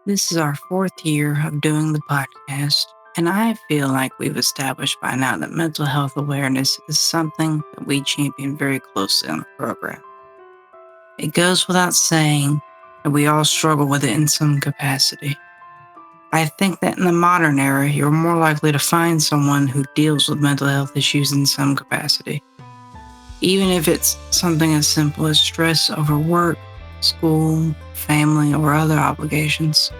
This is our fourth year of doing the podcast, and I feel like we've established by now that mental health awareness is something that we champion very closely on the program. It goes without saying that we all struggle with it in some capacity. I think that in the modern era, you're more likely to find someone who deals with mental health issues in some capacity, even if it's something as simple as stress over work, school, family, or other obligations.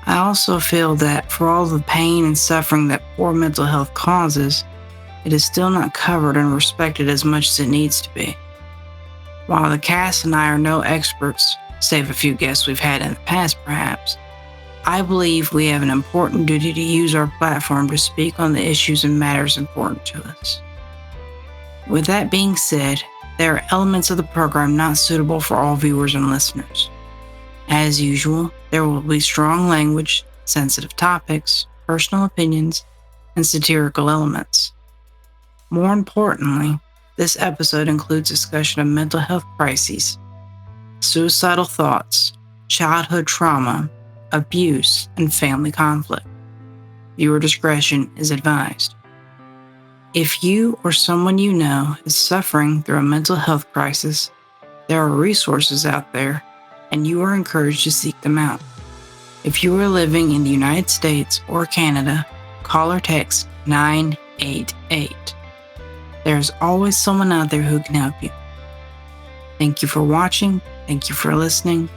I also feel that for all the pain and suffering that poor mental health causes, it is still not covered and respected as much as it needs to be. While the cast and I are no experts, save a few guests we've had in the past perhaps, I believe we have an important duty to use our platform to speak on the issues and matters important to us. With that being said, there are elements of the program not suitable for all viewers and listeners. As usual, there will be strong language, sensitive topics, personal opinions, and satirical elements. More importantly, this episode includes discussion of mental health crises, suicidal thoughts, childhood trauma, abuse, and family conflict. Viewer discretion is advised. If you or someone you know is suffering through a mental health crisis, there are resources out there, and you are encouraged to seek them out. If you are living in the United States or Canada, call or text 988. There's always someone out there who can help you. Thank you for watching. Thank you for listening.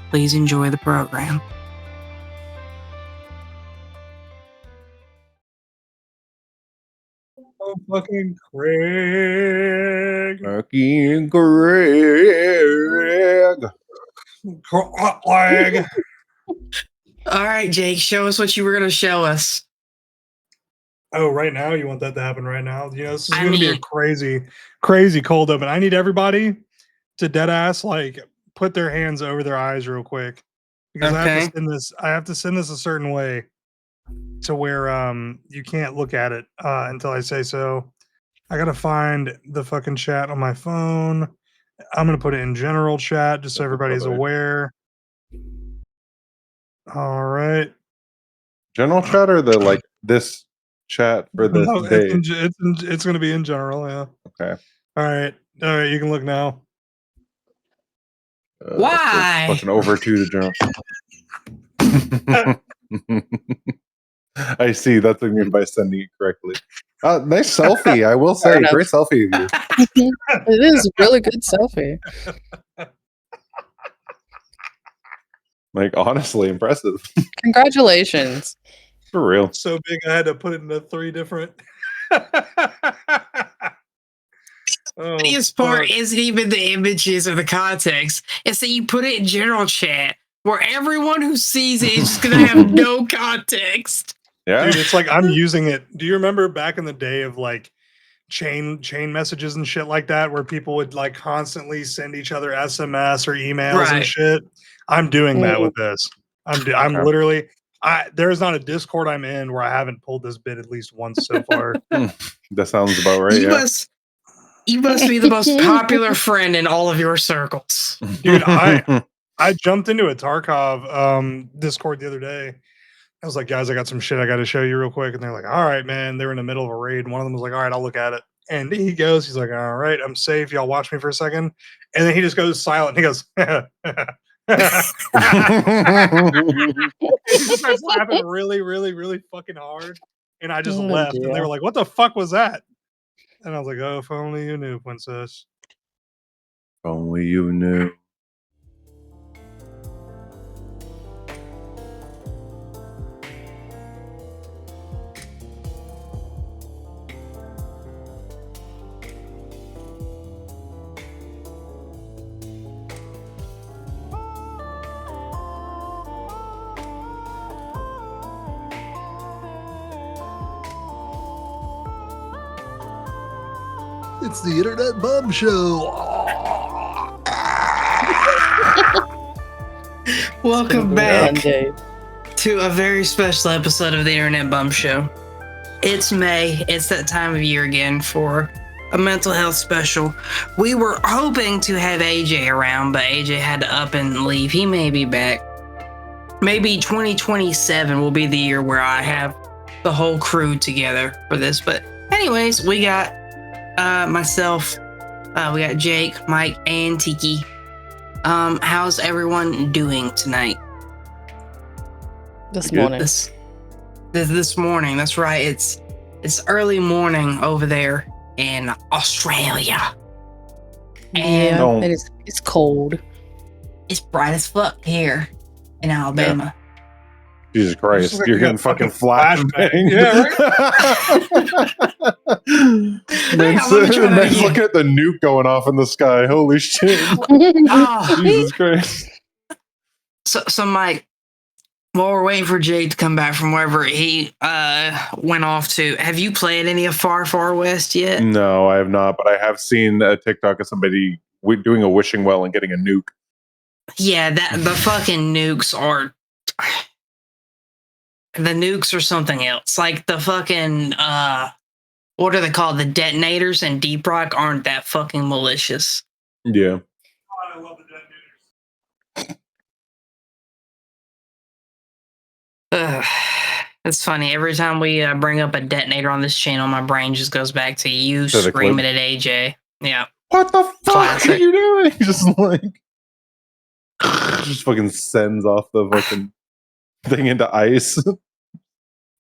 Please enjoy the program. Oh, fucking Craig. Fucking Greg. Leg. All right, Jake, show us what you were going to show us. Oh, right now? You want that to happen right now? You know, this is going to be a crazy cold open. I need everybody to dead ass, like, put their hands over their eyes real quick. Because I have to send this a certain way to where you can't look at it until I say so. I gotta find the fucking chat on my phone. I'm gonna put it in general chat just so everybody's aware. All right. General chat or the like this chat for this day? It's gonna be in general, yeah. Okay. All right, you can look now. Why? Fucking over to the general. I see. That's what I mean by sending it correctly. Nice selfie, I will say. Great selfie of you. It is a really good selfie. Like, honestly, impressive. Congratulations. For real. So big, I had to put it into 3 different. The funniest part isn't even the images or the context. It's that you put it in general chat where everyone who sees it is just going to have no context. Yeah. Dude, it's like I'm using it. Do you remember back in the day of like chain messages and shit like that where people would like constantly send each other SMS or emails and shit? I'm doing that with this. I'm literally there's not a Discord I'm in where I haven't pulled this bit at least once so far. That sounds about right. You must be the most popular friend in all of your circles. Dude, I jumped into a Tarkov Discord the other day. I was like, guys, I got some shit I got to show you real quick. And they're like, all right, man. They were in the middle of a raid. One of them was like, all right, I'll look at it. And he's like, all right, I'm safe. Y'all watch me for a second. And then he just goes silent. And he goes, he just starts laughing really, really, really fucking hard. And I just left. And they were like, what the fuck was that? And I was like, oh, if only you knew, princess. If only you knew. It's the Internet Bum Show. Welcome back to a very special episode of the Internet Bum Show. It's May. It's that time of year again for a mental health special. We were hoping to have AJ around, but AJ had to up and leave. He may be back. maybe 2027 will be the year where I have the whole crew together for this. But anyways, we got myself, we got Jake, Mike, and Tiki. How's everyone doing tonight? This morning. This morning. That's right. It's early morning over there in Australia. And yeah, it's cold. It's bright as fuck here in Alabama. Yeah. Jesus Christ, like you're getting fucking flashbang. Yeah, right? Man's looking at the nuke going off in the sky. Holy shit. Oh, Jesus Christ. So Mike, while we're waiting for Jade to come back from wherever he went off to, have you played any of Far Far West yet? No, I have not, but I have seen a TikTok of somebody doing a wishing well and getting a nuke. Yeah, the fucking nukes are... The nukes are something else. Like the fucking, what are they called? The detonators in Deep Rock aren't that fucking malicious. Yeah. I love the detonators. It's funny. Every time we bring up a detonator on this channel, my brain just goes back to you screaming at AJ. Yeah. What the fuck Classic. are you doing? Just like... just fucking sends off the fucking thing into ice.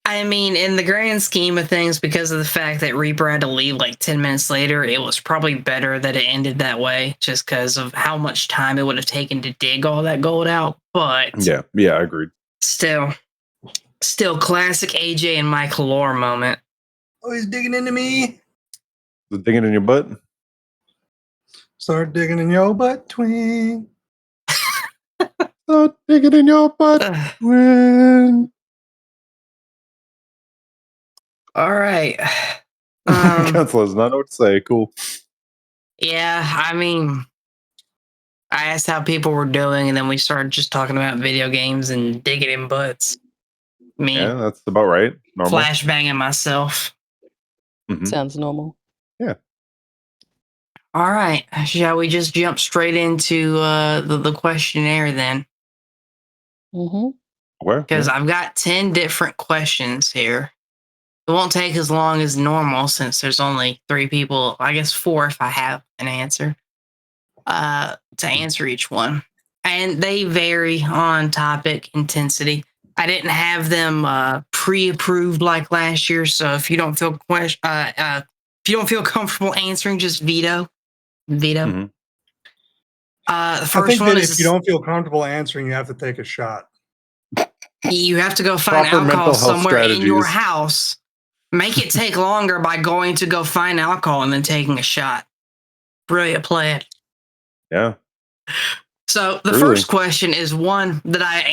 I mean, in the grand scheme of things, because of the fact that Reaper had to leave like 10 minutes later, it was probably better that it ended that way, just because of how much time it would have taken to dig all that gold out. But yeah, I agreed. Still classic AJ and Mike lore moment. Oh, he's digging into me. The digging in your butt? Start digging in your butt, twin. Start digging in your butt, twin. All right. Council does not know what to say. Cool. Yeah, I mean, I asked how people were doing, and then we started just talking about video games and digging in butts. Yeah, that's about right. Normal. Flashbanging myself. Mm-hmm. Sounds normal. Yeah. All right. Shall we just jump straight into the questionnaire then? Mm-hmm. Where? Because I've got 10 different questions here. It won't take as long as normal since there's only 3 people, I guess 4 if I have an answer, to answer each one. And they vary on topic intensity. I didn't have them pre-approved like last year, so if you don't feel comfortable answering, just veto. Mm-hmm. The first one is if you don't feel comfortable answering, you have to take a shot. You have to go find Proper mental alcohol health somewhere in your strategies. house. Make it take longer by going to go find alcohol and then taking a shot. Brilliant plan. Yeah. So the first question is one that I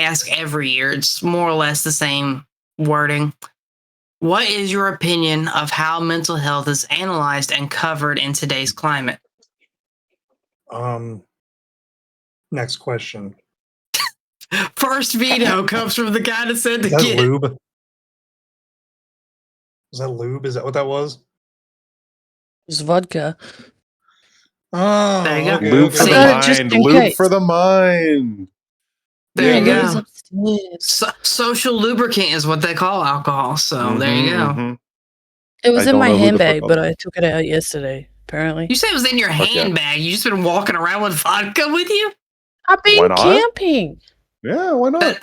ask every year. It's more or less the same wording. What is your opinion of how mental health is analyzed and covered in today's climate? Next question. First veto comes from the guy that said Is to that get lube? Was that lube? Is that what that was? It's vodka. Oh, There you go. okay, Lube for See? the Just mind. in Lube case. for the mind. There you Goes go. upstairs. Social lubricant is what they call alcohol. So there you go. Mm-hmm. It was I in don't my know who the handbag, fuck but all- I took it out yesterday, apparently. You said it was in your Fuck yeah. handbag. You just been walking around with vodka with you? I've Why been not? camping. Yeah, why not?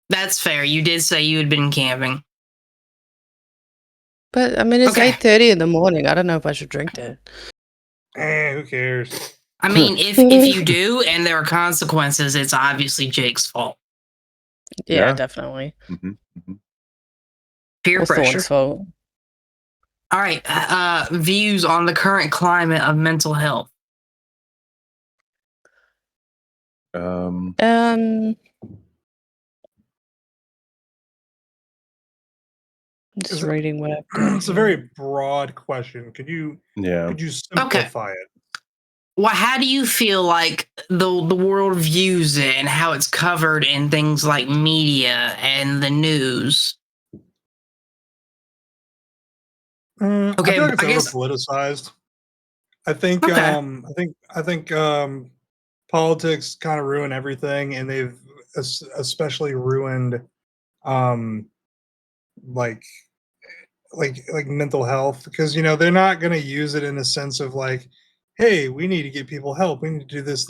That's fair. You did say you had been camping. But, I mean, it's Okay. 8:30 in the morning. I don't know if I should drink that. Who cares? I mean, if you do and there are consequences, it's obviously Jake's fault. Yeah, Yeah. definitely. Mm-hmm. Mm-hmm. Peer Or pressure. Thorn's fault. All right. Views on the current climate of mental health. Just reading what I've got. It's a very broad question. Could you simplify it? Well, how do you feel like the world views it and how it's covered in things like media and the news? I feel like it's I guess over-politicized. I think I think politics kind of ruin everything, and especially ruined like mental health, because they're not going to use it in a sense of like, hey, we need to get people help, we need to do this.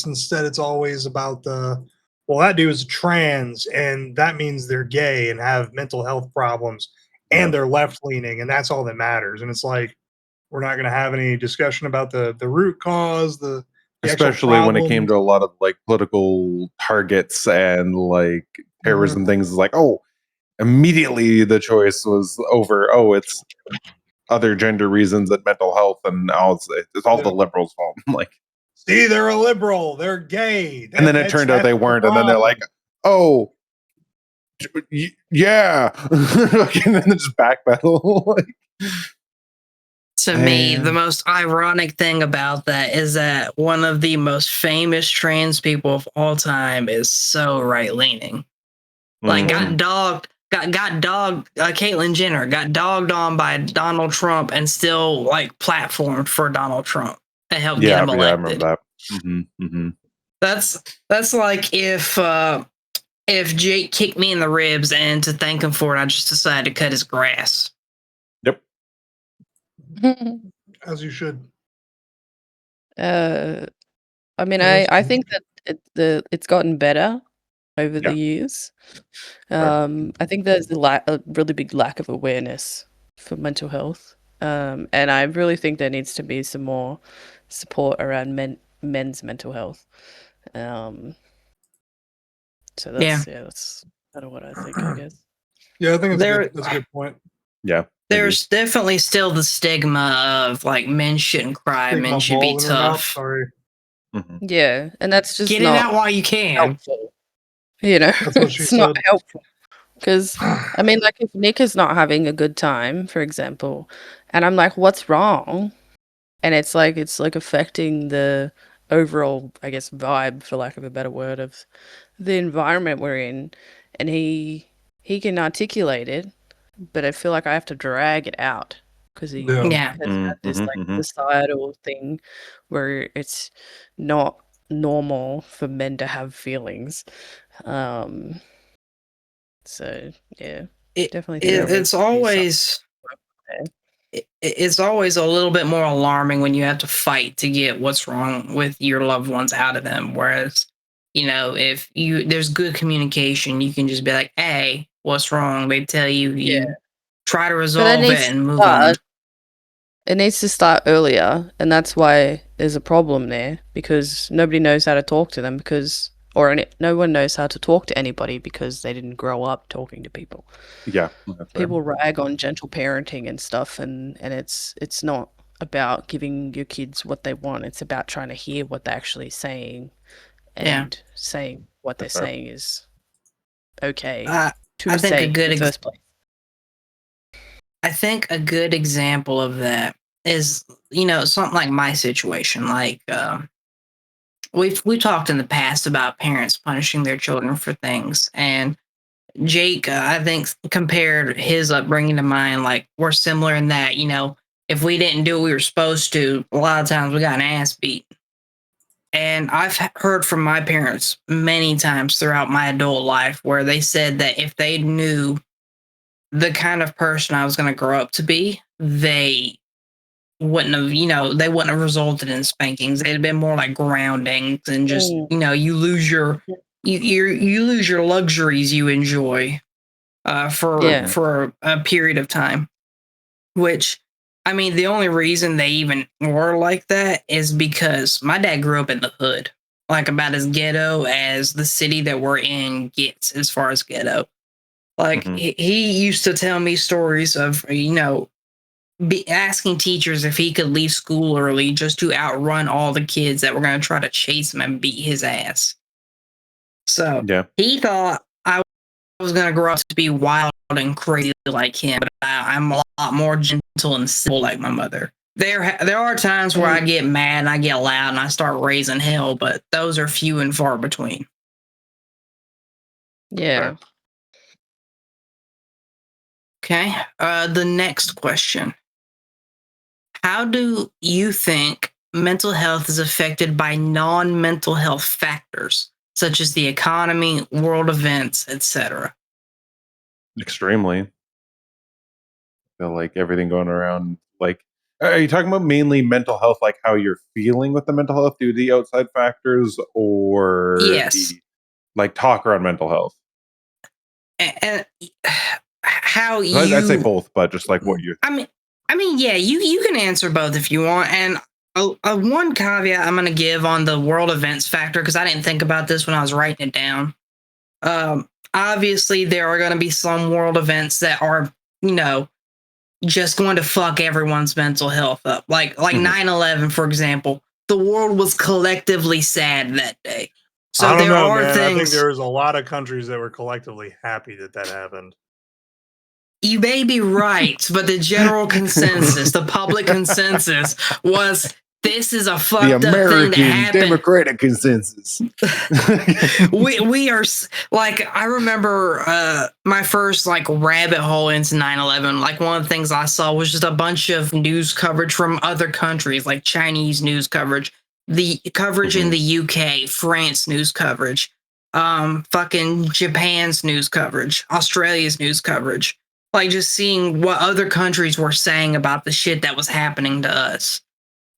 Instead, it's always about well, that dude's trans and that means they're gay and have mental health problems and they're left leaning, and that's all that matters. And it's like, we're not going to have any discussion about the root cause, the especially when it came to a lot of like political targets and like terrorism things. Is like, oh, immediately the choice was over. Oh, it's other gender reasons and mental health, and now it's all the liberals' fault. Like, see, they're a liberal, they're gay, and then it turned out they weren't, and then they're like, oh, yeah, and then just backpedal. To me, the most ironic thing about that is that one of the most famous trans people of all time is so right leaning. Like, got dogged. Caitlyn Jenner got dogged on by Donald Trump and still like platformed for Donald Trump and helped get him elected. Yeah, I remember that. That's like if Jake kicked me in the ribs, and to thank him for it, I just decided to cut his grass. Yep. As you should. I mean, I think that it's gotten better over the years. I think there's a really big lack of awareness for mental health, and I really think there needs to be some more support around men's mental health. So that's kind of what I think, I guess. Yeah, I think that's a good point. Yeah. There's definitely still the stigma of like men shouldn't cry, men should be tough. Sorry. Yeah, and that's just get it out while you can. Helpful. It's not helpful. Because I mean, like, if Nick is not having a good time, for example, and I'm like, what's wrong? And it's like affecting the overall, I guess, vibe, for lack of a better word, of the environment we're in, and he can articulate it, but I feel like I have to drag it out because he has had this like societal thing where it's not normal for men to have feelings. So yeah, definitely. It's always a little bit more alarming when you have to fight to get what's wrong with your loved ones out of them. Whereas, if there's good communication, you can just be like, "Hey, what's wrong?" They tell you, you try to resolve it and move on. It needs to start earlier, and that's why there's a problem there, because nobody knows how to talk to them no one knows how to talk to anybody because they didn't grow up talking to people. Yeah. People rag on gentle parenting and stuff, and it's not about giving your kids what they want. It's about trying to hear what they're actually saying, and saying what they're saying is okay to say in the first place. I think a good example of that is, something like my situation. Like, we talked in the past about parents punishing their children for things, and Jake, I think, compared his upbringing to mine. Like, we're similar in that, if we didn't do what we were supposed to, a lot of times we got an ass beat. And I've heard from my parents many times throughout my adult life where they said that if they knew the kind of person I was going to grow up to be, they wouldn't have resulted in spankings. It'd been more like groundings, and just, you lose your luxuries you enjoy for a period of time. Which, I mean, the only reason they even were like that is because my dad grew up in the hood, like about as ghetto as the city that we're in gets as far as ghetto. Like, he used to tell me stories of, asking teachers if he could leave school early just to outrun all the kids that were going to try to chase him and beat his ass. So he thought I was going to grow up to be wild and crazy like him, but I'm a lot more gentle and simple like my mother. There are times where I get mad and I get loud and I start raising hell, but those are few and far between. Yeah. Okay. The next question. How do you think mental health is affected by non-mental health factors, such as the economy, world events, etc. Extremely. I feel like everything going around, like, are you talking about mainly mental health, like how you're feeling with the mental health due to the outside factors, or Yes. the like talk around mental health? And how you... I'd say both, but just like what you... I mean, yeah, you can answer both if you want. And one caveat I'm going to give on the world events factor, because I didn't think about this when I was writing it down. Obviously, there are going to be some world events that are, just going to fuck everyone's mental health up. Like 9/11, for example. The world was collectively sad that day. So I don't know, man. things... I think there was a lot of countries that were collectively happy that happened. You may be right, but the general consensus, the public consensus, was this is a fucked up thing that happened. Democratic consensus. we are like, I remember my first like rabbit hole into 9/11. Like, one of the things I saw was just a bunch of news coverage from other countries, like Chinese news coverage, the coverage in the UK, France news coverage, fucking Japan's news coverage, Australia's news coverage. Like, just seeing what other countries were saying about the shit that was happening to us.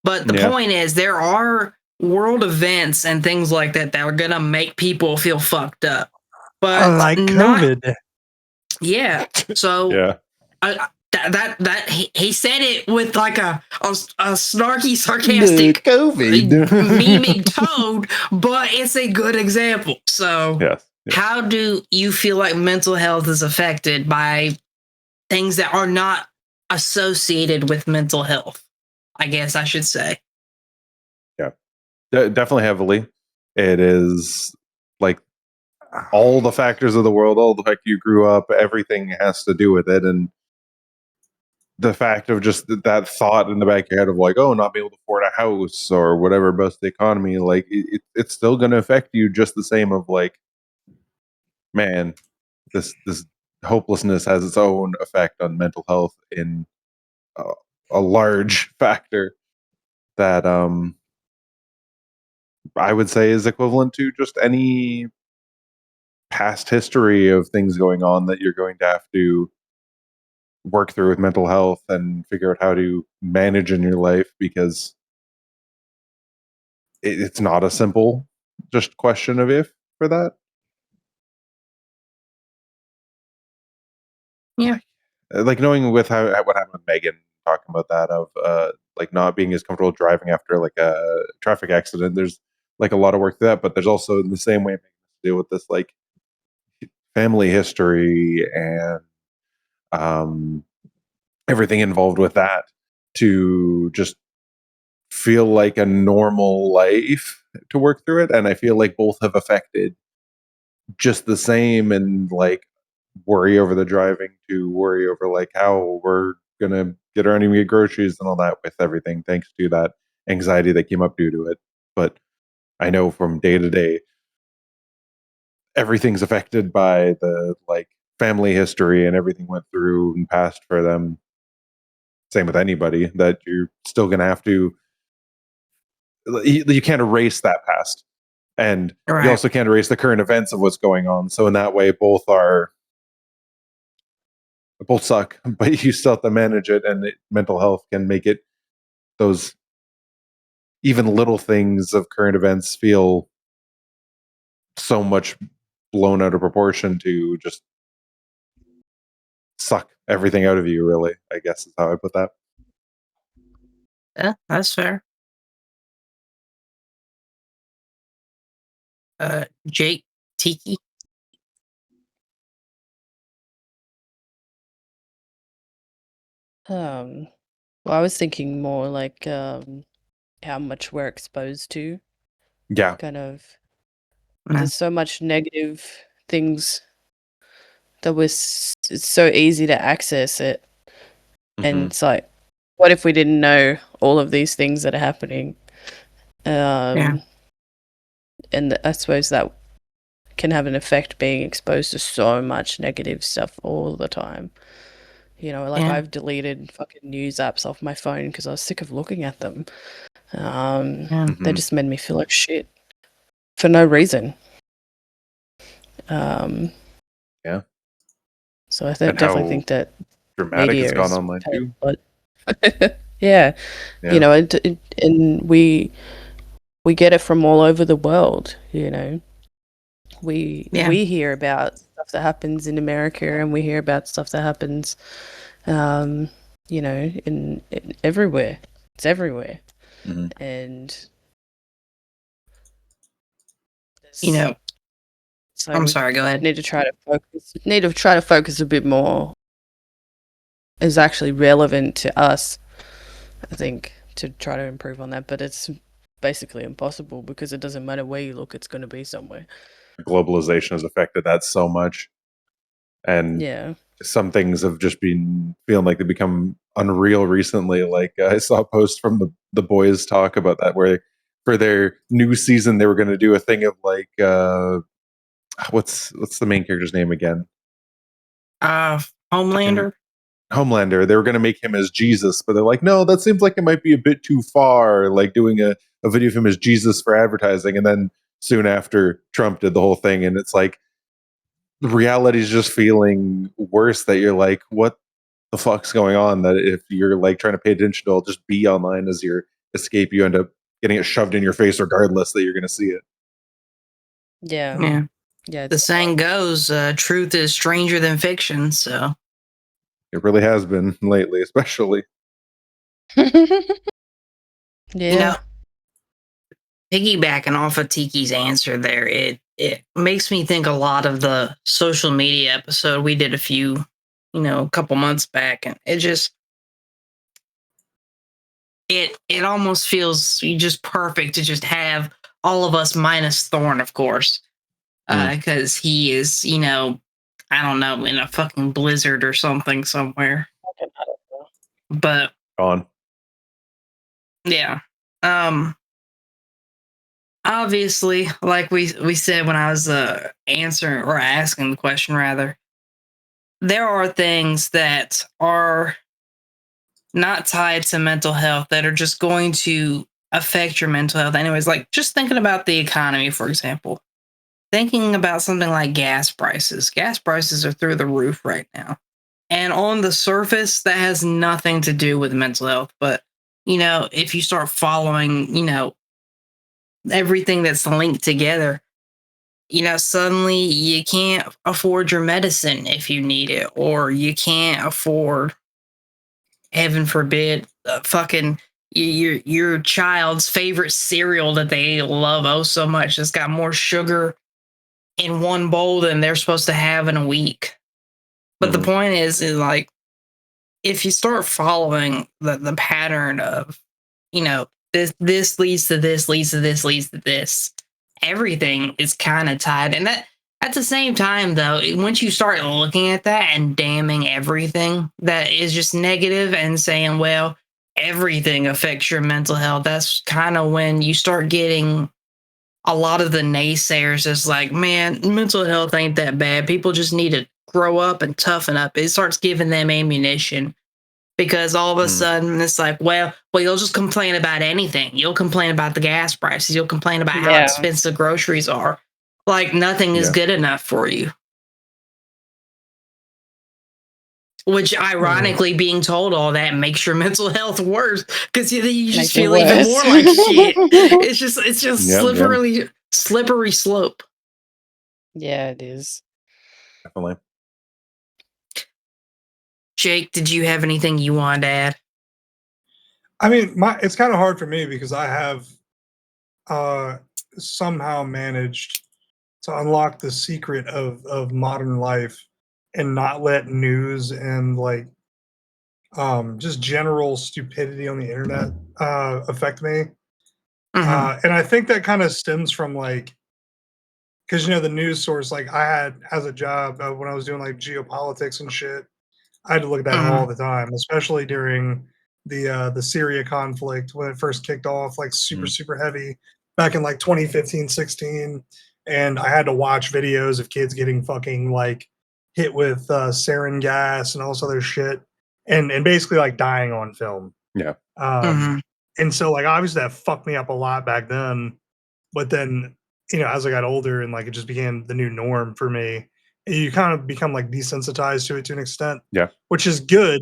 But the point is, there are world events and things like that that are going to make people feel fucked up. But like COVID. Yeah. So he said it with like a snarky, sarcastic mimic tone, but it's a good example. So how do you feel like mental health is affected by things that are not associated with mental health, I guess I should say? Yeah, definitely heavily. It is like all the factors of the world, all the fact you grew up, everything has to do with it. And the fact of just that thought in the back of your head of like, oh, not being able to afford a house or whatever about the economy, like it's still going to affect you just the same of like, man, this hopelessness has its own effect on mental health in a large factor that I would say is equivalent to just any past history of things going on that you're going to have to work through with mental health and figure out how to manage in your life, because it's not a simple just question of if for that. Yeah. Like knowing with what happened with Megan, talking about that of like not being as comfortable driving after like a traffic accident. There's like a lot of work to that, but there's also in the same way to deal with this like family history and everything involved with that to just feel like a normal life to work through it. And I feel like both have affected just the same, and like worry over the driving to worry over like how we're gonna get around and get groceries and all that with everything, thanks to that anxiety that came up due to it. But I know from day to day, everything's affected by the like family history and everything went through and passed for them. Same with anybody, that you're still gonna have to. You can't erase that past, and you also can't erase the current events of what's going on. So in that way, both suck, but you still have to manage it. And mental health can make it those even little things of current events feel so much blown out of proportion to just suck everything out of you. Really, I guess is how I put that. Yeah, that's fair. Jake, Tiki. Well, I was thinking more like how much we're exposed to. Yeah. Kind of. There's so much negative things that it's so easy to access it. And it's like, what if we didn't know all of these things that are happening? And I suppose that can have an effect, being exposed to so much negative stuff all the time. You know, like I've deleted fucking news apps off my phone because I was sick of looking at them. They just made me feel like shit for no reason. Yeah. So I definitely think that dramatic media it's gone is online too. But yeah, you know, and we get it from all over the world. You know, we hear about stuff that happens in America, and we hear about stuff that happens, you know, in everywhere. It's everywhere, and You know, so I'm sorry. Go ahead. Need to try to focus a bit more. Is actually relevant to us, I think, to try to improve on that, but it's basically impossible because it doesn't matter where you look, it's going to be somewhere. Globalization has affected that so much, and some things have just been feeling like they become unreal recently. Like I saw a post from the boys talk about that, where for their new season they were going to do a thing of like what's the main character's name again? Homelander. Homelander. They were going to make him as Jesus, but they're like, no, that seems like it might be a bit too far, like doing a video of him as Jesus for advertising. And then soon after, Trump did the whole thing, and it's like reality is just feeling worse, that you're like, what the fuck's going on? That if you're like trying to pay attention to all, just be online as your escape, you end up getting it shoved in your face regardless that you're going to see it. Yeah. The saying goes, truth is stranger than fiction. So it really has been lately, especially. You know, piggybacking off of Tiki's answer there, it makes me think a lot of the social media episode we did a couple months back, and it just it almost feels just perfect to just have all of us minus Thorn, of course, because he is, I don't know, in a fucking blizzard or something somewhere. But yeah, obviously, like we said when I was answering or asking the question, rather, there are things that are not tied to mental health that are just going to affect your mental health anyways. Like just thinking about the economy, for example, thinking about something like gas prices. Gas prices are through the roof right now. And on the surface, that has nothing to do with mental health. But, if you start following, everything that's linked together, suddenly you can't afford your medicine if you need it, or you can't afford, heaven forbid, fucking your child's favorite cereal that they love oh so much. It's got more sugar in one bowl than they're supposed to have in a week. But the point is like, if you start following the pattern of, this leads to this, leads to this, leads to this, everything is kind of tied. And that at the same time, though, once you start looking at that and damning everything that is just negative and saying, well, everything affects your mental health, that's kind of when you start getting a lot of the naysayers is like, man, mental health ain't that bad. People just need to grow up and toughen up. It starts giving them ammunition, because all of a sudden it's like, well, you'll just complain about anything. You'll complain about the gas prices. You'll complain about how expensive groceries are. Like nothing is good enough for you. Which, ironically, being told all that makes your mental health worse, because you just feel even more like shit. It's just slippery slope. Yeah, it is. Definitely. Jake, did you have anything you wanted to add? I mean, it's kind of hard for me because I have somehow managed to unlock the secret of modern life and not let news and like just general stupidity on the internet affect me. And I think that kind of stems from like, because the news source, like I had as a job when I was doing like geopolitics and shit, I had to look at that all the time, especially during the Syria conflict when it first kicked off, like super heavy back in like 2015, 16. And I had to watch videos of kids getting fucking like hit with sarin gas and all this other shit, and basically like dying on film. Yeah. And so like obviously that fucked me up a lot back then. But then as I got older and like it just became the new norm for me, you kind of become like desensitized to it to an extent. Yeah. Which is good.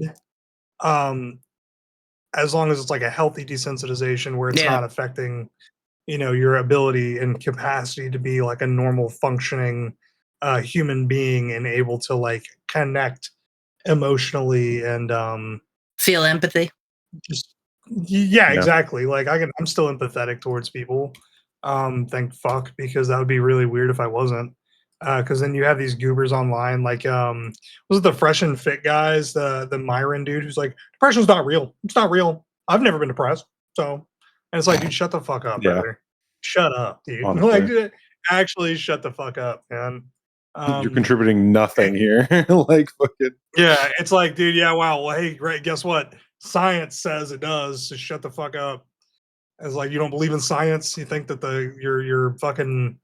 As long as it's like a healthy desensitization where it's not affecting, your ability and capacity to be like a normal functioning human being and able to like connect emotionally and feel empathy. just exactly. Like I'm still empathetic towards people. Thank fuck, because that would be really weird if I wasn't. Because then you have these goobers online, like was it the Fresh and Fit guys, the Myron dude who's like, depression's not real. It's not real. I've never been depressed. So, and it's like, dude, shut the fuck up, Yeah. brother. Shut up, dude. Honestly. Like, actually, shut the fuck up, man. You're contributing nothing here. Like fucking. Yeah, it's like, dude, yeah, wow. Well, hey, great. Guess what? Science says it does. So shut the fuck up. It's like you don't believe in science. You think that your fucking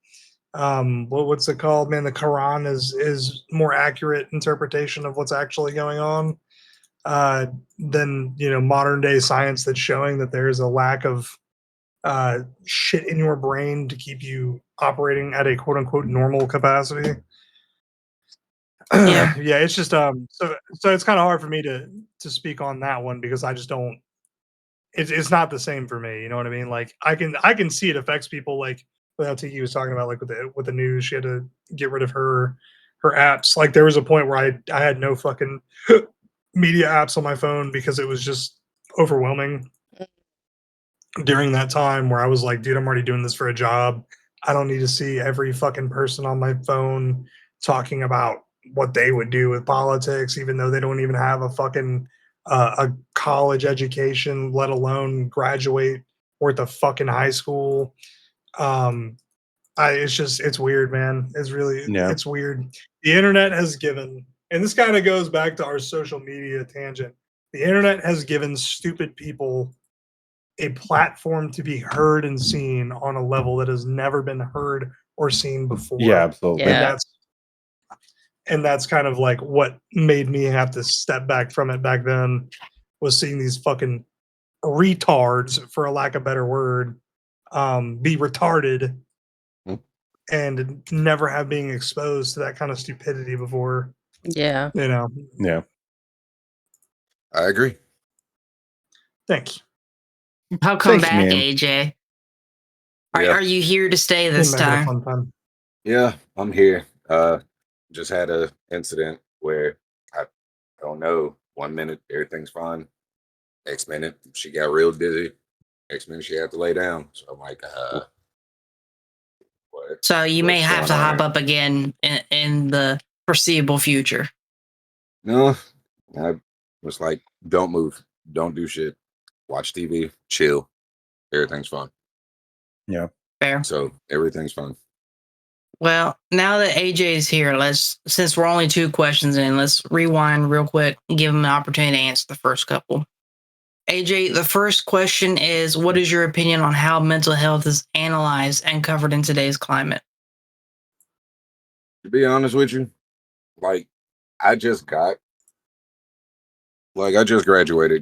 what's it called, man? The Quran is more accurate interpretation of what's actually going on than modern day science that's showing that there is a lack of shit in your brain to keep you operating at a quote unquote normal capacity. Yeah. Yeah, it's just so it's kind of hard for me to speak on that one because I just don't. It's not the same for me. You know what I mean? Like I can see it affects people. Like what Tiki was talking about, like with the news, she had to get rid of her apps. Like there was a point where I had no fucking media apps on my phone because it was just overwhelming during that time where I was like, dude, I'm already doing this for a job. I don't need to see every fucking person on my phone talking about what they would do with politics, even though they don't even have a fucking a college education, let alone graduate worth of fucking high school. It's weird, man. It's weird. The internet has given, and this kind of goes back to our social media tangent. The internet has given stupid people a platform to be heard and seen on a level that has never been heard or seen before. Yeah, absolutely. And that's kind of like what made me have to step back from it back then, was seeing these fucking retards, for a lack of a better word, be retarded and never have been exposed to that kind of stupidity before. Yeah. Yeah. I agree. Thanks. Welcome back, AJ. Are you here to stay this time? Yeah, I'm here. Just had a incident where I don't know. 1 minute everything's fine. Next minute she got real dizzy. Next minute she had to lay down. So I'm like, what? So you may have to hop up again in the foreseeable future. No, I was like, don't move, don't do shit, watch TV, chill. Everything's fine. Yeah. Fair. So everything's fine. Well, now that AJ is here, since we're only 2 questions in, let's rewind real quick and give him an opportunity to answer the first couple. AJ, the first question is, what is your opinion on how mental health is analyzed and covered in today's climate? To be honest with you, like I just graduated,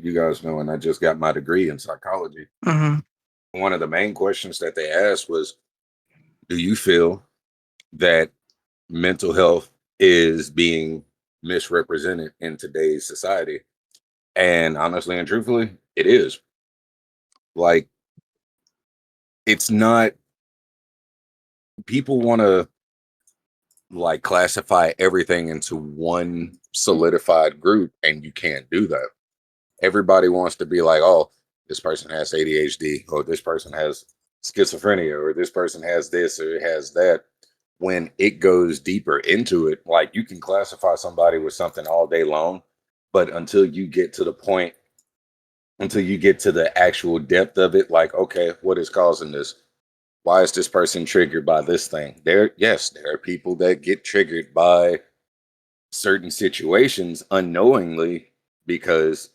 you guys know, and I just got my degree in psychology. Mm-hmm. One of the main questions that they asked was, do you feel that mental health is being misrepresented in today's society? And honestly and truthfully, it is. Like, it's not, people want to like classify everything into one solidified group, and you can't do that. Everybody wants to be like, oh, this person has ADHD, or this person has schizophrenia, or this person has this or has that. When it goes deeper into it, like you can classify somebody with something all day long, but until you get to the actual depth of it, like, okay, what is causing this? Why is this person triggered by this thing? There are people that get triggered by certain situations unknowingly because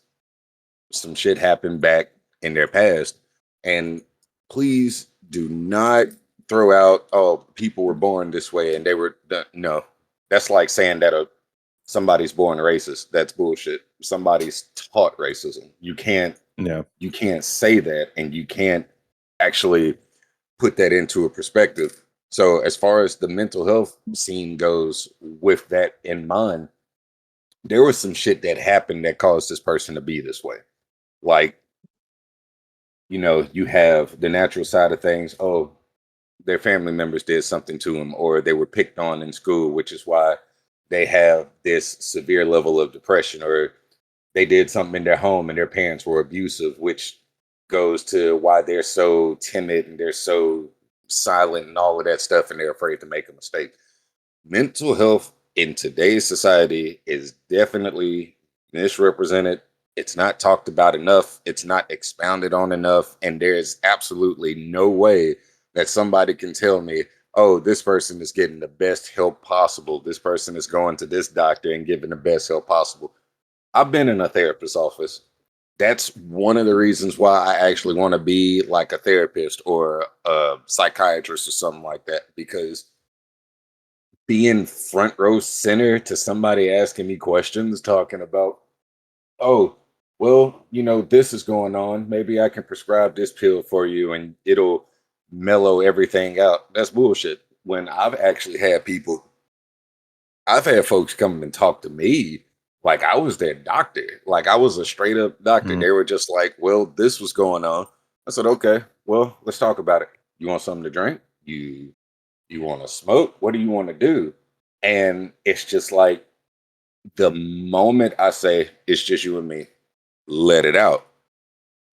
some shit happened back in their past. And please do not throw out, oh, people were born this way and they were no. That's like saying that somebody's born racist. That's bullshit. Somebody's taught racism. You can't say that, and you can't actually put that into a perspective. So as far as the mental health scene goes, with that in mind, there was some shit that happened that caused this person to be this way. Like, you have the natural side of things. Oh, their family members did something to them, or they were picked on in school, which is why they have this severe level of depression, or they did something in their home and their parents were abusive, which goes to why they're so timid and they're so silent and all of that stuff, and they're afraid to make a mistake. Mental health in today's society is definitely misrepresented. It's not talked about enough. It's not expounded on enough. And there's absolutely no way that somebody can tell me, oh, this person is getting the best help possible. This person is going to this doctor and giving the best help possible. I've been in a therapist's office. That's one of the reasons why I actually want to be like a therapist or a psychiatrist or something like that, because being front row center to somebody asking me questions talking about, oh, well, this is going on. Maybe I can prescribe this pill for you and it'll mellow everything out. That's bullshit. When I've had folks come and talk to me like I was their doctor, like I was a straight up doctor. Mm. They were just like, well, this was going on. I said, okay, well, let's talk about it. You want something to drink? You want to smoke? What do you want to do? And it's just like, the moment I say it's just you and me, let it out,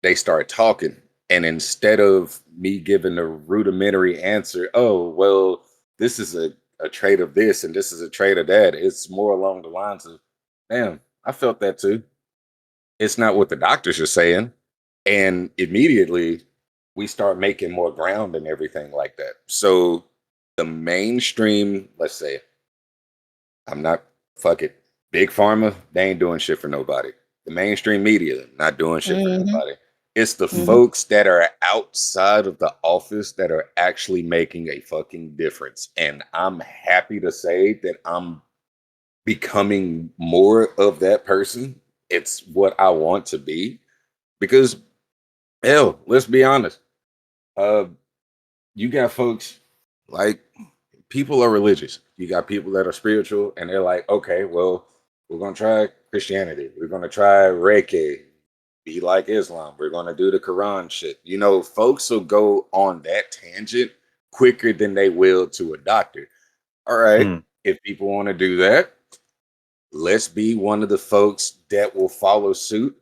they start talking. And instead of me giving a rudimentary answer, oh, well, this is a trait of this and this is a trait of that, it's more along the lines of, damn, I felt that too. It's not what the doctors are saying. And immediately we start making more ground and everything like that. So the mainstream, let's say, I'm not, fuck it. Big pharma, they ain't doing shit for nobody. The mainstream media, not doing shit for nobody. It's the folks that are outside of the office that are actually making a fucking difference. And I'm happy to say that I'm becoming more of that person. It's what I want to be. Because, hell, let's be honest. You got folks like, people are religious. You got people that are spiritual, and they're like, okay, well, we're gonna try Christianity. We're gonna try Reiki, be like Islam. We're gonna do the Quran shit. Folks will go on that tangent quicker than they will to a doctor. All right, if people want to do that, let's be one of the folks that will follow suit,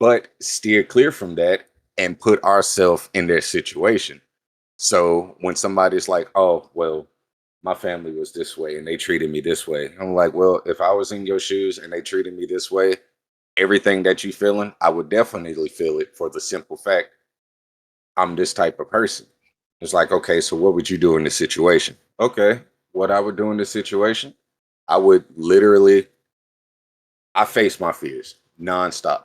but steer clear from that and put ourselves in their situation. So when somebody's like, oh, well, my family was this way and they treated me this way, I'm like, well, if I was in your shoes and they treated me this way, everything that you feeling, I would definitely feel it, for the simple fact I'm this type of person. It's like, okay, so what would you do in this situation? Okay, what I would do in this situation, I would literally, I face my fears nonstop.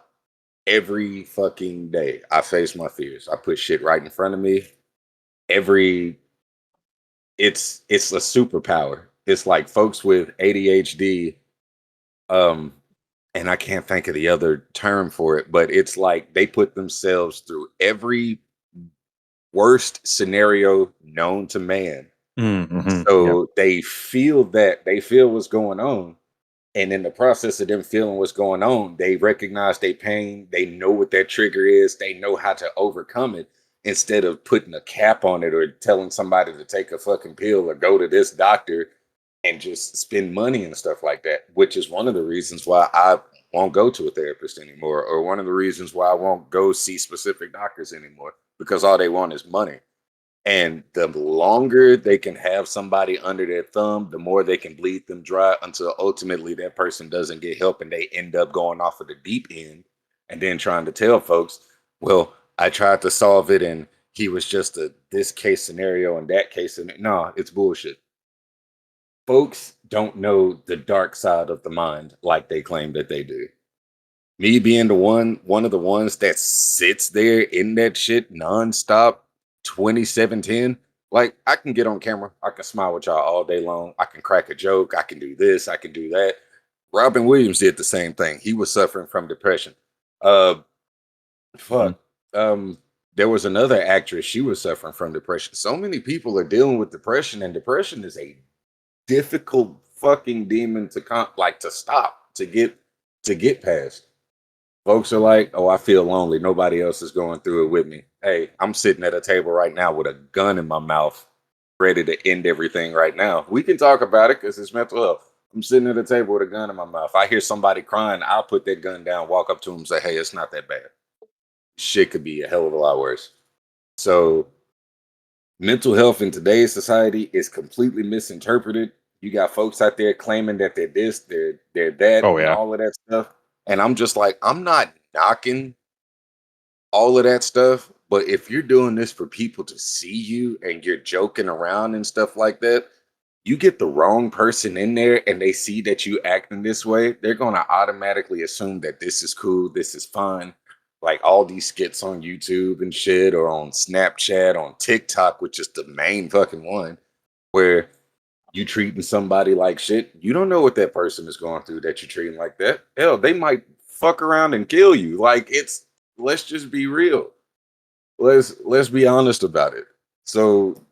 Every fucking day, I face my fears. I put shit right in front of me. Every it's a superpower. It's like folks with ADHD, um, and I can't think of the other term for it, but it's like they put themselves through every worst scenario known to man. So they feel what's going on. And in the process of them feeling what's going on, they recognize their pain. They know what that trigger is. They know how to overcome it, instead of putting a cap on it or telling somebody to take a fucking pill or go to this doctor and just spend money and stuff like that, which is one of the reasons why I won't go to a therapist anymore, or one of the reasons why I won't go see specific doctors anymore, because all they want is money. And the longer they can have somebody under their thumb, the more they can bleed them dry, until ultimately that person doesn't get help and they end up going off of the deep end and then trying to tell folks, well, I tried to solve it and he was just a this case scenario and that case. And no, it's bullshit. Folks don't know the dark side of the mind like they claim that they do. Me being one of the ones that sits there in that shit nonstop, 2710. Like, I can get on camera, I can smile with y'all all day long, I can crack a joke, I can do this, I can do that. Robin Williams did the same thing. He was suffering from depression. Fuck. there was another actress. She was suffering from depression. So many people are dealing with depression, and depression is a difficult fucking demon to stop, to get past. Folks are like, oh, I feel lonely. Nobody else is going through it with me. Hey, I'm sitting at a table right now with a gun in my mouth, ready to end everything right now. We can talk about it because it's mental health. I'm sitting at a table with a gun in my mouth. I hear somebody crying. I'll put that gun down, walk up to them and say, hey, it's not that bad. Shit could be a hell of a lot worse. So mental health in today's society is completely misinterpreted. You got folks out there claiming that they're this, they're that, and all of that stuff. And I'm just like, I'm not knocking all of that stuff, but if you're doing this for people to see you and you're joking around and stuff like that, you get the wrong person in there and they see that you acting this way, they're going to automatically assume that this is cool, this is fun. Like all these skits on YouTube and shit, or on Snapchat, on TikTok, which is the main fucking one, where you treating somebody like shit. You don't know what that person is going through that you're treating like that. Hell, they might fuck around and kill you. Like, let's just be real. Let's be honest about it. So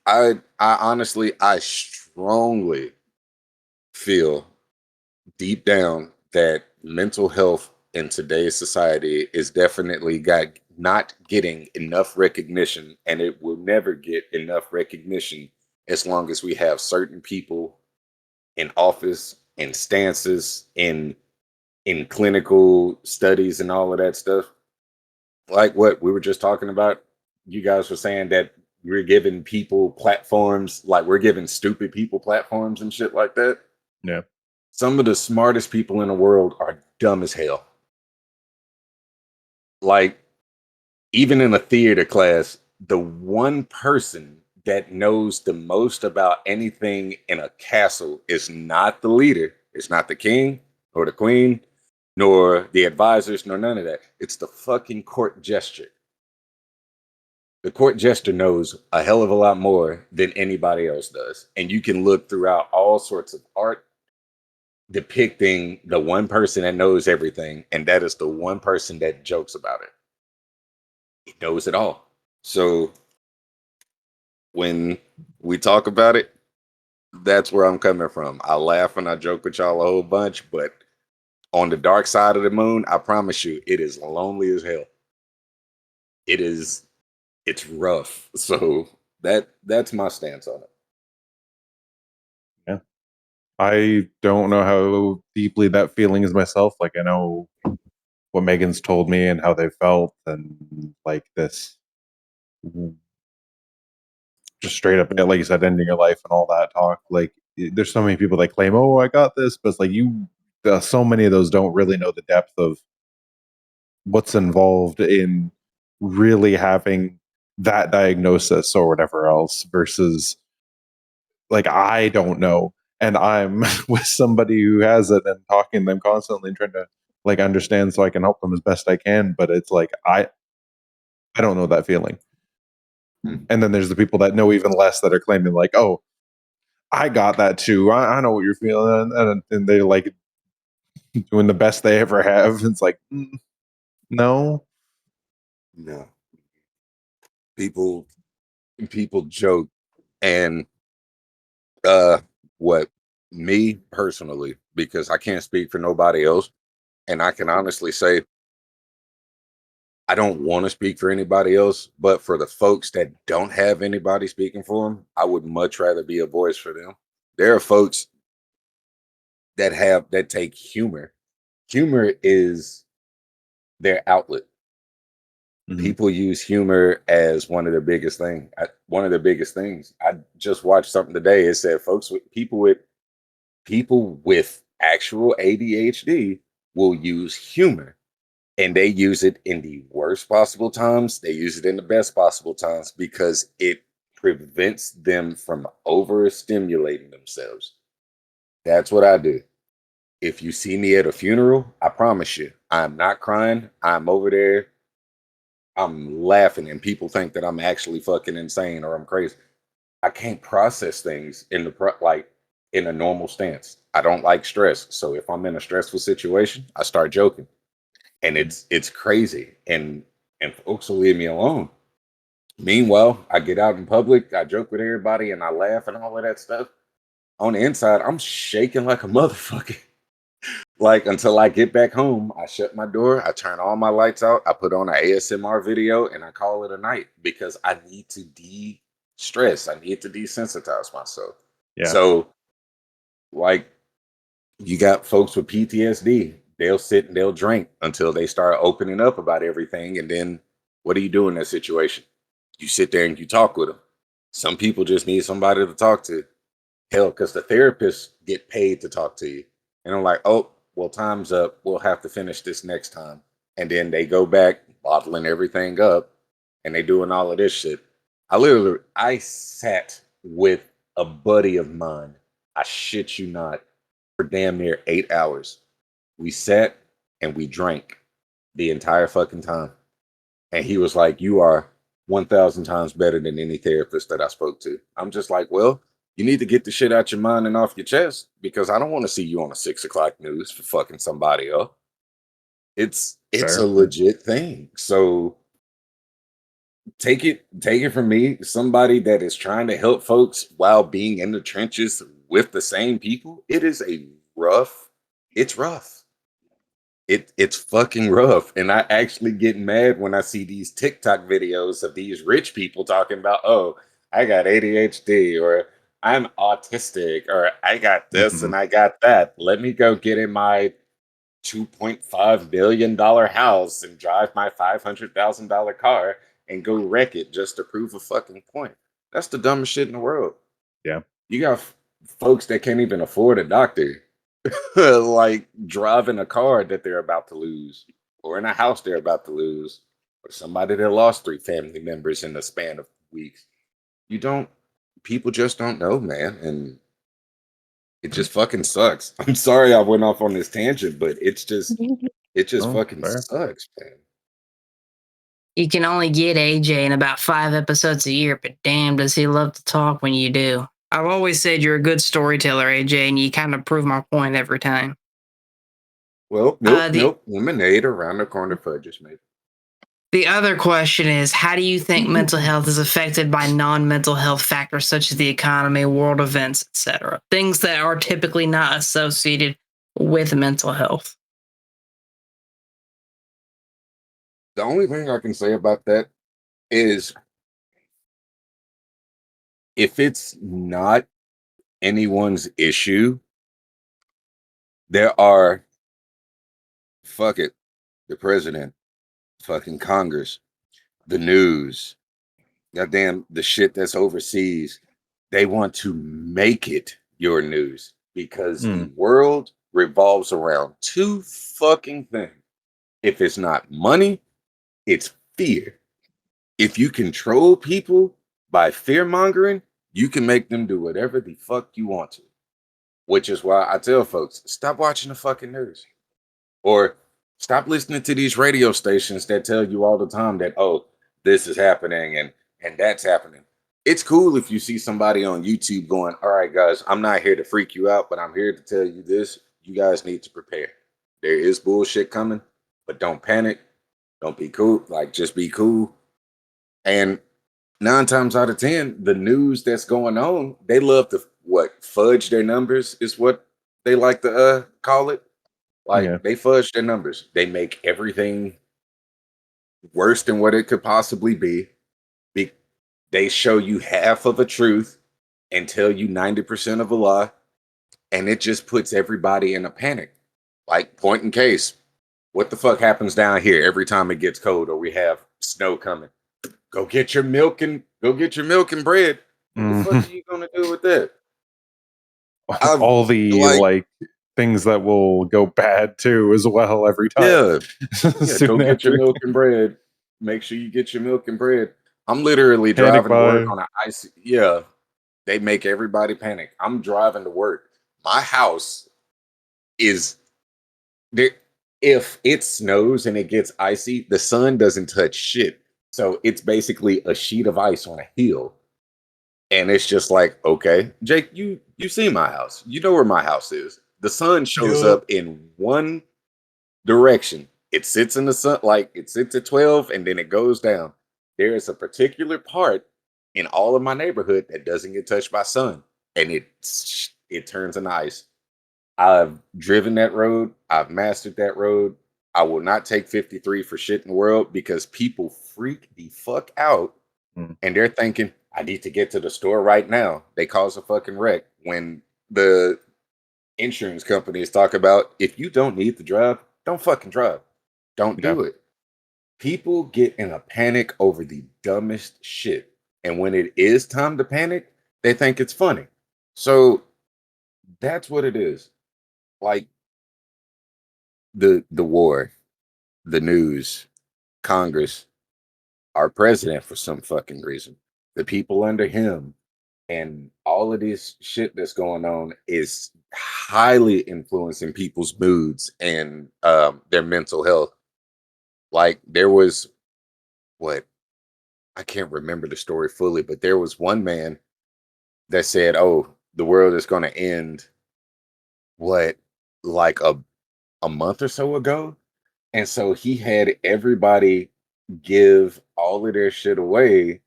I honestly, I strongly feel deep down that mental health in today's society is definitely not getting enough recognition, and it will never get enough recognition as long as we have certain people in office, in stances, in clinical studies and all of that stuff. Like what we were just talking about, you guys were saying that we're giving people platforms, like we're giving stupid people platforms and shit like that. Yeah. Some of the smartest people in the world are dumb as hell. Like, even in a theater class, the one person that knows the most about anything in a castle is not the leader. It's not the king or the queen, nor the advisors, nor none of that. It's the fucking court jester. The court jester knows a hell of a lot more than anybody else does. And you can look throughout all sorts of art depicting the one person that knows everything, and that is the one person that jokes about it. He knows it all. So when we talk about it, that's where I'm coming from. I laugh and I joke with y'all a whole bunch, but on the dark side of the moon, I promise you, it is lonely as hell. It's rough. So that's my stance on it. Yeah. I don't know how deeply that feeling is myself. Like, I know what Megan's told me and how they felt, and like this just straight up, like you said, ending your life and all that talk. Like, there's so many people that claim, oh, I got this, but it's like so many of those don't really know the depth of what's involved in really having that diagnosis or whatever else, versus like, I don't know, and I'm with somebody who has it and talking to them constantly and trying to like understand so I can help them as best I can, but it's like I don't know that feeling. And then there's the people that know even less that are claiming like, oh, I got that too, I know what you're feeling, and they're like doing the best they ever have. It's like, no. People joke, and what me personally, because I can't speak for nobody else, and I can honestly say I don't want to speak for anybody else, but for the folks that don't have anybody speaking for them, I would much rather be a voice for them. There are folks that take humor. Humor is their outlet. People use humor as one of the biggest things. I just watched something today. It said people with actual ADHD will use humor, and they use it in the worst possible times. They use it in the best possible times because it prevents them from overstimulating themselves. That's what I do. If you see me at a funeral, I promise you, I'm not crying. I'm over there. I'm laughing, and people think that I'm actually fucking insane or I'm crazy. I can't process things in in a normal stance. I don't like stress. So if I'm in a stressful situation, I start joking. And it's crazy. And and folks will leave me alone. Meanwhile, I get out in public, I joke with everybody, and I laugh and all of that stuff. On the inside, I'm shaking like a motherfucker. Like until I get back home, I shut my door, I turn all my lights out, I put on an ASMR video, and I call it a night because I need to de-stress. I need to desensitize myself. Yeah. So, like, you got folks with PTSD. They'll sit and they'll drink until they start opening up about everything. And then what do you do in that situation? You sit there and you talk with them. Some people just need somebody to talk to. Hell, because the therapists get paid to talk to you. And I'm like, oh, well, time's up. We'll have to finish this next time. And then they go back, bottling everything up, and they doing all of this shit. I sat with a buddy of mine. I shit you not, for damn near 8 hours. We sat and we drank the entire fucking time. And he was like, you are 1,000 times better than any therapist that I spoke to. I'm just like, well, you need to get the shit out your mind and off your chest because I don't want to see you on a 6 o'clock news for fucking somebody up. It's Fair. a legit thing. So take it from me, somebody that is trying to help folks while being in the trenches with the same people. It's rough. It's fucking rough. And I actually get mad when I see these TikTok videos of these rich people talking about, oh, I got ADHD or I'm autistic or I got this and I got that. Let me go get in my $2.5 billion house and drive my $500,000 car and go wreck it just to prove a fucking point. That's the dumbest shit in the world. Yeah. You got folks that can't even afford a doctor. Like driving a car that they're about to lose, or in a house they're about to lose, or somebody that lost 3 family members in the span of weeks. People just don't know, man. And it just fucking sucks. I'm sorry I went off on this tangent, but it just fucking fair. sucks, man. You can only get AJ in about 5 episodes a year, but damn, does he love to talk when you do. I've always said you're a good storyteller, AJ, and you kind of prove my point every time. Well, nope. Lemonade around the corner fudge is made. The other question is, how do you think mental health is affected by non-mental health factors such as the economy, world events, etc.? Things that are typically not associated with mental health. The only thing I can say about that is if it's not anyone's issue, there are, fuck it, the president, fucking Congress, the news, goddamn the shit that's overseas. They want to make it your news because the world revolves around 2 fucking things. If it's not money, it's fear. If you control people by fear mongering, you can make them do whatever the fuck you want to. Which is why I tell folks, stop watching the fucking news. Or stop listening to these radio stations that tell you all the time that, oh, this is happening and that's happening. It's cool if you see somebody on YouTube going, all right, guys, I'm not here to freak you out, but I'm here to tell you this. You guys need to prepare. There is bullshit coming, but don't panic. Don't be cool. Like, just be cool. And 9 times out of 10, the news that's going on, they love to fudge their numbers is what they like to call it. Like they fudge their numbers. They make everything worse than what it could possibly be. They show you half of a truth and tell you 90% of a lie. And it just puts everybody in a panic. Like, point in case, what the fuck happens down here every time it gets cold or we have snow coming? Go get your milk and bread. What the fuck are you gonna do with that? All the things that will go bad too as well every time. Go get your milk and bread. Make sure you get your milk and bread. I'm literally driving to work on an icy. Yeah, they make everybody panic. I'm driving to work. My house is there. If it snows and it gets icy, the sun doesn't touch shit. So it's basically a sheet of ice on a hill. And it's just like, okay, Jake, you see my house. You know where my house is. The sun shows up in one direction. It sits in the sun, like it sits at 12 and then it goes down. There is a particular part in all of my neighborhood that doesn't get touched by sun, and it turns into ice. I've driven that road. I've mastered that road. I will not take 53 for shit in the world because people freak the fuck out and they're thinking, I need to get to the store right now. They cause a fucking wreck when the insurance companies talk about if you don't need to drive, don't fucking drive. Don't do it. People get in a panic over the dumbest shit. And when it is time to panic, they think it's funny. So that's what it is. Like the war, the news, Congress, our president for some fucking reason, the people under him, and all of this shit that's going on is highly influencing people's moods and their mental health. Like there was I can't remember the story fully, but there was one man that said, "Oh, the world is going to end." Like a month or so ago, and so he had everybody give all of their shit away,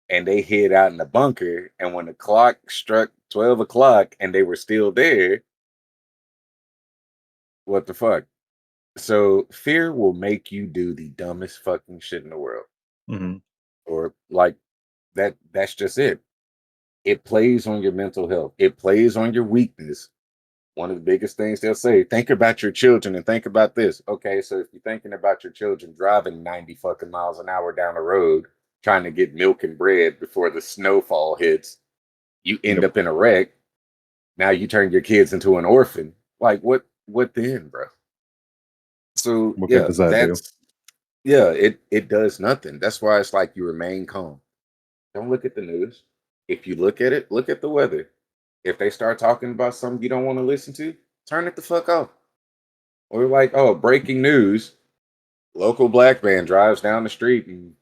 and they hid out in the bunker. And when the clock struck 12 o'clock and they were still there, what the fuck? So fear will make you do the dumbest fucking shit in the world, or like that. That's just it. It plays on your mental health. It plays on your weakness. One of the biggest things they'll say, think about your children and think about this. Okay, so if you're thinking about your children driving 90 fucking miles an hour down the road, trying to get milk and bread before the snowfall hits, you end up in a wreck. Now you turn your kids into an orphan. Like what then, bro? So what good does that do? It does nothing. That's why it's like you remain calm. Don't look at the news. If you look at it, look at the weather. If they start talking about something you don't want to listen to, turn it the fuck off. Or like, oh, breaking news. Local black man drives down the street and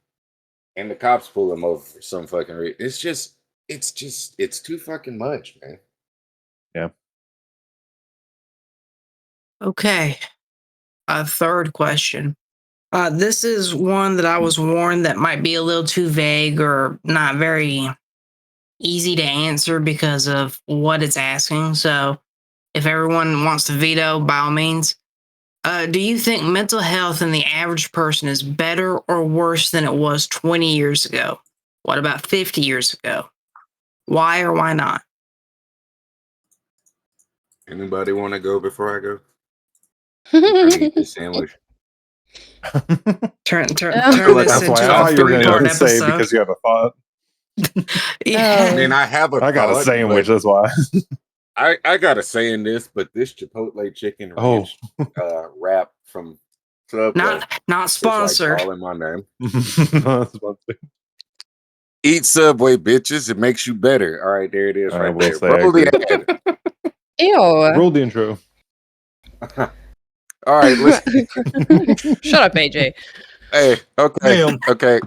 the cops pull him over for some fucking reason. It's too fucking much, man. Yeah. Okay. A third question. This is one that I was warned that might be a little too vague or not very easy to answer because of what it's asking. So if everyone wants to veto, by all means. Do you think mental health in the average person is better or worse than it was 20 years ago? What about 50 years ago? Why or why not? Anybody want to go before I go? I'm trying to eat this sandwich. Turn like, this that's why into I a thought you were going three-part to say episode. because you have a thought. Yeah. I mean, I have a I got a thought, sandwich. but That's why. I got to say in this, but this Chipotle chicken ranch wrap from Subway not is like sponsored. calling my name. Eat Subway, bitches. It makes you better. All right, there it is, right there. Roll the ad. Ew. Roll the intro. All right, let's Shut up, AJ. Hey, okay. Damn. Okay.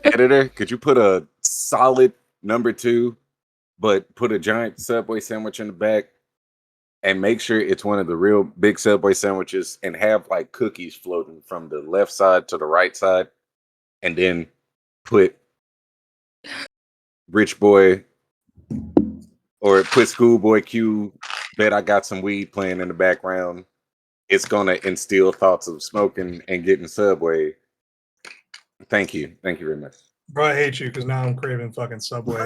Editor, could you put a solid number 2, but put a giant Subway sandwich in the back and make sure it's one of the real big Subway sandwiches and have like cookies floating from the left side to the right side, and then put Rich Boy or put Schoolboy Q, Bet I Got Some Weed playing in the background. It's gonna instill thoughts of smoking and getting Subway. Thank you very much. Bro, I hate you because now I'm craving fucking Subway.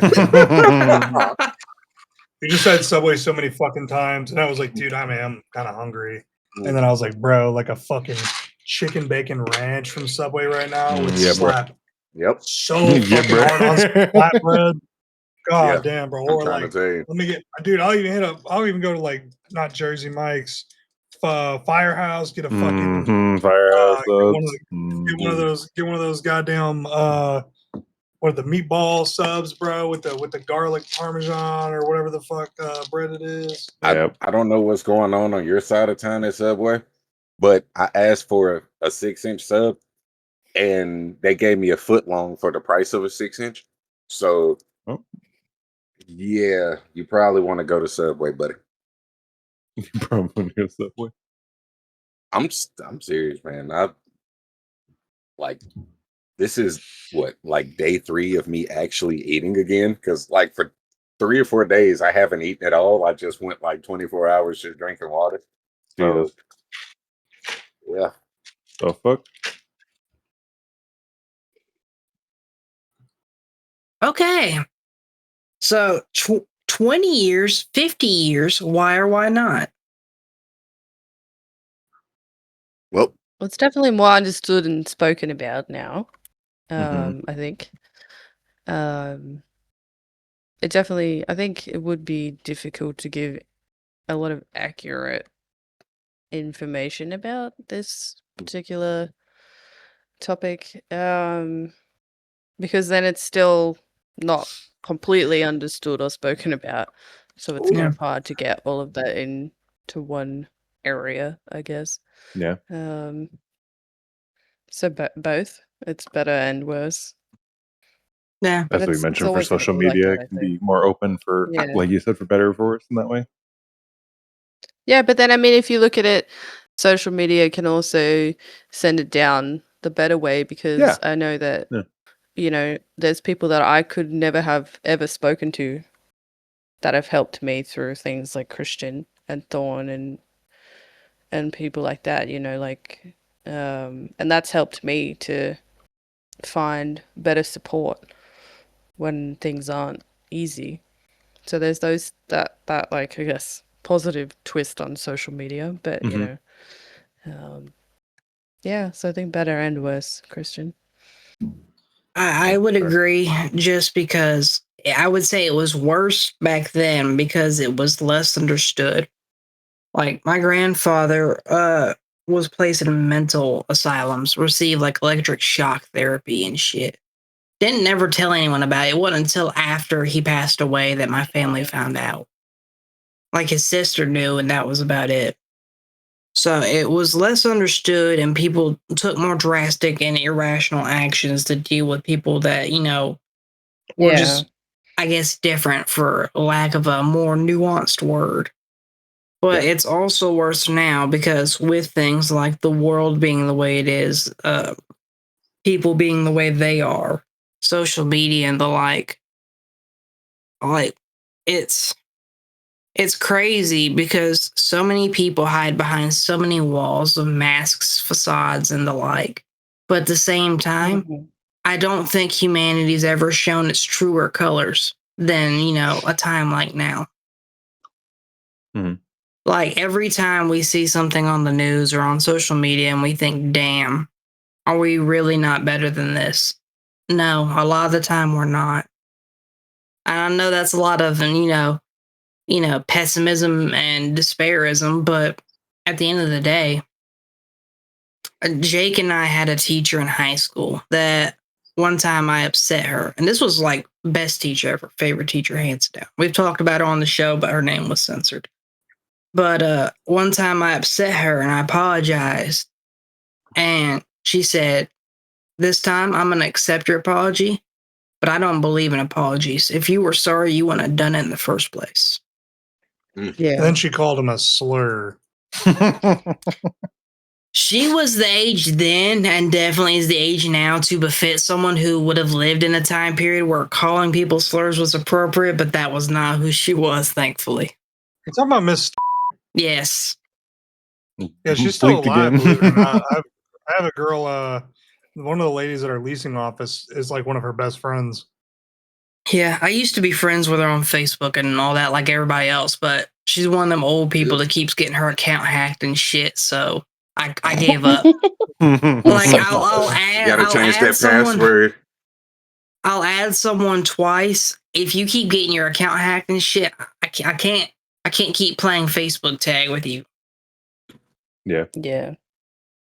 You just said Subway so many fucking times, and I was like, dude, I am kind of hungry. And then I was like, bro, like a fucking chicken bacon ranch from Subway right now would slap. Yep. So fucking hard on flatbread. God damn, bro. Or like, let me get, dude. I'll even go to like not Jersey Mike's, Firehouse. Get a fucking Firehouse. Get one of those goddamn what the meatball subs, bro, with the garlic parmesan or whatever the fuck bread it is. I don't know what's going on your side of town at Subway, but I asked for a 6-inch sub, and they gave me a foot long for the price of a 6-inch. So, yeah, you probably want to go to Subway, buddy. You probably want to go to Subway. I'm serious, man. This is what, like day 3 of me actually eating again, because like for 3 or 4 days I haven't eaten at all. I just went like 24 hours just drinking water. So yeah. The fuck? Okay. So 20 years, 50 years, why or why not? Well, it's definitely more understood and spoken about now. Mhm. I think. It definitely, I think it would be difficult to give a lot of accurate information about this particular topic, because then it's still not completely understood or spoken about. So it's kind of hard to get all of that into one area, I guess. Yeah. So both, it's better and worse. Yeah. As we mentioned, for social media, it can be more open for, like you said, for better or for worse in that way. Yeah, but then, I mean, if you look at it, social media can also send it down the better way, because I know that, you know, there's people that I could never have ever spoken to that have helped me through things like Christian and Thorn and people like that, you know, like, and that's helped me to find better support when things aren't easy. So there's those that like, I guess, positive twist on social media, but you know, yeah. So I think better and worse, Christian. I would agree, just because I would say it was worse back then because it was less understood. Like my grandfather was placed in mental asylums, received like electric shock therapy and shit. Didn't never tell anyone about it. It wasn't until after he passed away that my family found out. Like his sister knew, and that was about it. So it was less understood, and people took more drastic and irrational actions to deal with people that, you know, were just, I guess, different, for lack of a more nuanced word. But it's also worse now because with things like the world being the way it is, people being the way they are, social media and the like it's crazy because so many people hide behind so many walls of masks, facades, and the like. But at the same time, I don't think humanity's ever shown its truer colors than, you know, a time like now. Like every time we see something on the news or on social media and we think, damn, are we really not better than this? No, a lot of the time we're not. And I know that's a lot of, you know, pessimism and despairism, but at the end of the day, Jake and I had a teacher in high school that one time I upset her. And this was like best teacher ever, favorite teacher, hands down. We've talked about her on the show, but her name was censored. But one time I upset her and I apologized. And she said, this time I'm going to accept your apology, but I don't believe in apologies. If you were sorry, you wouldn't have done it in the first place. Yeah. And then she called him a slur. She was the age then, and definitely is the age now, to befit someone who would have lived in a time period where calling people slurs was appropriate, but that was not who she was, thankfully. You're talking about Miss. Yes. Yeah, she's still alive, believe it or not. I have a girl, one of the ladies at our leasing office is like one of her best friends. Yeah, I used to be friends with her on Facebook and all that, like everybody else, but she's one of them old people that keeps getting her account hacked and shit, so I gave up. Like, I'll add someone. Password. I'll add someone twice. If you keep getting your account hacked and shit, I can't keep playing Facebook tag with you. Yeah.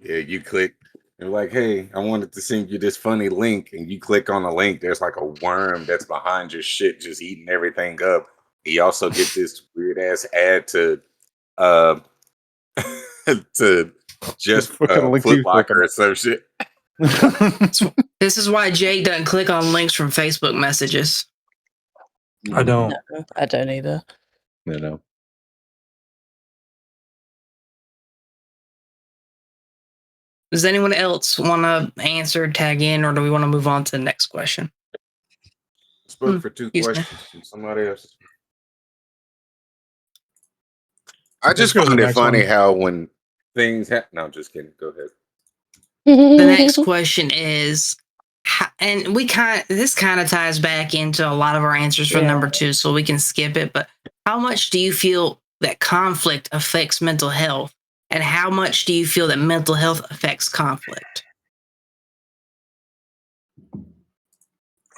You click. They're like, hey, I wanted to send you this funny link, and you click on the link. There's like a worm that's behind your shit, just eating everything up. You also get this weird ass ad to to just Foot Locker or some shit. This is why Jay doesn't click on links from Facebook messages. I don't. No, I don't either. You know. Does anyone else want to answer, tag in, or do we want to move on to the next question? Spoke for 2 questions from somebody else. I just find it funny how when things happen. No, I'm just kidding. Go ahead. The next question is, and this kind of ties back into a lot of our answers for number 2, so we can skip it. But how much do you feel that conflict affects mental health, and how much do you feel that mental health affects conflict?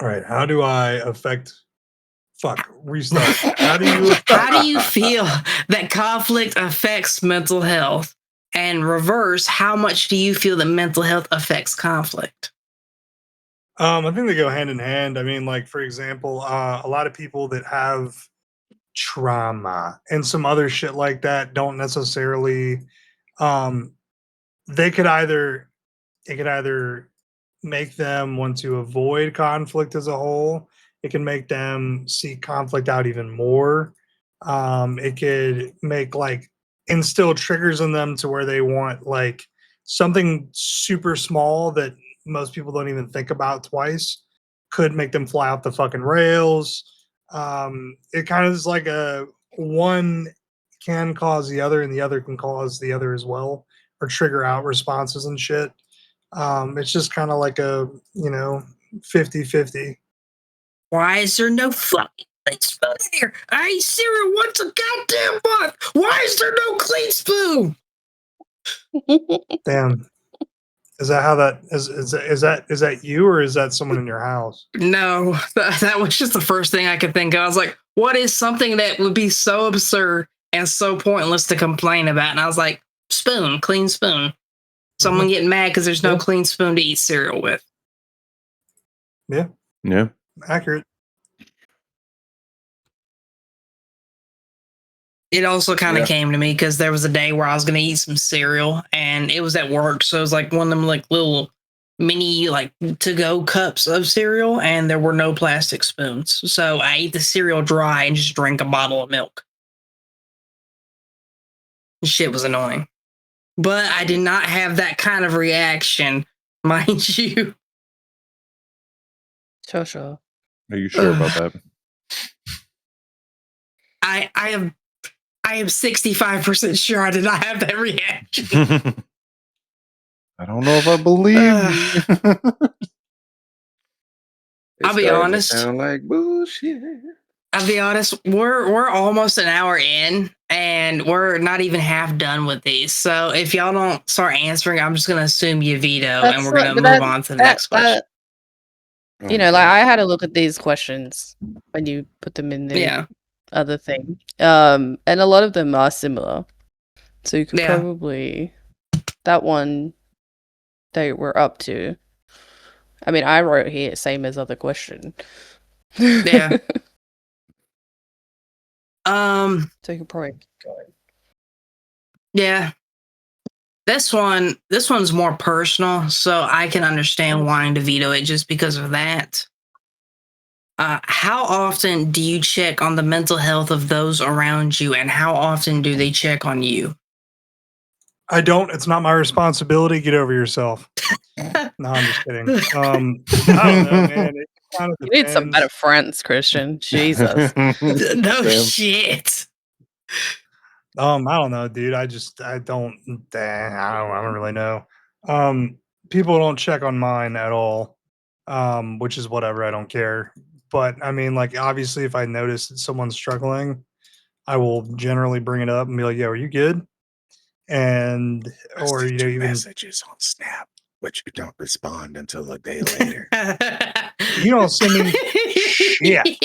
All right. How do I affect? Restart. How do you feel that conflict affects mental health? And reverse, how much do you feel that mental health affects conflict? I think they go hand in hand. I mean, like, for example, a lot of people that have trauma and some other shit like that don't necessarily it could either make them want to avoid conflict as a whole. It can make them seek conflict out even more. It could make instill triggers in them to where they want something super small that most people don't even think about twice could make them fly off the fucking rails. It kind of is like one can cause the other and the other can cause the other as well, or trigger out responses and shit. It's just kind of like a 50-50. Why is there no fucking clean spoon in here? I eat cereal once a goddamn month. Why is there no clean spoon? Damn. Is that how that is that you, or is that someone in your house? No, that was just the first thing I could think of. I was like, what is something that would be so absurd and so pointless to complain about? And I was like, spoon, clean spoon. Someone getting mad because there's no clean spoon to eat cereal with. Yeah. Accurate. It also kind of came to me because there was a day where I was going to eat some cereal and it was at work. So it was like one of them little mini to-go cups of cereal, and there were no plastic spoons. So I ate the cereal dry and just drank a bottle of milk. Shit was annoying. But I did not have that kind of reaction, mind you. Sure. Are you sure about that? I am 65% sure I did not have that reaction. I don't know if I believe you. I'll be honest. Sound like bullshit. I'll be honest. We're almost an hour in, and we're not even half done with these. So if y'all don't start answering, I'm just gonna assume you veto, and we're gonna move on to the next question. I had to look at these questions when you put them in the other thing. And a lot of them are similar. So you could probably that one they were up to. I mean, I wrote here same as other question. Yeah. So you could probably keep going. Yeah. This one's more personal, so I can understand wanting to veto it just because of that. How often do you check on the mental health of those around you, and how often do they check on you? I don't. It's not my responsibility. Get over yourself. No, I'm just kidding. I don't know, man. It kind of you need some better friends, Christian. Jesus. No shit. I don't know, dude. I don't really know. People don't check on mine at all. Which is whatever. I don't care. But I mean, obviously, if I notice that someone's struggling, I will generally bring it up and be like, "Yo, are you good?" And or even messages on Snap, but you don't respond until a day later. You don't send me shit.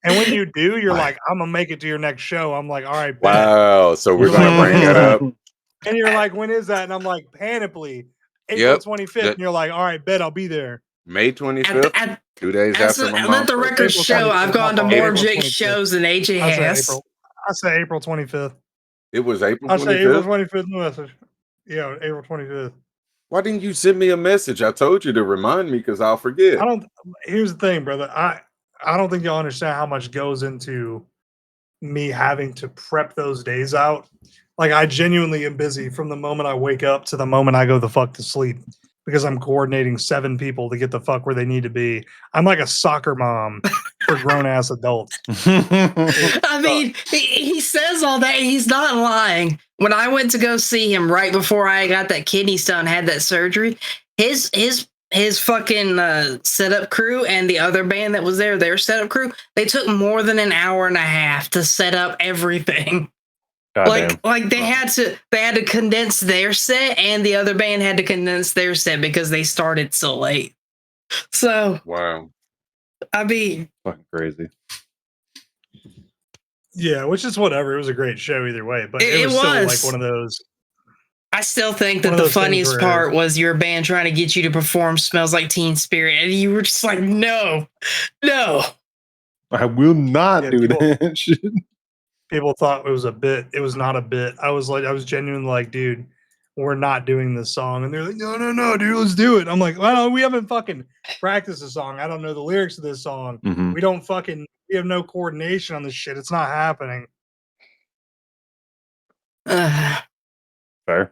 And when you do, you're like, "I'm gonna make it to your next show." I'm like, "All right, bet." Wow. So we're gonna bring it up. And you're like, "When is that?" And I'm like, "Panoply, April 25th." And you're like, "All right, bet I'll be there." May 25th. 2 days after my mom. Let the record show I've gone to more Jake shows than AJ has. I say April 25th. It was April 25th? I say April 25th message. Yeah, April 25th. Why didn't you send me a message? I told you to remind me because I'll forget. Here's the thing, brother. I don't think y'all understand how much goes into me having to prep those days out. Like, I genuinely am busy from the moment I wake up to the moment I go the fuck to sleep because I'm coordinating 7 people to get the fuck where they need to be. I'm like a soccer mom for grown ass adults. I mean, he says all that. He's not lying. When I went to go see him right before I got that kidney stone, had that surgery, his fucking setup crew and the other band that was there, their setup crew, they took more than an hour and a half to set up everything. Like they had to condense their set, and the other band had to condense their set because they started so late. So wow, I mean, fucking crazy. Yeah, which is whatever. It was a great show either way, but it was still like one of those. I still think that the funniest part was your band trying to get you to perform "Smells Like Teen Spirit," and you were just like, "No, no, I will not do that." People thought it was a bit. It was not a bit. I was genuinely like, dude, we're not doing this song. And they're like, no, dude, let's do it. I'm like, well, we haven't fucking practiced the song. I don't know the lyrics of this song. Mm-hmm. We have no coordination on this shit. It's not happening. Fair. That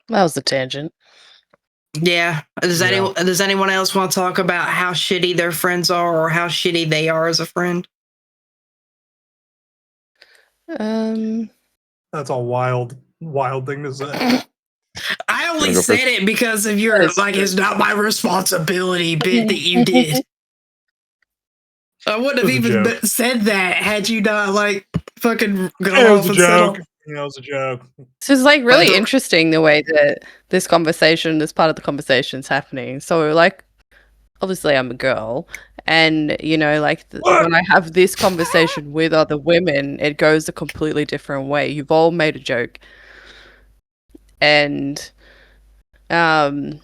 was the tangent. Yeah. Does anyone else want to talk about how shitty their friends are or how shitty they are as a friend? That's a wild thing to say. I only said it because of your like it's not my responsibility bit that you did. I wouldn't have even said that had you not like fucking gone off and settled. You know, it was a joke. So it's like really interesting the way that this part of the conversation is happening. So like, obviously I'm a girl, and you know, like when I have this conversation with other women, it goes a completely different way. You've all made a joke, and I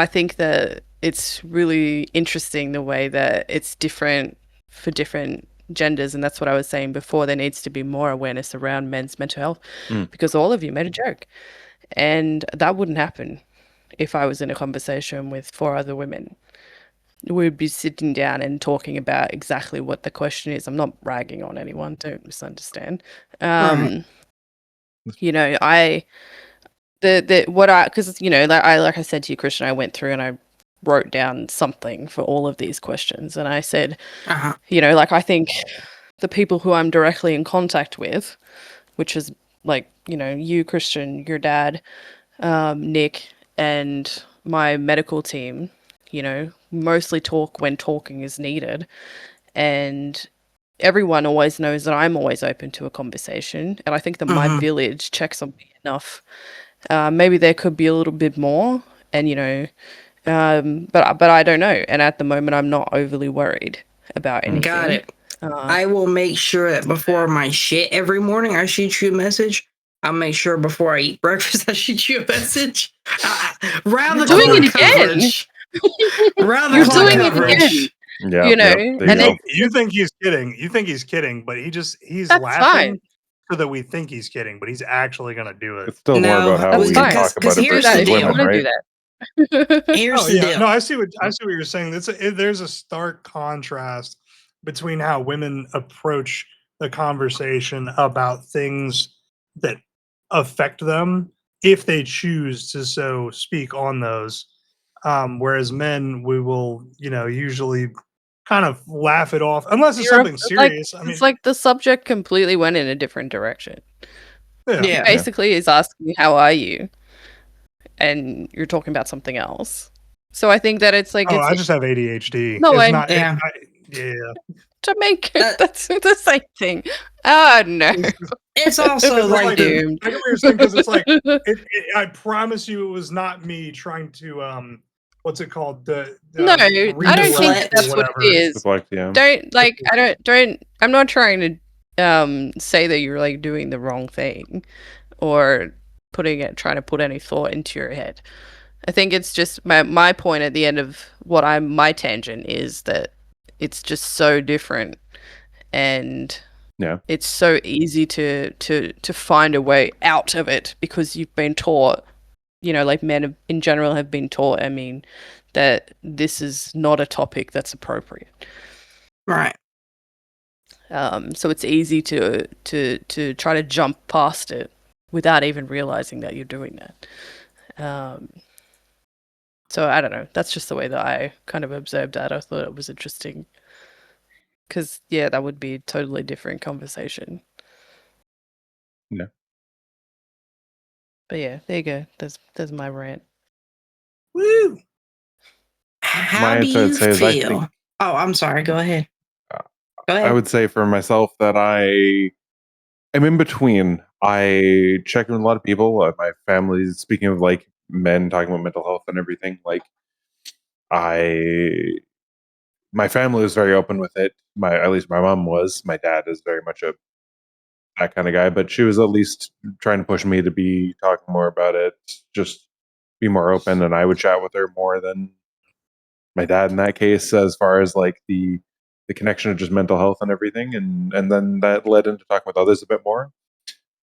think that it's really interesting the way that it's different for different genders, and that's what I was saying before. There needs to be more awareness around men's mental health because all of you made a joke, and that wouldn't happen if I was in a conversation with 4 other women. We'd be sitting down and talking about exactly what the question is. I'm not ragging on anyone, don't misunderstand. You know, because you know, like I said to you, Christian, I went through and I wrote down something for all of these questions, and I said, you know, like I think the people who I'm directly in contact with, which is like, you know, you, Christian, your dad, Nick, and my medical team, you know, mostly talk when talking is needed, and everyone always knows that I'm always open to a conversation, and I think that my village checks on me enough. Maybe there could be a little bit more, and you know, but I don't know. And at the moment, I'm not overly worried about anything. Got it. I will make sure that before my shit every morning, I shoot you a message. I'll make sure before I eat breakfast, I shoot you a message. Round the clock coverage. Round the clock coverage. Yeah, you know, you think he's kidding. You think he's kidding, but he's laughing so that we think he's kidding, but he's actually going to do it. It's still more about how we talk about it versus women, right? Here's the deal. No, I see what you're saying. There's a stark contrast between how women approach the conversation about things that affect them if they choose to so speak on those. Whereas men, we will, you know, usually kind of laugh it off unless it's something serious. Like, it's like the subject completely went in a different direction. Yeah. Basically, is asking how are you, and you're talking about something else. So I think that it's like I just have ADHD. No, it's not. Yeah. To make that's the same thing. Oh no. It's also like doomed. I get what you're saying because it's like I promise you, it was not me trying to what's it called? No, I don't think that's what it is. Deflect, yeah. I'm not trying to say that you're like doing the wrong thing or trying to put any thought into your head. I think it's just my point at the end of my tangent is that it's just so different, and it's so easy to find a way out of it because you've been taught, you know, like men in general have been taught, I mean, that this is not a topic that's appropriate. Right. So it's easy to try to jump past it without even realizing that you're doing that. So I don't know. That's just the way that I kind of observed that. I thought it was interesting. Because, yeah, that would be a totally different conversation. Yeah. But yeah, there you go. There's my rant. Woo! How do you feel? Oh, I'm sorry. Go ahead. Go ahead. I would say for myself that I am in between. I check in with a lot of people. My family, speaking of like men talking about mental health and everything, like my family was very open with it. At least my mom was. My dad is very much that kind of guy, but she was at least trying to push me to be talking more about it, just be more open, and I would chat with her more than my dad in that case, as far as like the connection of just mental health and everything, and then that led into talking with others a bit more.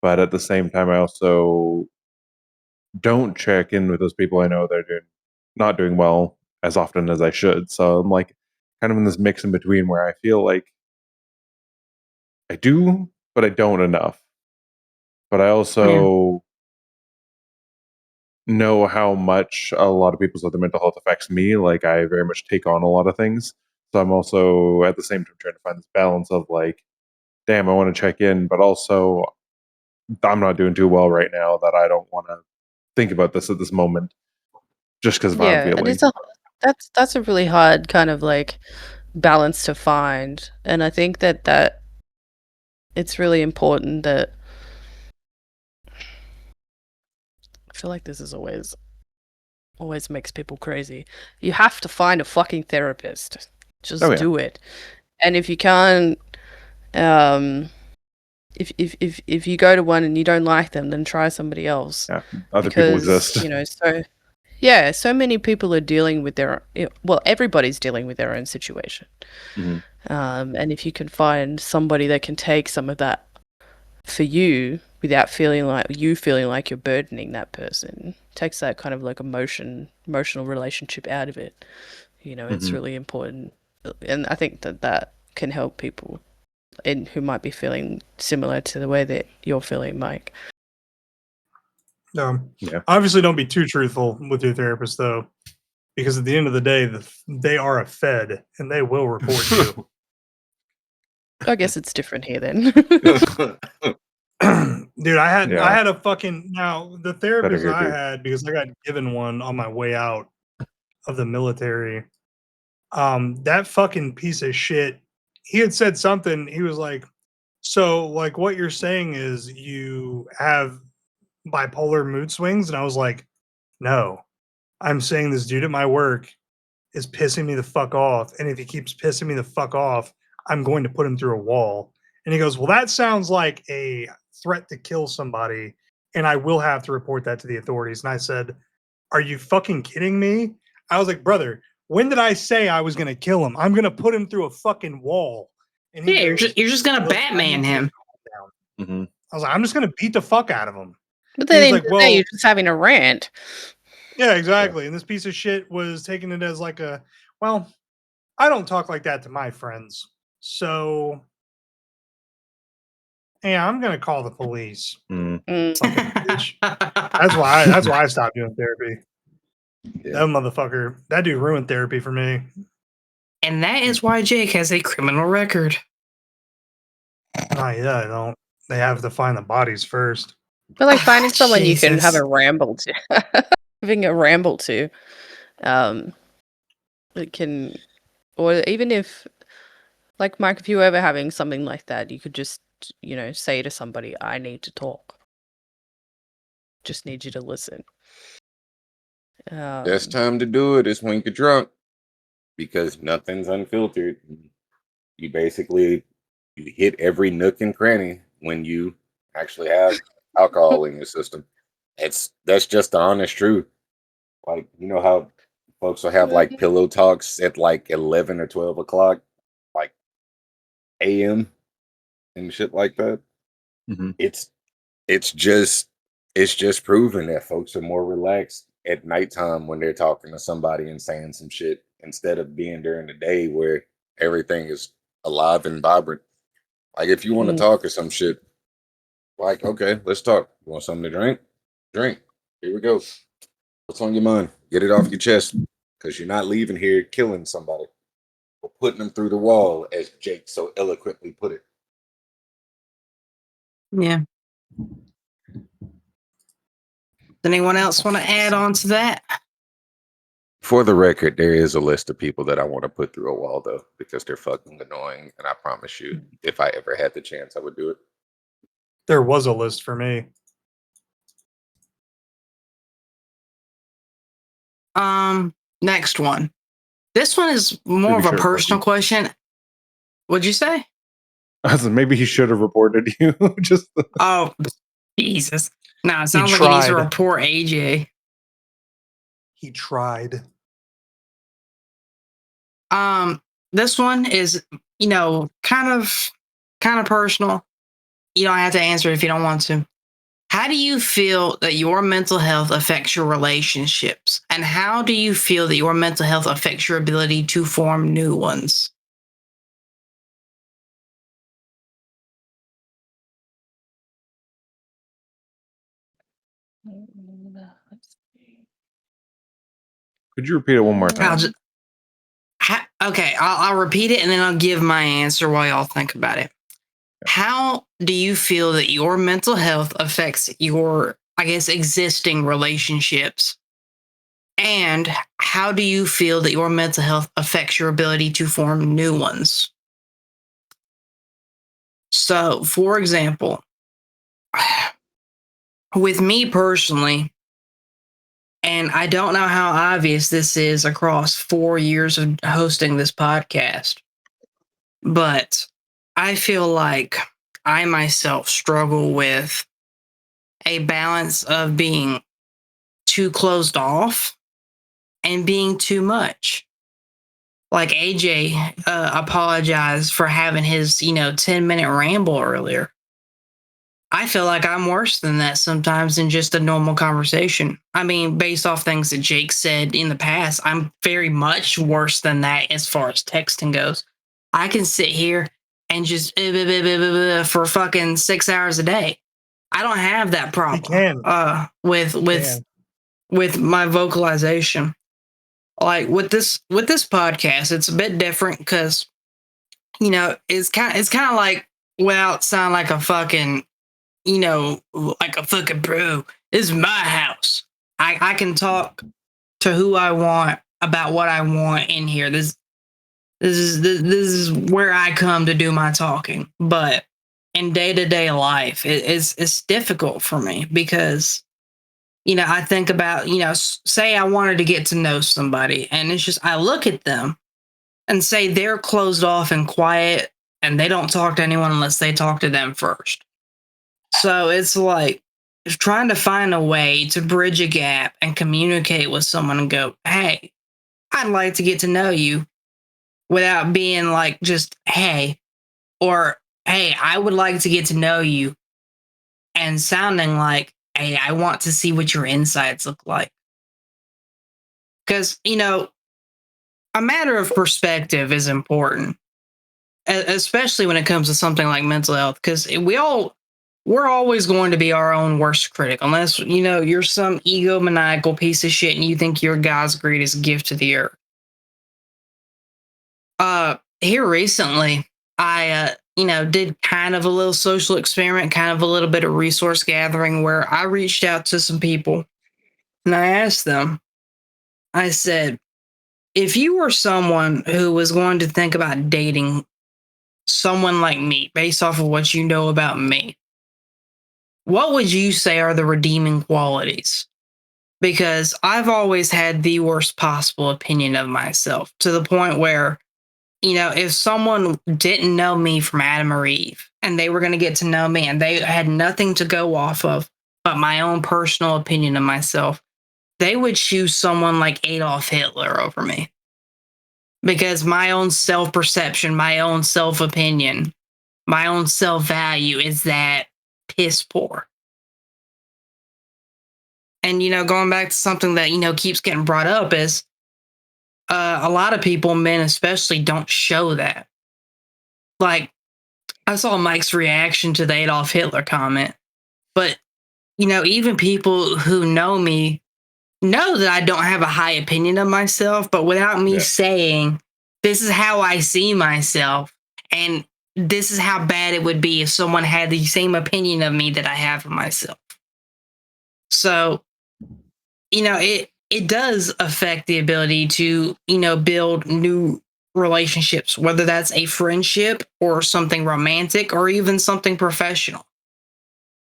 But at the same time, I also don't check in with those people I know that are not doing well as often as I should. So I'm like kind of in this mix in between where I feel like I do, but I don't enough. But I also know how much a lot of people's other mental health affects me. Like I very much take on a lot of things. So I'm also at the same time trying to find this balance of like, damn, I want to check in, but also I'm not doing too well right now that I don't want to think about this at this moment just because of how I'm Yeah, and feeling. that's a really hard kind of like balance to find. And I think that it's really important that I feel like this is always makes people crazy. You have to find a fucking therapist. Just do it. And if you can't, if you go to one and you don't like them, then try somebody else. Yeah, other people exist. You know, so many people are dealing with everybody's dealing with their own situation. Mm-hmm. And if you can find somebody that can take some of that for you without feeling like you're burdening that person, takes that kind of like emotional relationship out of it. You know, it's really important. And I think that can help people who might be feeling similar to the way that you're feeling, Mike. Obviously don't be too truthful with your therapist though, because at the end of the day, they are a Fed and they will report you. I guess it's different here then. Dude, I had a fucking the therapist I had, because I got given one on my way out of the military. That fucking piece of shit, he had said something. He was like, so like what you're saying is you have bipolar mood swings? And I was like, no, I'm saying this dude at my work is pissing me the fuck off. And if he keeps pissing me the fuck off, I'm going to put him through a wall. And he goes, well, that sounds like a threat to kill somebody. And I will have to report that to the authorities. And I said, are you fucking kidding me? I was like, brother, when did I say I was going to kill him? I'm going to put him through a fucking wall. And he goes, you're just going to Batman him. Mm-hmm. I was like, I'm just going to beat the fuck out of him. But then like, well, you're just having a rant. Yeah, exactly. And this piece of shit was taking it as like well, I don't talk like that to my friends. So, yeah, I'm going to call the police. Fucking bitch. That's why I stopped doing therapy. Yeah. That motherfucker, that dude ruined therapy for me. And that is why Jake has a criminal record. Oh, yeah, I don't. They have to find the bodies first. But like finding someone you can have a ramble to, having a ramble to, it can, or even if, like Mike, if you were ever having something like that, you could just, you know, say to somebody, I need to talk. Just need you to listen. Best time to do it is when you're drunk, because nothing's unfiltered. You basically hit every nook and cranny when you actually have alcohol in your system. That's just the honest truth. Like, you know how folks will have like pillow talks at like 11 or 12 o'clock, like AM and shit like that. Mm-hmm. It's just proven that folks are more relaxed at nighttime when they're talking to somebody and saying some shit, instead of being during the day where everything is alive and vibrant. Like if you want to talk or some shit, like, okay, let's talk. You want something to drink? Drink. Here we go. What's on your mind? Get it off your chest. Because you're not leaving here killing somebody or putting them through the wall, as Jake so eloquently put it. Yeah. Does anyone else want to add on to that? For the record, there is a list of people that I want to put through a wall, though, because they're fucking annoying. And I promise you, if I ever had the chance, I would do it. There was a list for me. Next one. This one is more of a personal question. What'd you say? I said maybe he should have reported you. Just oh, Jesus. No, it sounds like he needs to report AJ. He tried. This one is, kind of personal. You don't have to answer if you don't want to. How do you feel that your mental health affects your relationships? And how do you feel that your mental health affects your ability to form new ones? could you repeat it one more time? I'll repeat it and then I'll give my answer while y'all think about it. How do you feel that your mental health affects your, existing relationships? And how do you feel that your mental health affects your ability to form new ones? So, for example, with me personally, and I don't know how obvious this is across 4 years of hosting this podcast, but I feel like I myself struggle with a balance of being too closed off and being too much. Like AJ apologized for having his, 10-minute ramble earlier. I feel like I'm worse than that sometimes in just a normal conversation. I mean, based off things that Jake said in the past, I'm very much worse than that as far as texting goes. I can sit here and just for fucking 6 hours a day. I don't have that problem with my vocalization. Like with this podcast, it's a bit different because it's kind of like without sound like a fucking like a fucking bro. This is my house. I can talk to who I want about what I want in here. This is where I come to do my talking. But in day-to-day life, it's difficult for me because I think about, say I wanted to get to know somebody and it's just, I look at them and say they're closed off and quiet and they don't talk to anyone unless they talk to them first. So it's like trying to find a way to bridge a gap and communicate with someone and go, hey, I'd like to get to know you without being like just, hey, or hey, I would like to get to know you and sounding like, hey, I want to see what your insides look like. Because, a matter of perspective is important, especially when it comes to something like mental health, because we're always going to be our own worst critic, unless, you're some egomaniacal piece of shit and you think you're God's greatest gift to the earth. Here recently, I, did kind of a little social experiment, kind of a little bit of resource gathering where I reached out to some people and I asked them, I said, if you were someone who was going to think about dating someone like me based off of what you know about me, what would you say are the redeeming qualities? Because I've always had the worst possible opinion of myself to the point where, if someone didn't know me from Adam or Eve and they were going to get to know me and they had nothing to go off of but my own personal opinion of myself, they would choose someone like Adolf Hitler over me. Because my own self-perception, my own self-opinion, my own self-value is that piss poor. And, going back to something that, keeps getting brought up is a lot of people, men especially, don't show that. Like, I saw Mike's reaction to the Adolf Hitler comment, but even people who know me know that I don't have a high opinion of myself, but without me saying, this is how I see myself, and this is how bad it would be if someone had the same opinion of me that I have of myself. So, it does affect the ability to, build new relationships, whether that's a friendship or something romantic or even something professional.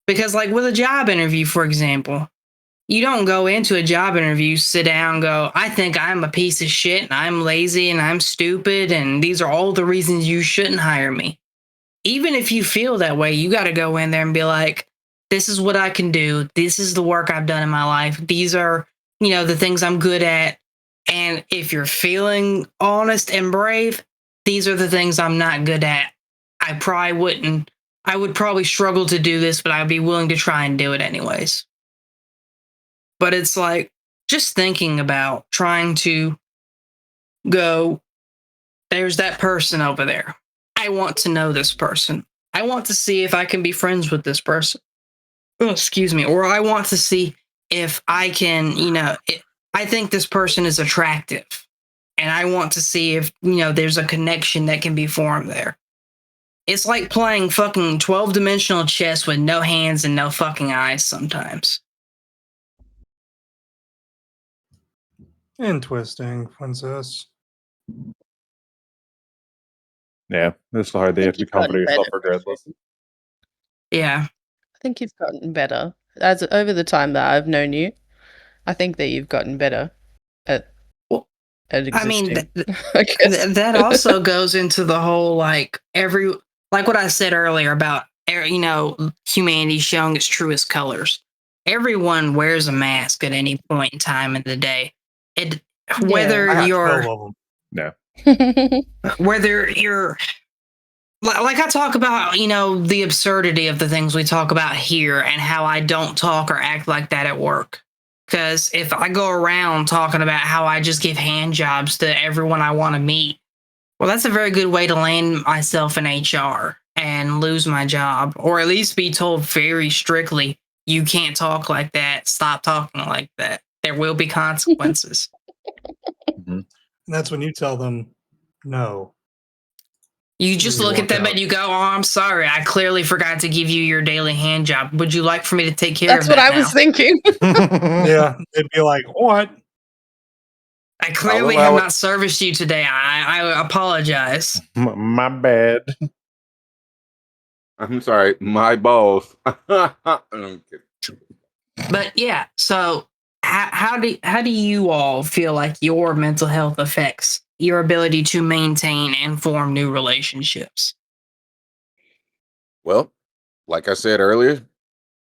Because, like with a job interview, for example, you don't go into a job interview, sit down, go, I think I'm a piece of shit and I'm lazy and I'm stupid and these are all the reasons you shouldn't hire me. Even if you feel that way, you got to go in there and be like, this is what I can do. This is the work I've done in my life. These are, the things I'm good at. And if you're feeling honest and brave, these are the things I'm not good at. I would probably struggle to do this, but I'd be willing to try and do it anyways. But it's like just thinking about trying to go, there's that person over there. I want to know this person. I want to see if I can be friends with this person. Oh, excuse me. Or I want to see if I can, I think this person is attractive. And I want to see if, there's a connection that can be formed there. It's like playing fucking 12-dimensional chess with no hands and no fucking eyes sometimes. And twisting, princess. Yeah, it's hard. They have to be confident yourself regardless. Yeah. I think you've gotten better. As over the time that I've known you, I think that you've gotten better at existing. That also goes into the whole, like what I said earlier about, humanity showing its truest colors. Everyone wears a mask at any point in time in the day. Whether you're like I talk about, the absurdity of the things we talk about here and how I don't talk or act like that at work. Because if I go around talking about how I just give hand jobs to everyone I want to meet, well, that's a very good way to land myself in HR and lose my job, or at least be told very strictly, you can't talk like that. Stop talking like that. There will be consequences. And that's when you tell them no. You just look at them and you go, oh, I'm sorry. I clearly forgot to give you your daily hand job. Would you like for me to take care of that? That's what I was thinking. Yeah. They'd be like, what? I clearly have not serviced you today. I apologize. My bad. I'm sorry. My balls. But yeah, so how do you all feel like your mental health affects your ability to maintain and form new relationships? Well, like I said earlier,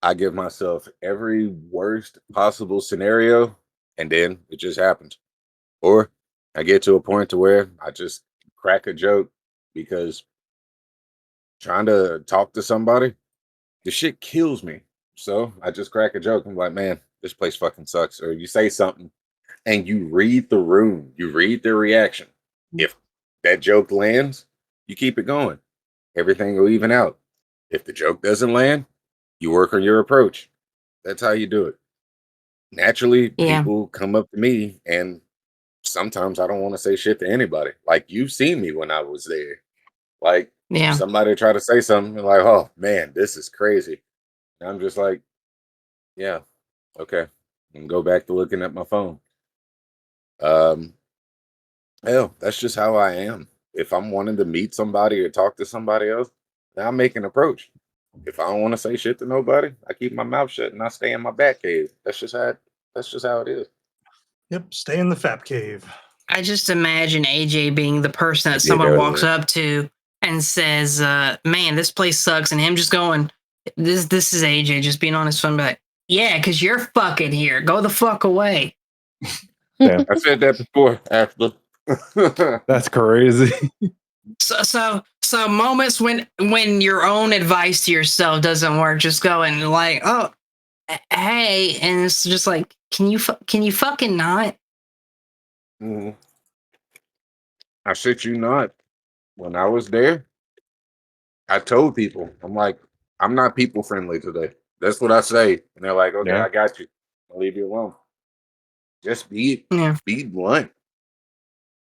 I give myself every worst possible scenario, and then it just happens. Or I get to a point to where I just crack a joke because trying to talk to somebody, the shit kills me. So I just crack a joke. I'm like, man, this place fucking sucks. Or you say something and you read the room, you read their reaction. If that joke lands, you keep it going. Everything will even out. If the joke doesn't land, you work on your approach. That's how you do it. Naturally, people come up to me, and sometimes I don't want to say shit to anybody. Like, you've seen me when I was there. Like, somebody try to say something, and like, oh man, this is crazy. And I'm just like, yeah, okay. And go back to looking at my phone. Hell, that's just how I am. If I'm wanting to meet somebody or talk to somebody else, then I make an approach. If I don't want to say shit to nobody, I keep my mouth shut and I stay in my bat cave. That's just how it is. Yep, stay in the fap cave. I just imagine AJ being the person that someone walks up to and says, man, this place sucks, and him just going, this is AJ just being on his phone, like, yeah, because you're fucking here. Go the fuck away. Yeah, I said that before, actually. That's crazy. So moments when your own advice to yourself doesn't work, just going like, oh, hey, and it's just like, can you fucking not? Mm-hmm. I shit you not. When I was there, I told people, I'm like, I'm not people friendly today. That's what I say. And they're like, okay, I got you. I'll leave you alone. Just be blunt.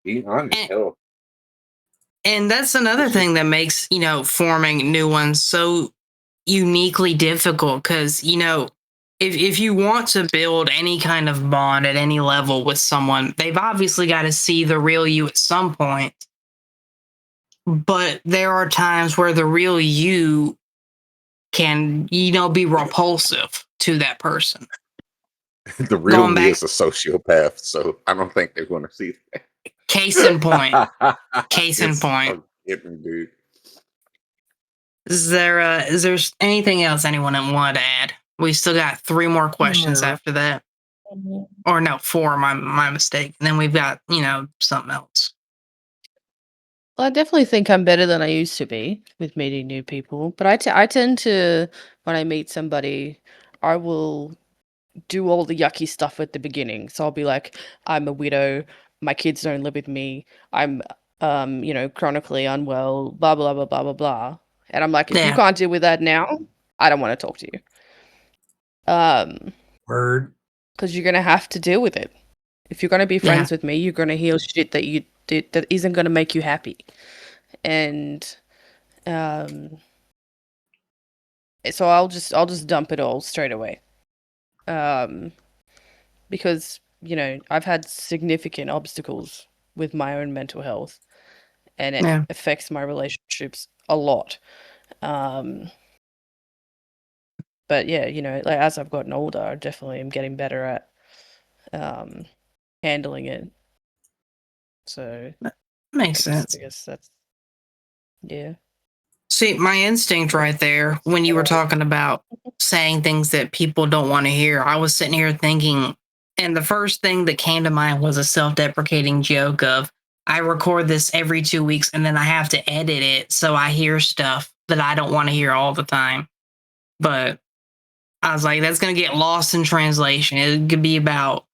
Be honest. And that's another thing that makes, forming new ones so uniquely difficult because, if you want to build any kind of bond at any level with someone, they've obviously got to see the real you at some point. But there are times where the real you can, be repulsive to that person. The real me is a sociopath, so I don't think they're going to see that. Case in point. Case in point. Dude. Is there anything else anyone wanted to add? We still got 3 more questions after that. Or no, 4, my mistake. And then we've got, something else. Well, I definitely think I'm better than I used to be with meeting new people. But I tend to, when I meet somebody, I will do all the yucky stuff at the beginning. So I'll be like, I'm a widow, my kids don't live with me, I'm chronically unwell, blah blah blah blah blah blah. And I'm like, if you can't deal with that now, I don't want to talk to you. Word. Because you're gonna have to deal with it. If you're gonna be friends with me, you're gonna hear shit that you did that isn't gonna make you happy. And so I'll just dump it all straight away. Because I've had significant obstacles with my own mental health, and it affects my relationships a lot. But yeah, like as I've gotten older, I definitely am getting better at handling it. So that makes sense. I guess that's See, my instinct right there, when you were talking about saying things that people don't want to hear, I was sitting here thinking, and the first thing that came to mind was a self-deprecating joke of, I record this every 2 weeks and then I have to edit it so I hear stuff that I don't want to hear all the time. But I was like, that's going to get lost in translation. It could be about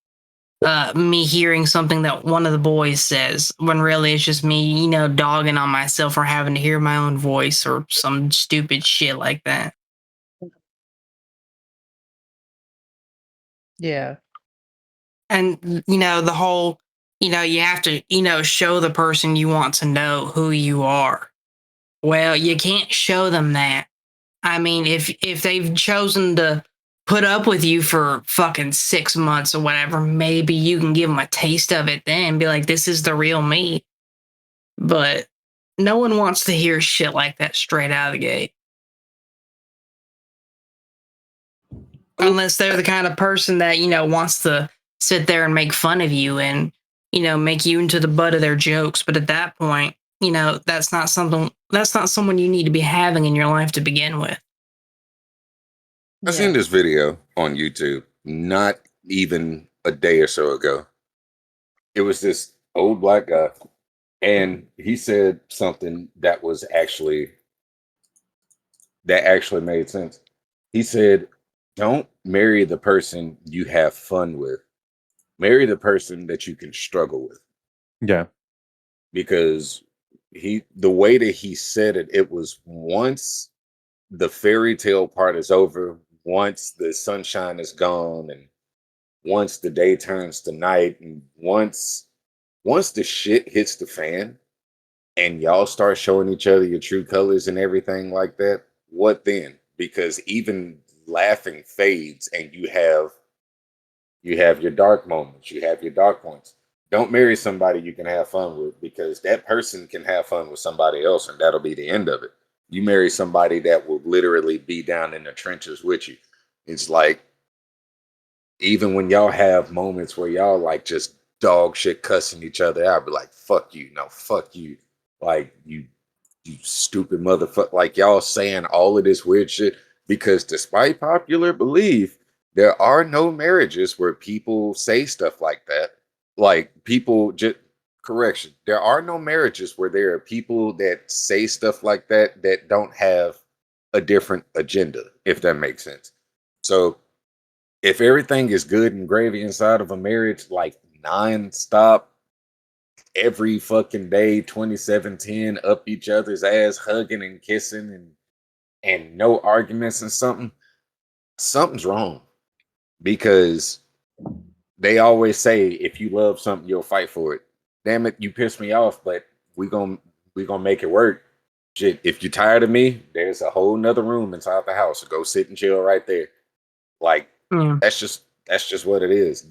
me hearing something that one of the boys says when really it's just me, dogging on myself or having to hear my own voice or some stupid shit like that. Yeah. And, the whole, you have to, show the person you want to know who you are. Well, you can't show them that. I mean, if they've chosen to put up with you for fucking 6 months or whatever, maybe you can give them a taste of it then and be like, this is the real me. But no one wants to hear shit like that straight out of the gate. Unless they're the kind of person that, wants to sit there and make fun of you and, make you into the butt of their jokes. But at that point, that's not someone you need to be having in your life to begin with. I seen this video on YouTube not even a day or so ago. It was this old black guy, and he said something that actually made sense. He said, don't marry the person you have fun with. Marry the person that you can struggle with. Yeah. Because the way that he said it, it was once the fairy tale part is over, once the sunshine is gone, and once the day turns to night, and once the shit hits the fan and y'all start showing each other your true colors and everything like that, what then? Because even laughing fades and you have your dark moments, you have your dark points. Don't marry somebody you can have fun with, because that person can have fun with somebody else and that'll be the end of it. You marry somebody that will literally be down in the trenches with you. It's like, even when y'all have moments where y'all like just dog shit cussing each other out, be like, fuck you, no, fuck you. Like, you stupid motherfucker. Like, y'all saying all of this weird shit, because despite popular belief, there are no marriages where people say stuff like that. Like, people just, correction, there are no marriages where there are people that say stuff like that that don't have a different agenda, if that makes sense. So if everything is good and gravy inside of a marriage, like non-stop, every fucking day, 2710, up each other's ass, hugging and kissing and no arguments and something's wrong. Because they always say if you love something, you'll fight for it. Damn it, you piss me off, but we gonna make it work. Shit, if you're tired of me, there's a whole nother room inside the house. So go sit and chill right there. Like that's just what it is.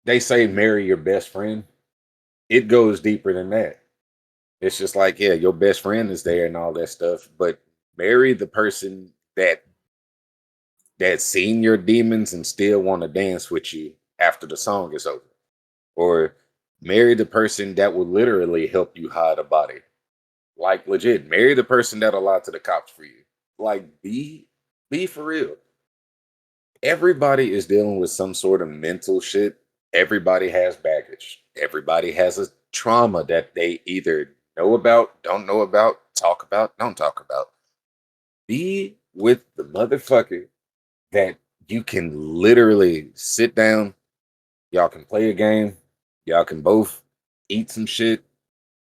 They say marry your best friend. It goes deeper than that. It's just like, yeah, your best friend is there and all that stuff, but marry the person that's seen your demons and still want to dance with you after the song is over. Or marry the person that will literally help you hide a body. Like legit, marry the person that'll lie to the cops for you. Like be for real. Everybody is dealing with some sort of mental shit. Everybody has baggage. Everybody has a trauma that they either know about, don't know about, talk about, don't talk about. Be with the motherfucker that you can literally sit down, y'all can play a game, y'all can both eat some shit.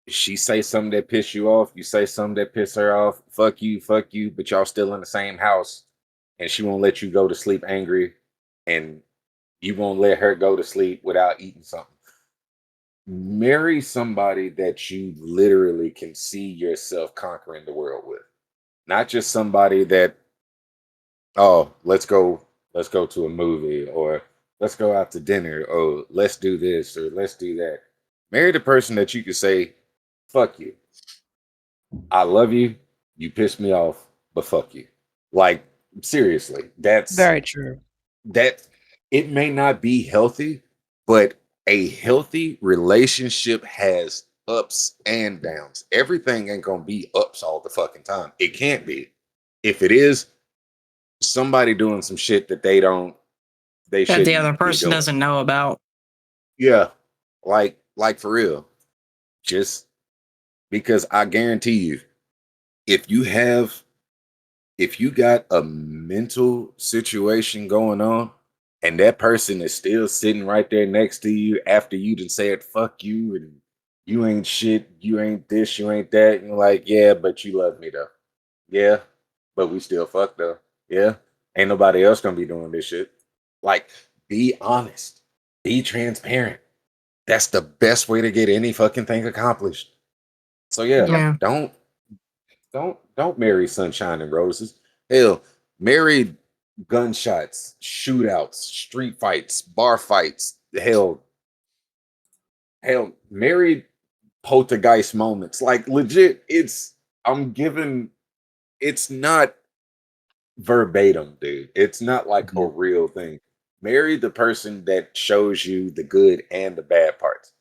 She say something that piss you off, you say something that piss her off, fuck you, but y'all still in the same house, and she won't let you go to sleep angry, and you won't let her go to sleep without eating something. Marry somebody that you literally can see yourself conquering the world with. Not just somebody that, oh, let's go to a movie, or let's go out to dinner, or let's do this, or let's do that. Marry the person that you can say, fuck you. I love you. You piss me off, but fuck you. Like, seriously, that's very true. That it may not be healthy, but a healthy relationship has ups and downs. Everything ain't gonna be ups all the fucking time. It can't be. If it is, somebody doing some shit that they that the other shouldn't be person doing. doesn't know about. Yeah, like for real. Just because I guarantee you, if you got a mental situation going on and that person is still sitting right there next to you after you done said fuck you and you ain't shit, you ain't this, you ain't that, and you're like, yeah, but you love me though. Yeah, but we still fuck though. Yeah, ain't nobody else gonna be doing this shit. Like, be honest, be transparent. That's the best way to get any fucking thing accomplished. So yeah. Don't marry sunshine and roses. Hell, marry gunshots, shootouts, street fights, bar fights. Hell, marry poltergeist moments. Like legit, it's not verbatim, dude. It's not like a real thing. Marry the person that shows you the good and the bad parts,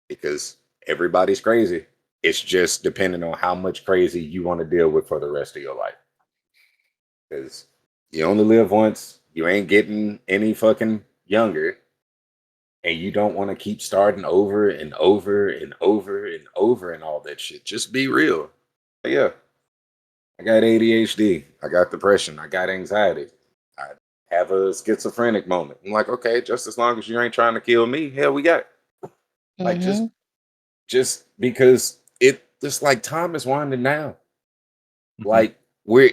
because everybody's crazy. It's just depending on how much crazy you want to deal with for the rest of your life. Because you only live once, you ain't getting any fucking younger, and you don't want to keep starting over and over and over and over and all that shit. Just be real. But yeah, I got ADHD, I got depression, I got anxiety, I have a schizophrenic moment. I'm like, okay, just as long as you ain't trying to kill me, hell, we got it. Like just because it's like time is winding down. Like we're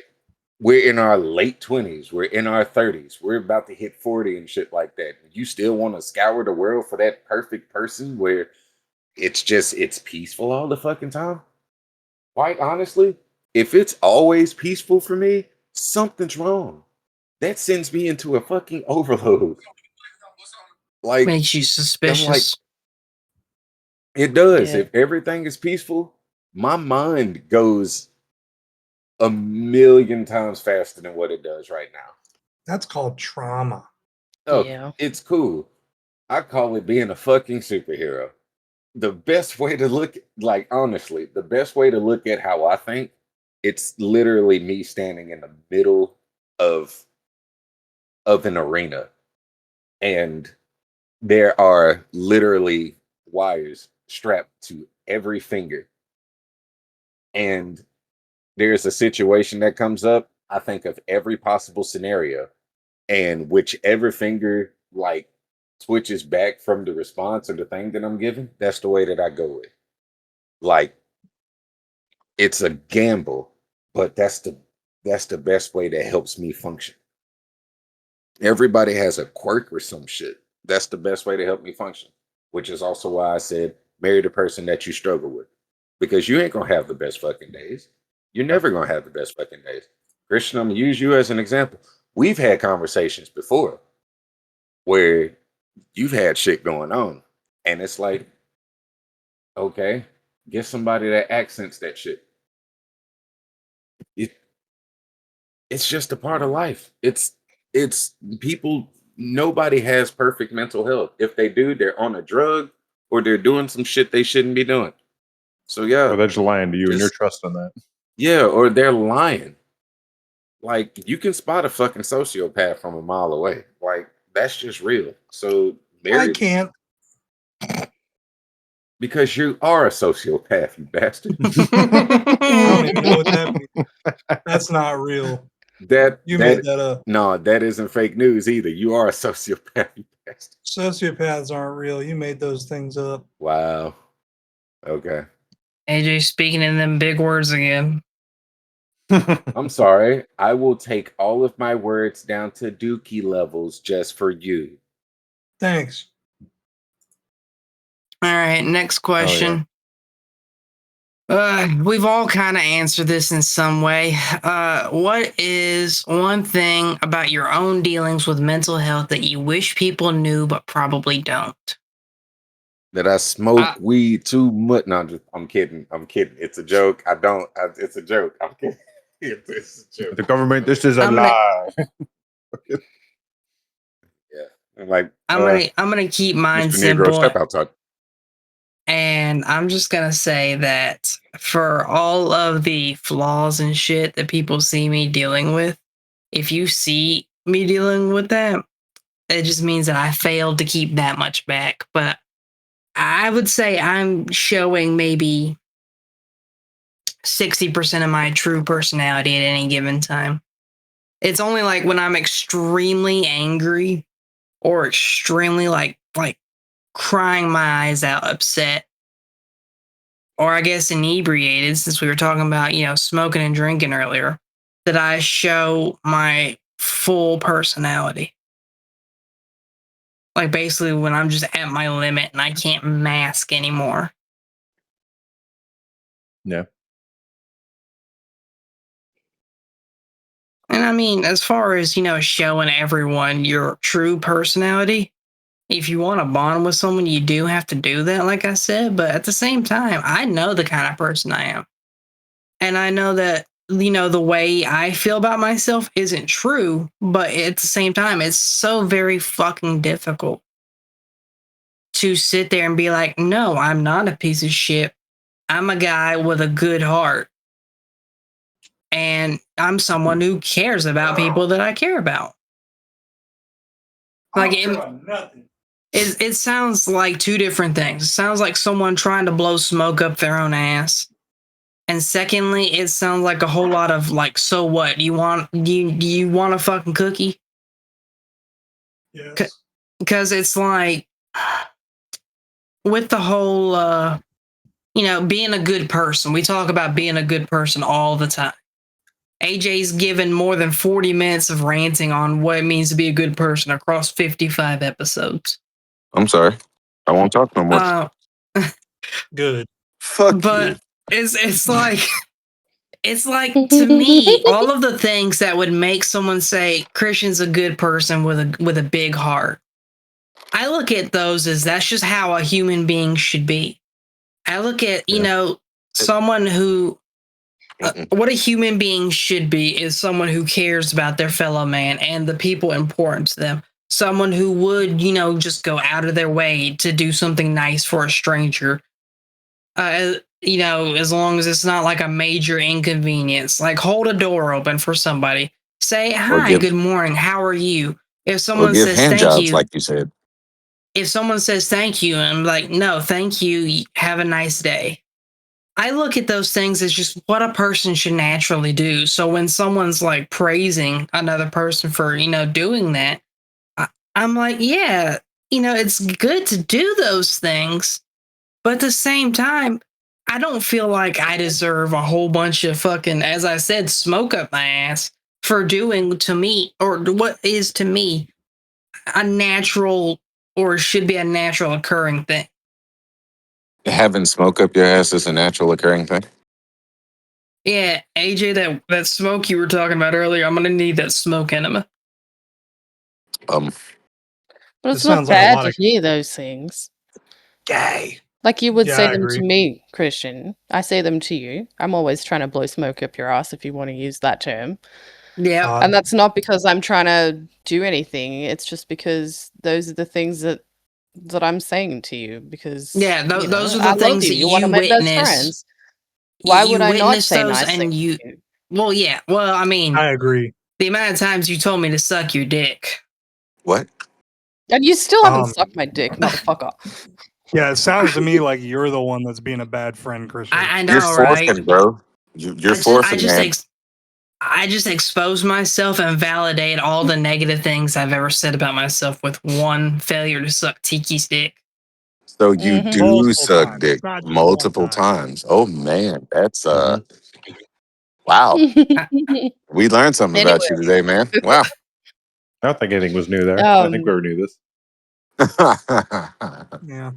in our late 20s, we're in our 30s, we're about to hit 40 and shit like that. You still want to scour the world for that perfect person where it's peaceful all the fucking time? Quite honestly, if it's always peaceful for me, something's wrong. That sends me into a fucking overload. Like, Makes you I'm like, suspicious. it does. Yeah. If everything is peaceful, my mind goes a million times faster than what it does right now. That's called trauma. Oh, Yeah. it's cool. I call it being a fucking superhero. The best way to look, like honestly, the best way to look at how I think, it's literally me standing in the middle of an arena, and there are literally wires strapped to every finger. And there's a situation that comes up, I think of every possible scenario, and whichever finger like switches back from the response or the thing that I'm giving, that's the way that I go with. Like, it's a gamble, but that's the best way that helps me function. Everybody has a quirk or some shit. That's the best way to help me function, which is also why I said marry the person that you struggle with, because you ain't gonna have the best fucking days. You're never gonna have the best fucking days. Christian, I'm gonna use you as an example. We've had conversations before where you've had shit going on, and it's like, okay, get somebody that accents that shit. It's just a part of life. It's people. Nobody has perfect mental health. If they do, they're on a drug or they're doing some shit they shouldn't be doing. So yeah, or they're just lying to you and you're trusting that. Yeah, or they're lying. Like, you can spot a fucking sociopath from a mile away. Like, that's just real. So I can't. Because you are a sociopath, you bastard. I don't even know what that means. That's not real. You made that up. No, that isn't fake news either. You are a sociopath, you bastard. Sociopaths aren't real. You made those things up. Wow. Okay. AJ speaking in them big words again. I'm sorry. I will take all of my words down to Dookie levels just for you. Thanks. All right, next question. We've all kind of answered this in some way. What is one thing about your own dealings with mental health that you wish people knew but probably don't? That I smoke weed too much. No, I'm kidding. It's a joke. It's a joke. I'm kidding. It's a joke. The government, this is a lie. Yeah. Like, I'm gonna keep mine Mr. simple. Negro, step outside. And I'm just gonna say that for all of the flaws and shit that people see me dealing with, if you see me dealing with that, it just means that I failed to keep that much back. But I would say I'm showing maybe 60% of my true personality at any given time. It's only like when I'm extremely angry or extremely like crying my eyes out, upset, or I guess inebriated, since we were talking about, smoking and drinking earlier, that I show my full personality. Like, basically when I'm just at my limit and I can't mask anymore. Yeah. And I mean, as far as, showing everyone your true personality, if you want to bond with someone, you do have to do that, like I said. But at the same time, I know the kind of person I am. And I know that, the way I feel about myself isn't true. But at the same time, it's so very fucking difficult to sit there and be like, no, I'm not a piece of shit. I'm a guy with a good heart. And I'm someone who cares about people that I care about. Like, it sounds like two different things. It sounds like someone trying to blow smoke up their own ass. And secondly, it sounds like a whole lot of like, so what? Do you want a fucking cookie? Yes. Because it's like, with the whole, being a good person. We talk about being a good person all the time. AJ's given more than 40 minutes of ranting on what it means to be a good person across 55 episodes. I'm sorry. I won't talk no more. Good. Fuck but you. It's like, to me, all of the things that would make someone say Christian's a good person with a big heart, I look at those as that's just how a human being should be. I look at, someone who, what a human being should be is someone who cares about their fellow man and the people important to them. Someone who would, just go out of their way to do something nice for a stranger. As long as it's not like a major inconvenience, like hold a door open for somebody. Say, hi, good morning, how are you? If someone says thank you, like you said. If someone says thank you, and I'm like, no, thank you, have a nice day. I look at those things as just what a person should naturally do. So when someone's like praising another person for, doing that, I'm like, yeah, it's good to do those things, but at the same time, I don't feel like I deserve a whole bunch of fucking, as I said, smoke up my ass for doing to me, or what is to me a natural, or should be a natural occurring thing. Having smoke up your ass is a natural occurring thing. Yeah, AJ, that smoke you were talking about earlier, I'm gonna need that smoke enema. But it's not bad to hear those things. Gay. Like you would say them to me, Christian. I say them to you. I'm always trying to blow smoke up your ass, if you want to use that term. Yeah. And that's not because I'm trying to do anything. It's just because those are the things that I'm saying to you. Because those are the things that you want to make best witness. friends. Why would I not say those nice and things you? to you? Well, yeah. Well, I mean, I agree. The amount of times you told me to suck your dick. What? And you still haven't sucked my dick, motherfucker. Yeah, it sounds to me like you're the one that's being a bad friend, Christian. I know, you're forcing, right? bro. You're forcing, man. I just expose myself and validate all the negative things I've ever said about myself with one failure to suck Tiki's dick. So you do multiple suck times. dick Not just multiple times. Oh man, that's wow. We learned something about you today, man. Wow. I don't think anything was new there. I think we already knew this. Yeah.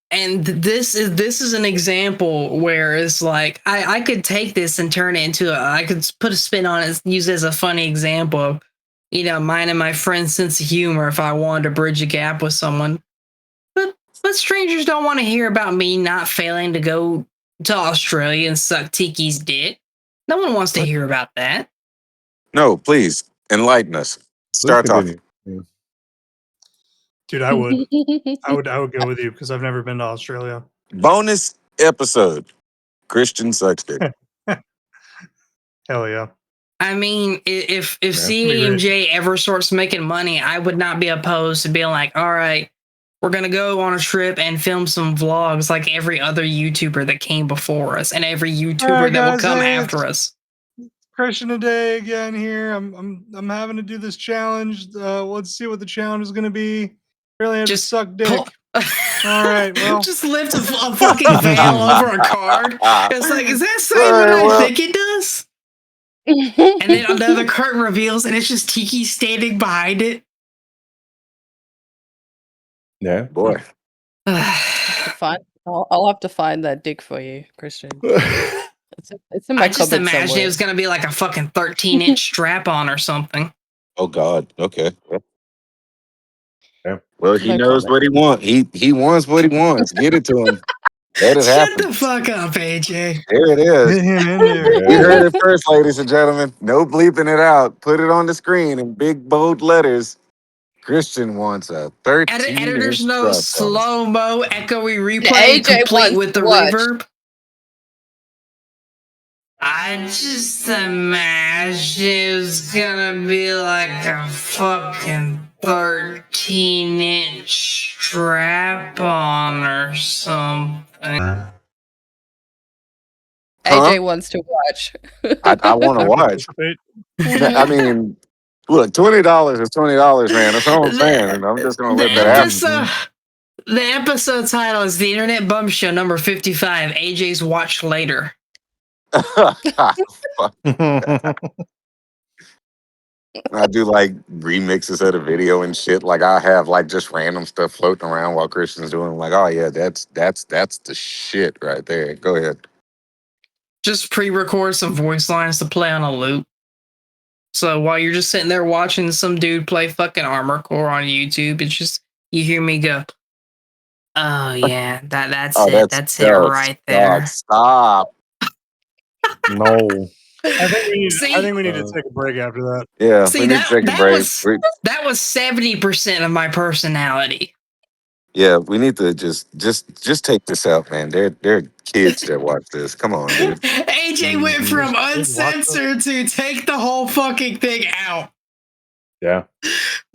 And this is an example where it's like I could take this and turn it into I could put a spin on it and use it as a funny example of, mine and my friend's sense of humor if I wanted to bridge a gap with someone. But strangers don't want to hear about me not failing to go to Australia and suck Tiki's dick. No one wants to hear about that. No, please enlighten us. Start talking. Yeah. Dude, I would go with you because I've never been to Australia. Bonus episode. Christian sucks dick. Hell yeah. I mean, if CMJ ever starts making money, I would not be opposed to being like, all right, we're going to go on a trip and film some vlogs like every other YouTuber that came before us and every YouTuber that will come after us. Christian today again here. I'm having to do this challenge. Let's see what the challenge is going to be. Really have to suck dick. All right, well. Just lift a fucking veil over a card. It's like, is that saying what I think it does? And then another curtain reveals and it's just Tiki standing behind it. Yeah. Boy. I'll have to find that dick for you, Christian. It's in my I just cupboard imagined somewhere. it was going to be like a fucking 13-inch strap on or something. Oh God. Okay. Yeah. Well, he knows what he wants. He wants what he wants. Get it to him. Let it happen. Shut the fuck up, AJ. There it is. Get him in there. You heard it first, ladies and gentlemen. No bleeping it out. Put it on the screen in big bold letters. Christian wants a 13. Editor's note, slow-mo, echoey replay, AJ complete wants with the to watch. reverb. I just imagine it was gonna be like a fucking 13-inch strap on or something. AJ wants to watch. I want to watch. I mean, look, $20 is $20, man. That's all I'm saying. And I'm just going to let that happen. The episode title is The Internet Bum Show number 55, AJ's Watch Later. I do like remixes of the video and shit. Like I have like just random stuff floating around while Christian's doing. I'm like, oh yeah, that's the shit right there. Go ahead. Just pre-record some voice lines to play on a loop. So while you're just sitting there watching some dude play fucking Armor Core on YouTube, it's just you hear me go, "Oh yeah, that's it. That's it right there." Stop. No. I think we need to take a break after that. Yeah, we need to take a break. That was 70% of my personality. Yeah, we need to just take this out, man. There are kids that watch this. Come on, dude. AJ went from uncensored to take the whole fucking thing out. Yeah.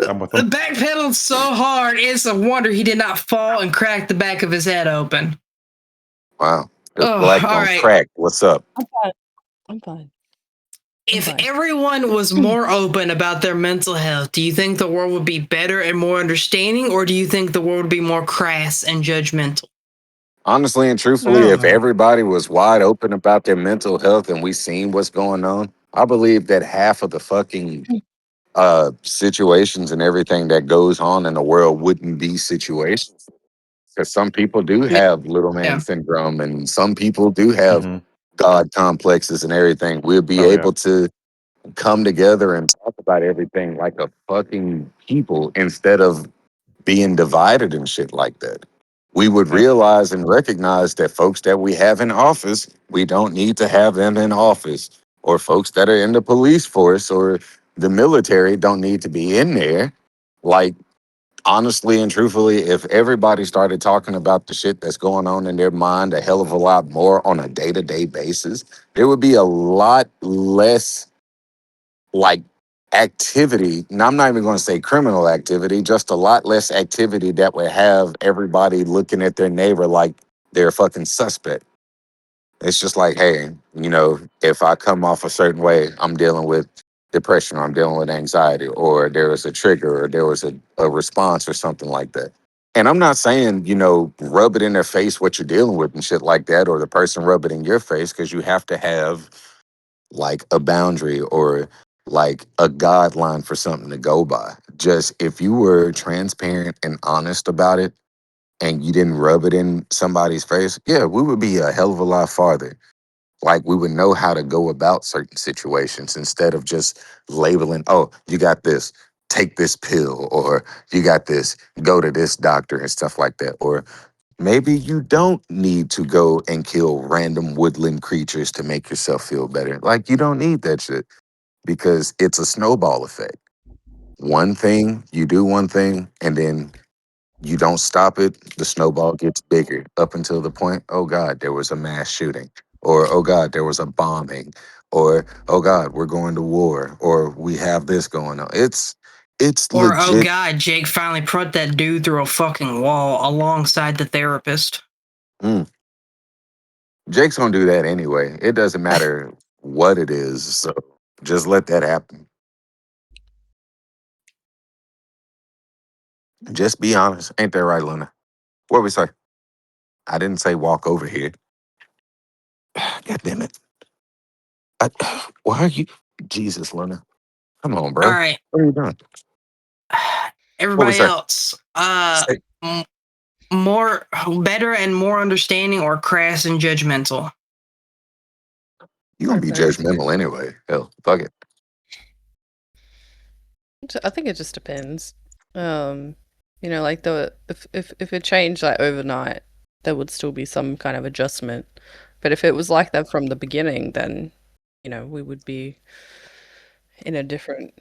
I'm with him. The backpedaled so hard, it's a wonder he did not fall and crack the back of his head open. Wow. Black on crack. What's up? I'm fine. if everyone was more open about their mental health, do you think the world would be better and more understanding, or do you think the world would be more crass and judgmental? Honestly and truthfully, if everybody was wide open about their mental health and we seen what's going on, I believe that half of the fucking situations and everything that goes on in the world wouldn't be situations. Because some people do have little man syndrome, and some people do have God complexes and everything. We'll be able to come together and talk about everything like a fucking people instead of being divided and shit like that. We would realize and recognize that folks that we have in office, we don't need to have them in office. Or folks that are in the police force or the military don't need to be in there. Like, honestly and truthfully, if everybody started talking about the shit that's going on in their mind a hell of a lot more on a day-to-day basis, there would be a lot less like activity. And I'm not even going to say criminal activity, just a lot less activity that would have everybody looking at their neighbor like they're a fucking suspect. It's just like, hey, you know, if I come off a certain way, I'm dealing with depression, or I'm dealing with anxiety, or there was a trigger, or there was a response or something like that. And I'm not saying, you know, rub it in their face what you're dealing with and shit like that, or the person rub it in your face, because you have to have like a boundary or like a guideline for something to go by. Just if you were transparent and honest about it and you didn't rub it in somebody's face, yeah, we would be a hell of a lot farther. Like we would know how to go about certain situations instead of just labeling, oh, you got this, take this pill, or you got this, go to this doctor and stuff like that. Or maybe you don't need to go and kill random woodland creatures to make yourself feel better. Like you don't need that shit because it's a snowball effect. One thing, you do one thing, and then you don't stop it, the snowball gets bigger up until the point, oh God, there was a mass shooting. Or, oh God, there was a bombing. Or, oh God, we're going to war. Or we have this going on. It's Or, oh legit. God, Jake finally put that dude through a fucking wall alongside the therapist. Jake's gonna do that anyway. It doesn't matter what it is. So just let that happen. Just be honest. Ain't that right, Luna? What we say? I didn't say walk over here. God damn it. Why are you? Jesus, Luna. Come on, bro. All right. What are you doing? Everybody else. More, better and more understanding, or crass and judgmental? You're gonna be judgmental anyway. Hell, fuck it. I think it just depends. You know, like if it changed like overnight, there would still be some kind of adjustment. But if it was like that from the beginning, then you know we would be in a different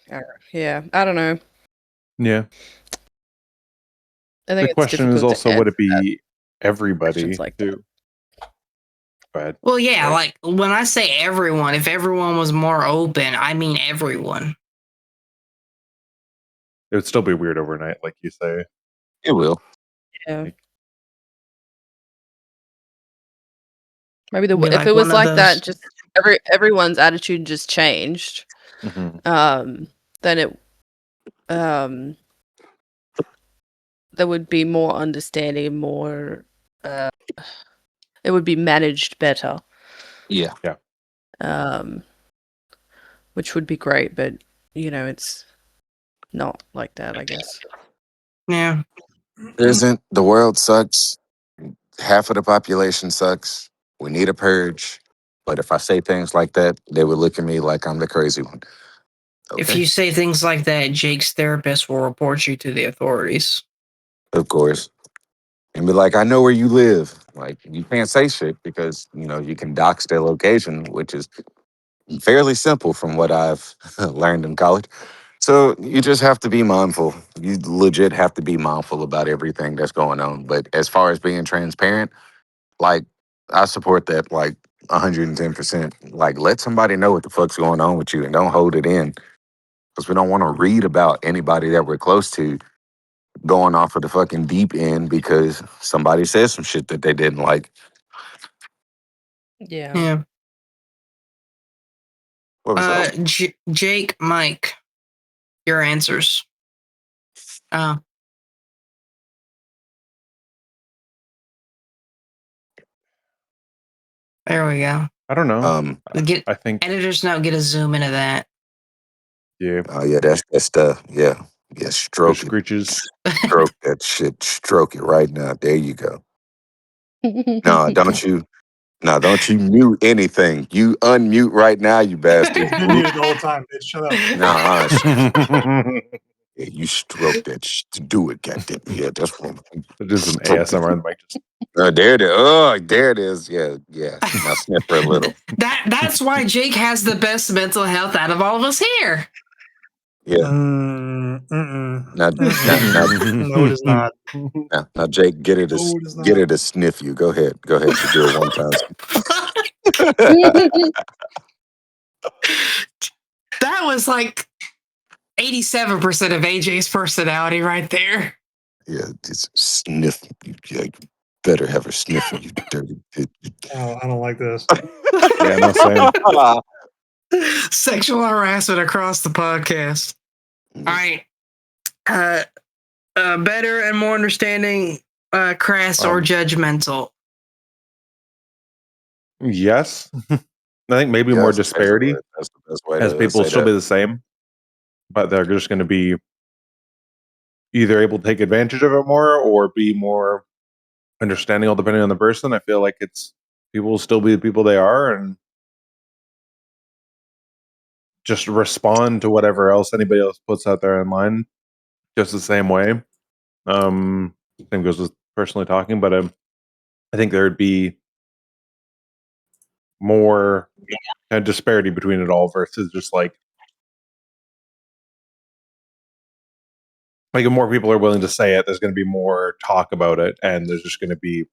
era. Yeah, I don't know. Yeah. I think the question is also, would it be everybody like too? Go ahead. Well, yeah, like when I say everyone, if everyone was more open, I mean everyone. It would still be weird overnight, like you say. It will. Yeah. Maybe if it was like that, just everyone's attitude just changed. Then it there would be more understanding, more it would be managed better. Yeah. Which would be great, but you know, it's not like that, I guess. Yeah. Isn't the world sucks? Half of the population sucks. We need a purge. But if I say things like that, they would look at me like I'm the crazy one. Okay. If you say things like that, Jake's therapist will report you to the authorities. Of course. And be like, I know where you live. Like, you can't say shit because, you know, you can dox their location, which is fairly simple from what I've learned in college. So you just have to be mindful. You legit have to be mindful about everything that's going on. But as far as being transparent, like, I support that like 110%. Like, let somebody know what the fuck's going on with you and don't hold it in. Because we don't want to read about anybody that we're close to going off of the fucking deep end because somebody said some shit that they didn't like. Yeah. Yeah. What was that? Jake, Mike, your answers. There we go. I don't know. I think editors now get a zoom into that. Yeah. Oh yeah, that's stuff. Yeah. Stroke it. Screeches. Stroke that shit. Stroke it right now. There you go. No, don't you mute anything. You unmute right now, you bastard. It's been muted the whole time, bitch. Shut up. Nah, yeah, you stroke that do it, goddamn. Yeah, that's one. Do some ASMR on the mic. There it is. Oh, there it is. Yeah. Now sniff her a little. That's why Jake has the best mental health out of all of us here. Yeah. No, No, it is not. Now, Jake, get her to sniff you. Go ahead. You do it one time. That was like 87% of AJ's personality right there. Yeah, just sniff. You better have her sniff you, dirty. Oh, I don't like this. Yeah, no, same. Sexual harassment across the podcast. All right. Better and more understanding, crass or judgmental. Yes. I think maybe more disparity. That's the best way as to people say still that. be the same, but they're just going to be either able to take advantage of it more or be more understanding, all depending on the person. I feel like people will still be the people they are and just respond to whatever else anybody else puts out there online just the same way. Same goes with personally talking, but I think there'd be more kind of disparity between it all versus just like if more people are willing to say it, there's going to be more talk about it, and there's just going to be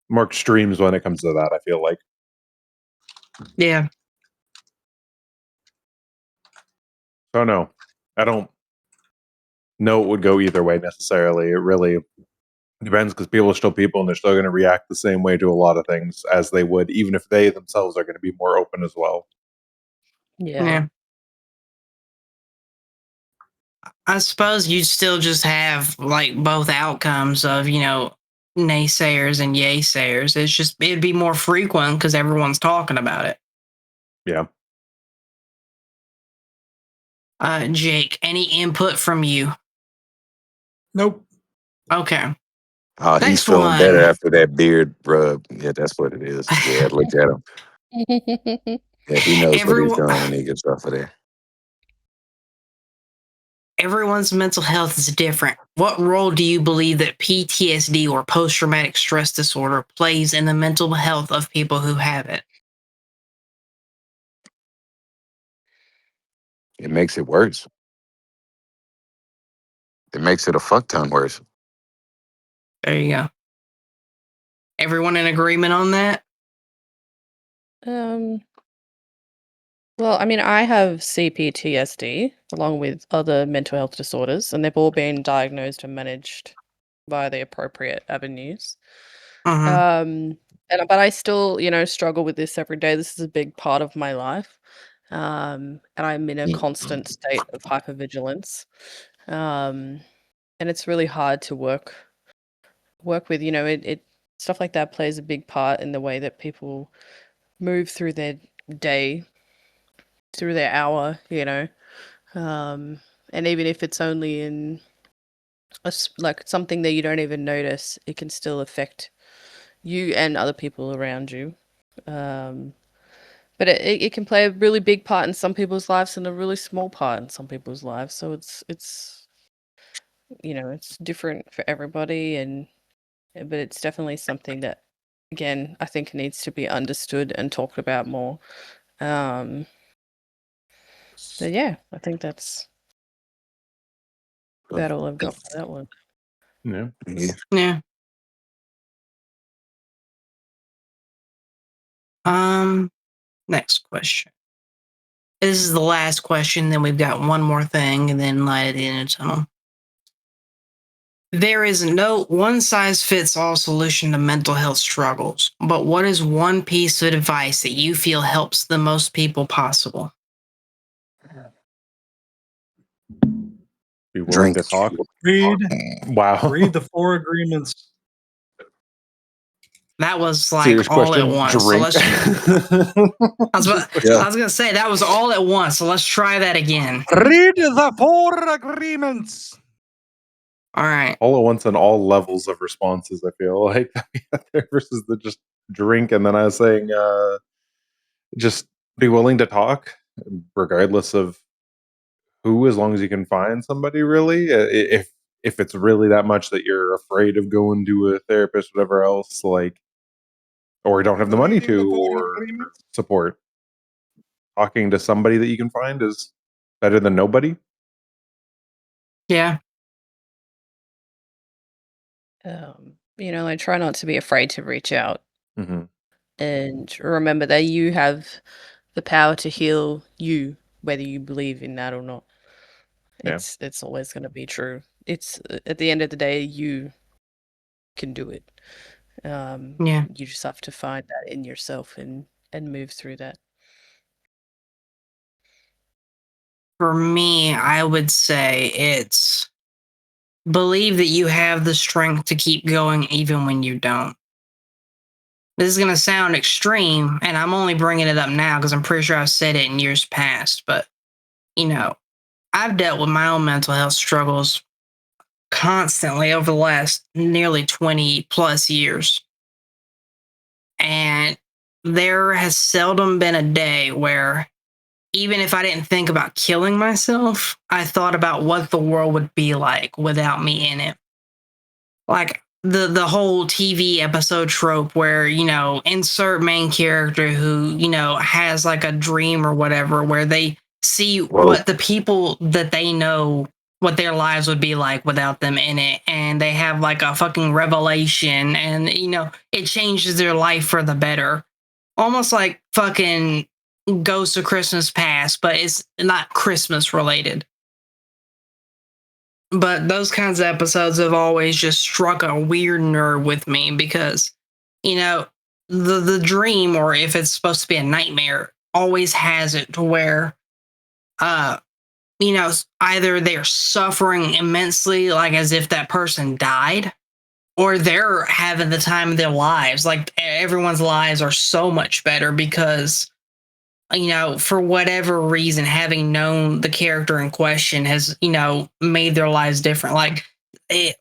more extremes when it comes to that, I feel like. Yeah. So no, I don't know it would go either way necessarily. It really depends because people are still people and they're still going to react the same way to a lot of things as they would, even if they themselves are going to be more open as well. Yeah. I suppose you'd still just have like both outcomes of, naysayers and yay-sayers. It'd be more frequent because everyone's talking about it. Yeah. Jake, any input from you? Nope. Okay. Oh, he's feeling better after that beard rub. Yeah, that's what it is. Yeah, look at him. Yeah, he knows what he's doing when he gets off of there. Everyone's mental health is different. What role do you believe that PTSD or post-traumatic stress disorder plays in the mental health of people who have it? It makes it worse. It makes it a fuck ton worse. There you go. Everyone in agreement on that? Well, I mean, I have CPTSD along with other mental health disorders, and they've all been diagnosed and managed by the appropriate avenues. But I still, struggle with this every day. This is a big part of my life. And I'm in a constant state of hypervigilance. And it's really hard to work with, it stuff like that plays a big part in the way that people move through their day, through their hour, and even if it's only in like something that you don't even notice, it can still affect you and other people around you. But it can play a really big part in some people's lives and a really small part in some people's lives. So it's it's different for everybody, but it's definitely something that, again, I think needs to be understood and talked about more. So yeah, I think that's about all I've got for that one. Yeah. Next question. This is the last question, then we've got one more thing, and then light at the end of the tunnel. There is no one-size-fits-all solution to mental health struggles, but what is one piece of advice that you feel helps the most people possible? Be willing to talk. Read the 4 agreements. That was like Serious all question. at once. Drink. So I was gonna say that was all at once. So let's try that again. Read the 4 agreements. All right. All at once on all levels of responses. I feel like there versus the just drink, and then I was saying, just be willing to talk, regardless of who, as long as you can find somebody. Really, if it's really that much that you're afraid of going to a therapist, whatever else, like, or don't have the money to, or support, talking to somebody that you can find is better than nobody. Yeah. Like try not to be afraid to reach out. Mm-hmm. And remember that you have the power to heal you, whether you believe in that or not. Yeah. It's always going to be true. It's at the end of the day, you can do it. Yeah. You just have to find that in yourself and move through that. For me, I would say it's believe that you have the strength to keep going even when you don't. This is going to sound extreme, and I'm only bringing it up now because I'm pretty sure I've said it in years past. But, I've dealt with my own mental health struggles constantly over the last nearly 20 plus years. And there has seldom been a day where, even if I didn't think about killing myself, I thought about what the world would be like without me in it. Like the whole TV episode trope where, insert main character who, has like a dream or whatever, where they see what the people that they know, what their lives would be like without them in it. And they have like a fucking revelation and, it changes their life for the better. Almost like fucking Ghost of Christmas Past, but it's not Christmas related. But those kinds of episodes have always just struck a weird nerve with me because, the dream, or if it's supposed to be a nightmare, always has it to where, either they're suffering immensely, like as if that person died, or they're having the time of their lives. Like everyone's lives are so much better because, for whatever reason, having known the character in question has, made their lives different. Like if,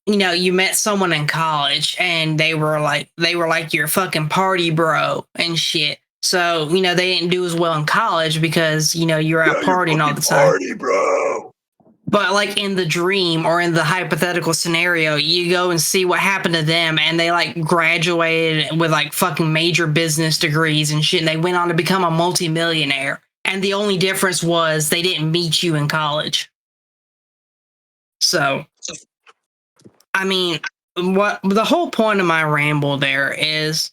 you met someone in college and they were like your fucking party bro and shit. So, they didn't do as well in college because, you're out partying all the time. Party, bro. But like in the dream or in the hypothetical scenario, you go and see what happened to them and they like graduated with like fucking major business degrees and shit. And they went on to become a multimillionaire. And the only difference was they didn't meet you in college. So, I mean, what the whole point of my ramble there is,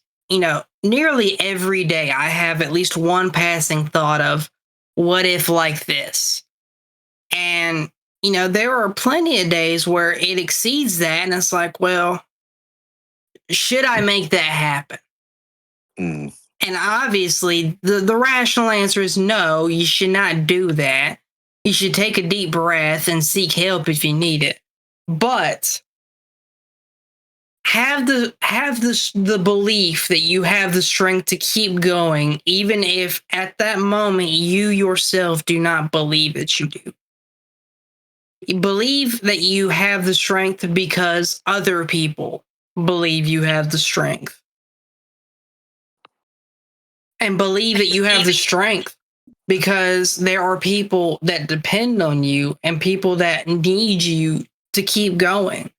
nearly every day I have at least one passing thought of what if like this? And there are plenty of days where it exceeds that, and it's like, well, should I make that happen? Mm. And obviously, the rational answer is no, you should not do that. You should take a deep breath and seek help if you need it. But have the belief that you have the strength to keep going, even if at that moment you yourself do not believe that you do. Believe that you have the strength because other people believe you have the strength. And believe that you have the strength because there are people that depend on you and people that need you to keep going.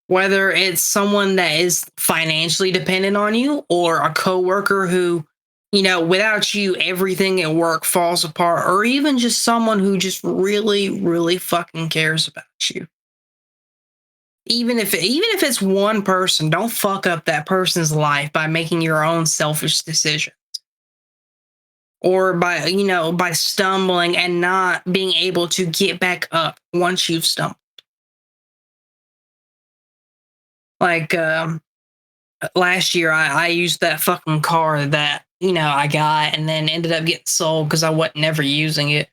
Whether it's someone that is financially dependent on you or a coworker who, without you, everything at work falls apart, or even just someone who just really, really fucking cares about you. Even if it's one person, don't fuck up that person's life by making your own selfish decisions. Or by stumbling and not being able to get back up once you've stumbled. Like last year, I used that fucking car that I got, and then ended up getting sold because I wasn't never using it.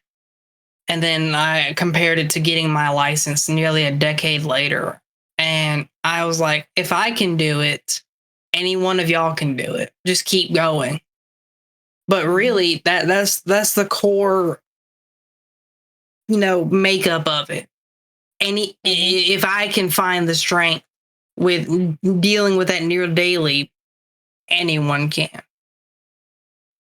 And then I compared it to getting my license nearly a decade later. And I was like, if I can do it, any one of y'all can do it. Just keep going. But really, that's the core, makeup of it. If I can find the strength with dealing with that near daily, anyone can.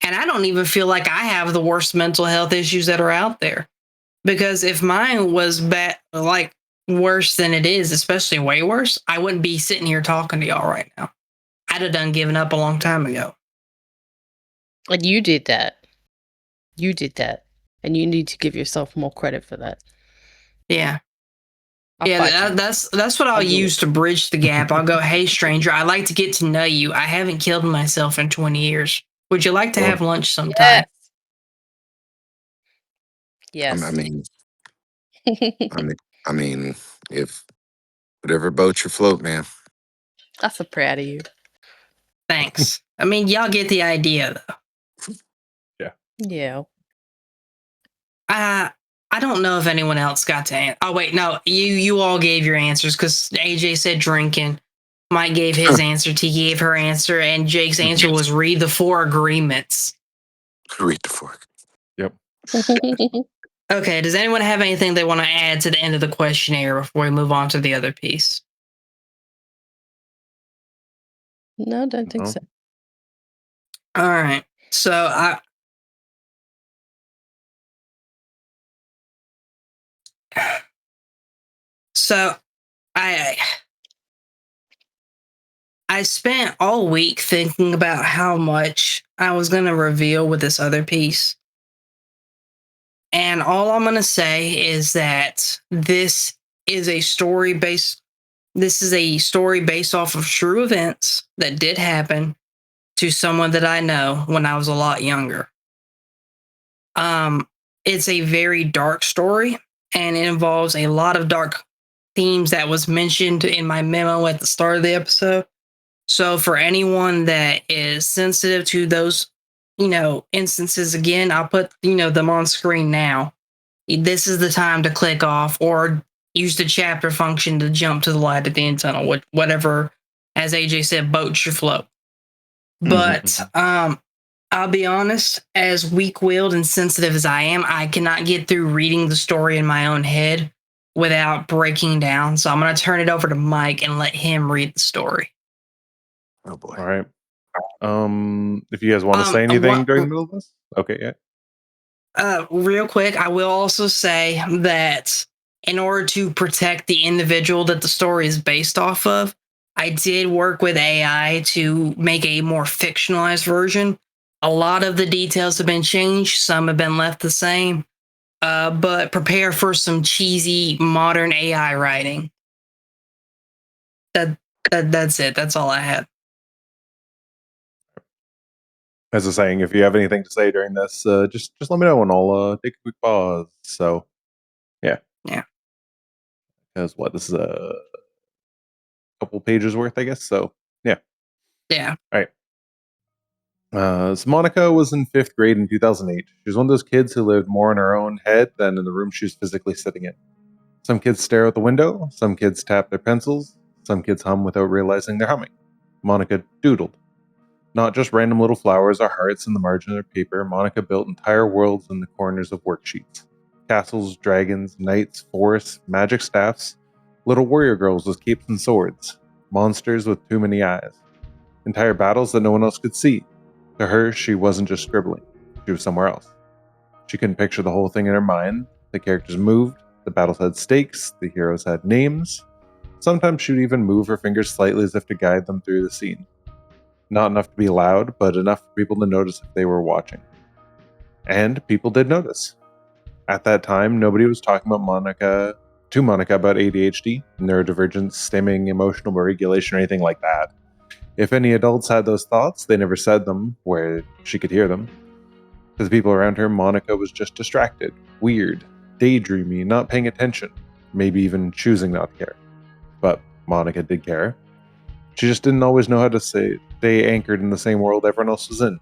And I don't even feel like I have the worst mental health issues that are out there. Because if mine was worse than it is, especially way worse, I wouldn't be sitting here talking to y'all right now. I'd have done giving up a long time ago. And you did that. You did that. And you need to give yourself more credit for that. Yeah. That's what I'll use to bridge the gap. I'll go, hey, stranger, I'd like to get to know you. I haven't killed myself in 20 years. Would you like to have lunch sometime? Yes. I mean, if whatever boat you float, man. I'm so proud of you. Thanks. I mean, y'all get the idea, though. Yeah. Yeah. I don't know if anyone else got to answer. Oh, wait, no. You all gave your answers because AJ said drinking. Mike gave his answer. T gave her answer. And Jake's answer was read the 4 agreements. Read the 4. Yep. Okay, does anyone have anything they want to add to the end of the questionnaire before we move on to the other piece? No, don't think so. All right. So I spent all week thinking about how much I was going to reveal with this other piece. And all I'm going to say is that this is a story based off of true events that did happen to someone that I know when I was a lot younger. It's a very dark story, and it involves a lot of dark themes that was mentioned in my memo at the start of the episode. So for anyone that is sensitive to those, instances, again, I'll put, them on screen now. This is the time to click off or use the chapter function to jump to the light at the end tunnel, whatever, as AJ said, boat your float. But I'll be honest, as weak-willed and sensitive as I am, I cannot get through reading the story in my own head without breaking down. So I'm going to turn it over to Mike and let him read the story. Oh boy. All right. If you guys want to say anything during the middle of this? Okay, yeah. Real quick, I will also say that in order to protect the individual that the story is based off of, I did work with AI to make a more fictionalized version. A lot of the details have been changed. Some have been left the same. But prepare for some cheesy modern AI writing. That's it. That's all I had. As a saying, if you have anything to say during this, just let me know and I'll take a quick pause. So, yeah. Because this is a couple pages worth, I guess. So, yeah. Yeah. All right. So Monica was in 5th grade in 2008. She was one of those kids who lived more in her own head than in the room she was physically sitting in. Some kids stare out the window. Some kids tap their pencils. Some kids hum without realizing they're humming. Monica doodled. Not just random little flowers or hearts in the margin of paper, Monica built entire worlds in the corners of worksheets. Castles, dragons, knights, forests, magic staffs, little warrior girls with capes and swords, monsters with too many eyes, entire battles that no one else could see. To her, she wasn't just scribbling. She was somewhere else. She couldn't picture the whole thing in her mind. The characters moved, the battles had stakes, the heroes had names. Sometimes she'd even move her fingers slightly as if to guide them through the scene. Not enough to be loud, but enough for people to notice if they were watching. And people did notice. At that time, nobody was talking about Monica about ADHD, neurodivergence, stimming, emotional regulation, or anything like that. If any adults had those thoughts, they never said them where she could hear them. To the people around her, Monica was just distracted, weird, daydreamy, not paying attention, maybe even choosing not to care. But Monica did care. She just didn't always know how to stay anchored in the same world everyone else was in.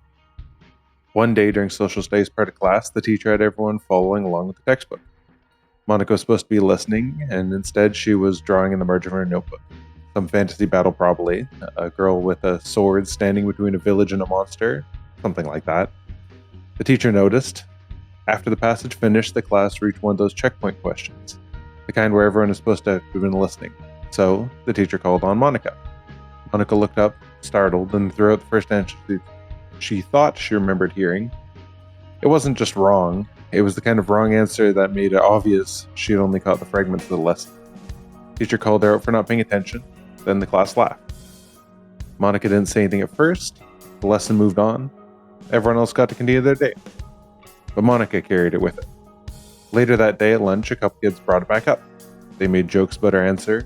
One day during social studies part of class, the teacher had everyone following along with the textbook. Monica was supposed to be listening, and instead she was drawing in the margin of her notebook. Some fantasy battle probably, a girl with a sword standing between a village and a monster, something like that. The teacher noticed. After the passage finished, the class reached one of those checkpoint questions, the kind where everyone is supposed to have been listening. So, the teacher called on Monica. Monica looked up, startled, and threw out the first answer she thought she remembered hearing. It wasn't just wrong, it was the kind of wrong answer that made it obvious she had only caught the fragments of the lesson. The teacher called her out for not paying attention, then the class laughed. Monica didn't say anything at first, the lesson moved on, everyone else got to continue their day. But Monica carried it with her. Later that day at lunch, a couple kids brought it back up. They made jokes about her answer,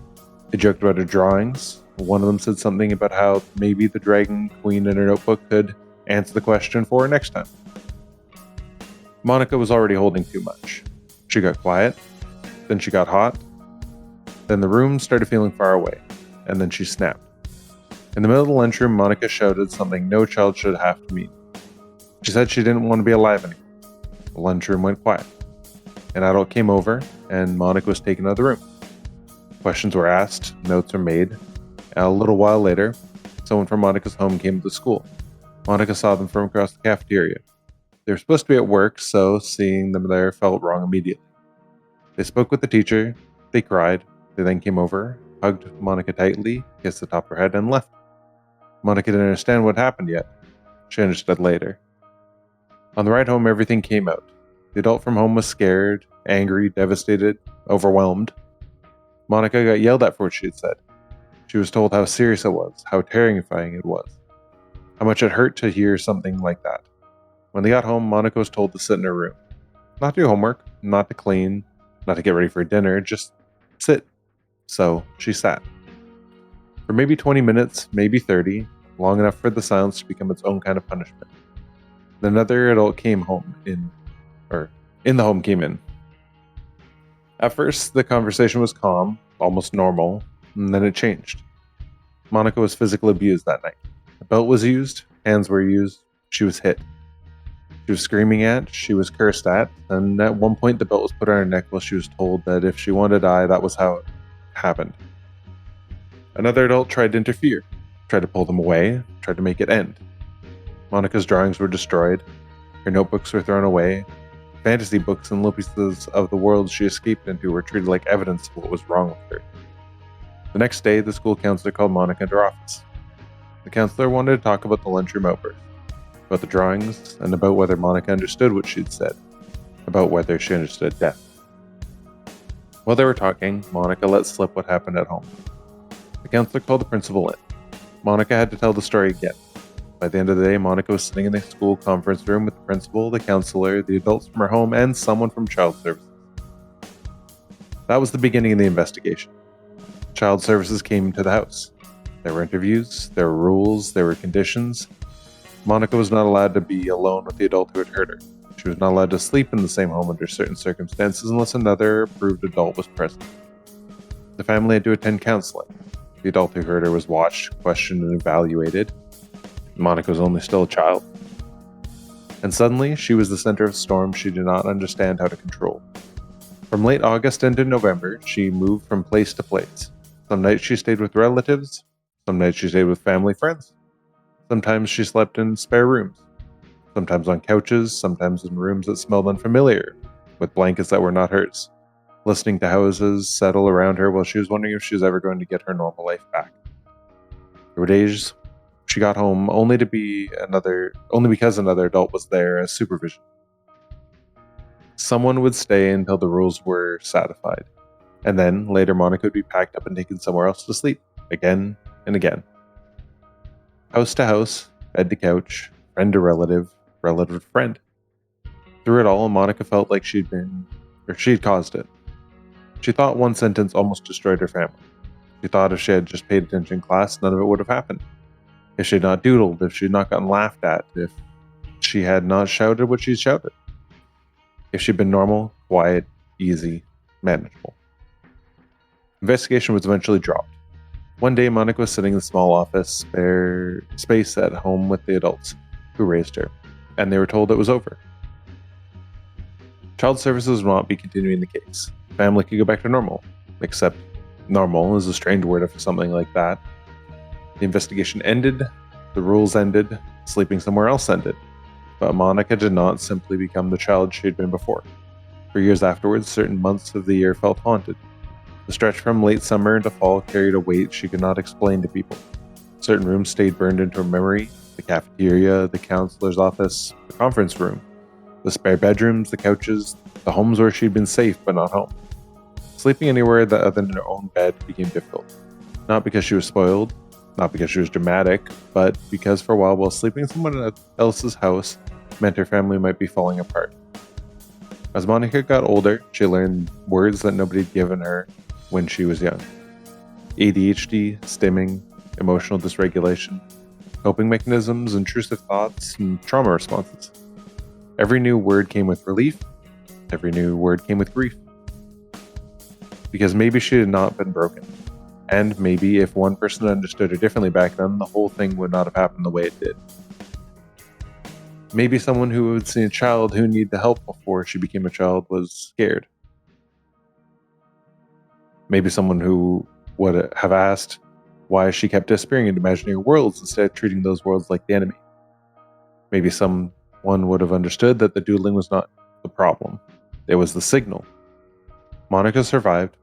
they joked about her drawings. One of them said something about how maybe the dragon queen in her notebook could answer the question for her next time. Monica was already holding too much. She got quiet, then she got hot, then the room started feeling far away, and then she snapped. In the middle of the lunchroom, Monica shouted something no child should have to mean. She said she didn't want to be alive anymore. The lunchroom went quiet. An adult came over, and Monica was taken out of the room. Questions were asked, notes were made, and a little while later, someone from Monica's home came to the school. Monica saw them from across the cafeteria. They were supposed to be at work, so seeing them there felt wrong immediately. They spoke with the teacher, they cried, they then came over, hugged Monica tightly, kissed the top of her head, and left. Monica didn't understand what happened yet. She understood later. On the ride home, everything came out. The adult from home was scared, angry, devastated, overwhelmed. Monica got yelled at for what she had said. She was told how serious it was, how terrifying it was, how much it hurt to hear something like that. When they got home, Monica was told to sit in her room. Not to do homework, not to clean, not to get ready for dinner, just sit. So she sat. For maybe 20 minutes, maybe 30, long enough for the silence to become its own kind of punishment. Then another adult came in the home came in. At first, the conversation was calm, almost normal, and then it changed. Monica was physically abused that night. A belt was used, hands were used, she was hit. She was screaming at, she was cursed at, and at one point the belt was put on her neck while she was told that if she wanted to die, that was how it happened. Another adult tried to interfere, tried to pull them away, tried to make it end. Monica's drawings were destroyed, her notebooks were thrown away, fantasy books and little pieces of the world she escaped into were treated like evidence of what was wrong with her. The next day, the school counselor called Monica into her office. The counselor wanted to talk about the lunchroom outburst, about the drawings, and about whether Monica understood what she'd said, about whether she understood death. While they were talking, Monica let slip what happened at home. The counselor called the principal in. Monica had to tell the story again. By the end of the day, Monica was sitting in the school conference room with the principal, the counselor, the adults from her home, and someone from Child Services. That was the beginning of the investigation. Child Services came to the house. There were interviews, there were rules, there were conditions. Monica was not allowed to be alone with the adult who had hurt her. She was not allowed to sleep in the same home under certain circumstances unless another approved adult was present. The family had to attend counseling. The adult who hurt her was watched, questioned, and evaluated. Monica was only still a child. And suddenly, she was the center of a storm she did not understand how to control. From late August into November, she moved from place to place. Some nights she stayed with relatives, some nights she stayed with family friends. Sometimes she slept in spare rooms, sometimes on couches, sometimes in rooms that smelled unfamiliar, with blankets that were not hers, listening to houses settle around her while she was wondering if she was ever going to get her normal life back. There were days she got home only because another adult was there as supervision. Someone would stay until the rules were satisfied, and then later Monica would be packed up and taken somewhere else to sleep, again and again. House to house, bed to couch, friend to relative, relative to friend. Through it all, Monica felt like she'd caused it. She thought one sentence almost destroyed her family. She thought if she had just paid attention in class, none of it would have happened. If she had not doodled, if she had not gotten laughed at, if she had not shouted what she shouted. If she'd been normal, quiet, easy, manageable. Investigation was eventually dropped. One day, Monica was sitting in a small office, spare space at home with the adults who raised her. and they were told it was over. Child services will not be continuing the case. Family could go back to normal, except normal is a strange word for something like that. The investigation ended, the rules ended, sleeping somewhere else ended. But Monica did not simply become the child she had been before. For years afterwards, certain months of the year felt haunted. The stretch from late summer into fall carried a weight she could not explain to people. Certain rooms stayed burned into her memory: the cafeteria, the counselor's office, the conference room, the spare bedrooms, the couches, the homes where she'd been safe but not home. Sleeping anywhere other than her own bed became difficult. Not because she was spoiled, not because she was dramatic, but because for a while sleeping in someone else's house meant her family might be falling apart. As Monica got older, she learned words that nobody had given her when she was young: ADHD, stimming, emotional dysregulation, coping mechanisms, intrusive thoughts, and trauma responses. Every new word came with relief. Every new word came with grief. Because maybe she had not been broken. And maybe if one person understood her differently back then, the whole thing would not have happened the way it did. Maybe someone who had seen a child who needed help before she became a child was scared. Maybe someone who would have asked why she kept disappearing into imaginary worlds instead of treating those worlds like the enemy. Maybe someone would have understood that the doodling was not the problem. It was the signal. Monica survived.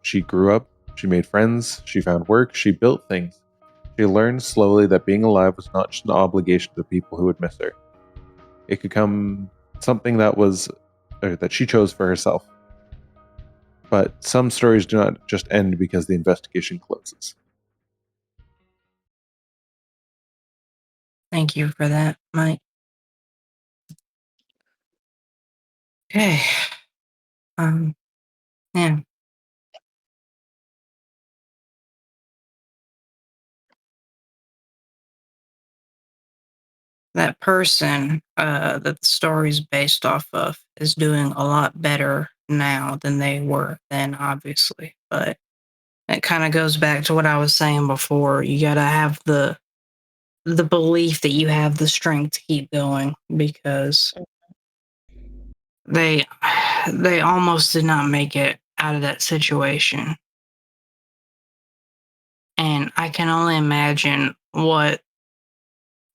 She grew up. She made friends. She found work. She built things. She learned slowly that being alive was not just an obligation to people who would miss her. It could come something that she chose for herself. But some stories do not just end because the investigation closes. Thank you for that, Mike. Okay. Yeah. That person that the story's based off of is doing a lot better now than they were then, obviously. But it kind of goes back to what I was saying before. You got to have the belief that you have the strength to keep going, because they almost did not make it out of that situation. And I can only imagine what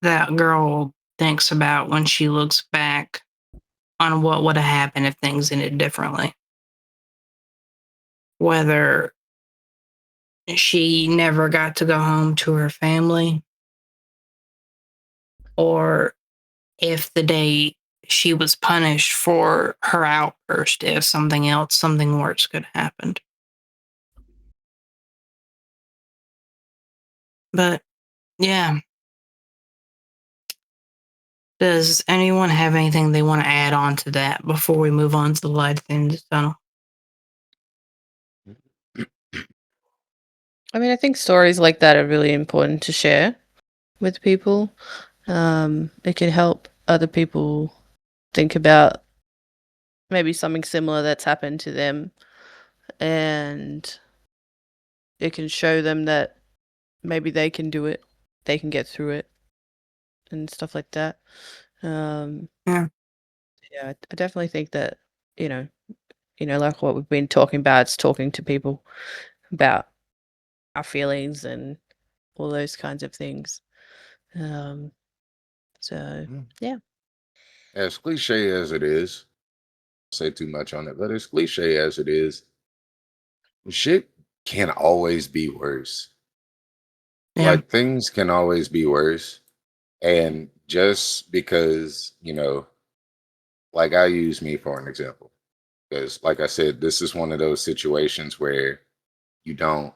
that girl thinks about when she looks back on what would have happened if things ended differently. Whether she never got to go home to her family, or if the day she was punished for her outburst, if something worse could have happened. But yeah. Does anyone have anything they want to add on to that before we move on to the light at the end of the tunnel? I mean, I think stories like that are really important to share with people. It can help other people think about maybe something similar that's happened to them, and it can show them that maybe they can do it, they can get through it, and stuff like that. Yeah. Yeah, I definitely think that, like what we've been talking about, it's talking to people about our feelings and all those kinds of things. So yeah. As cliche as it is, say too much on it, but as cliche as it is, shit can always be worse. Yeah. Like things can always be worse. And just because, like I use me for an example, because like I said, this is one of those situations where you don't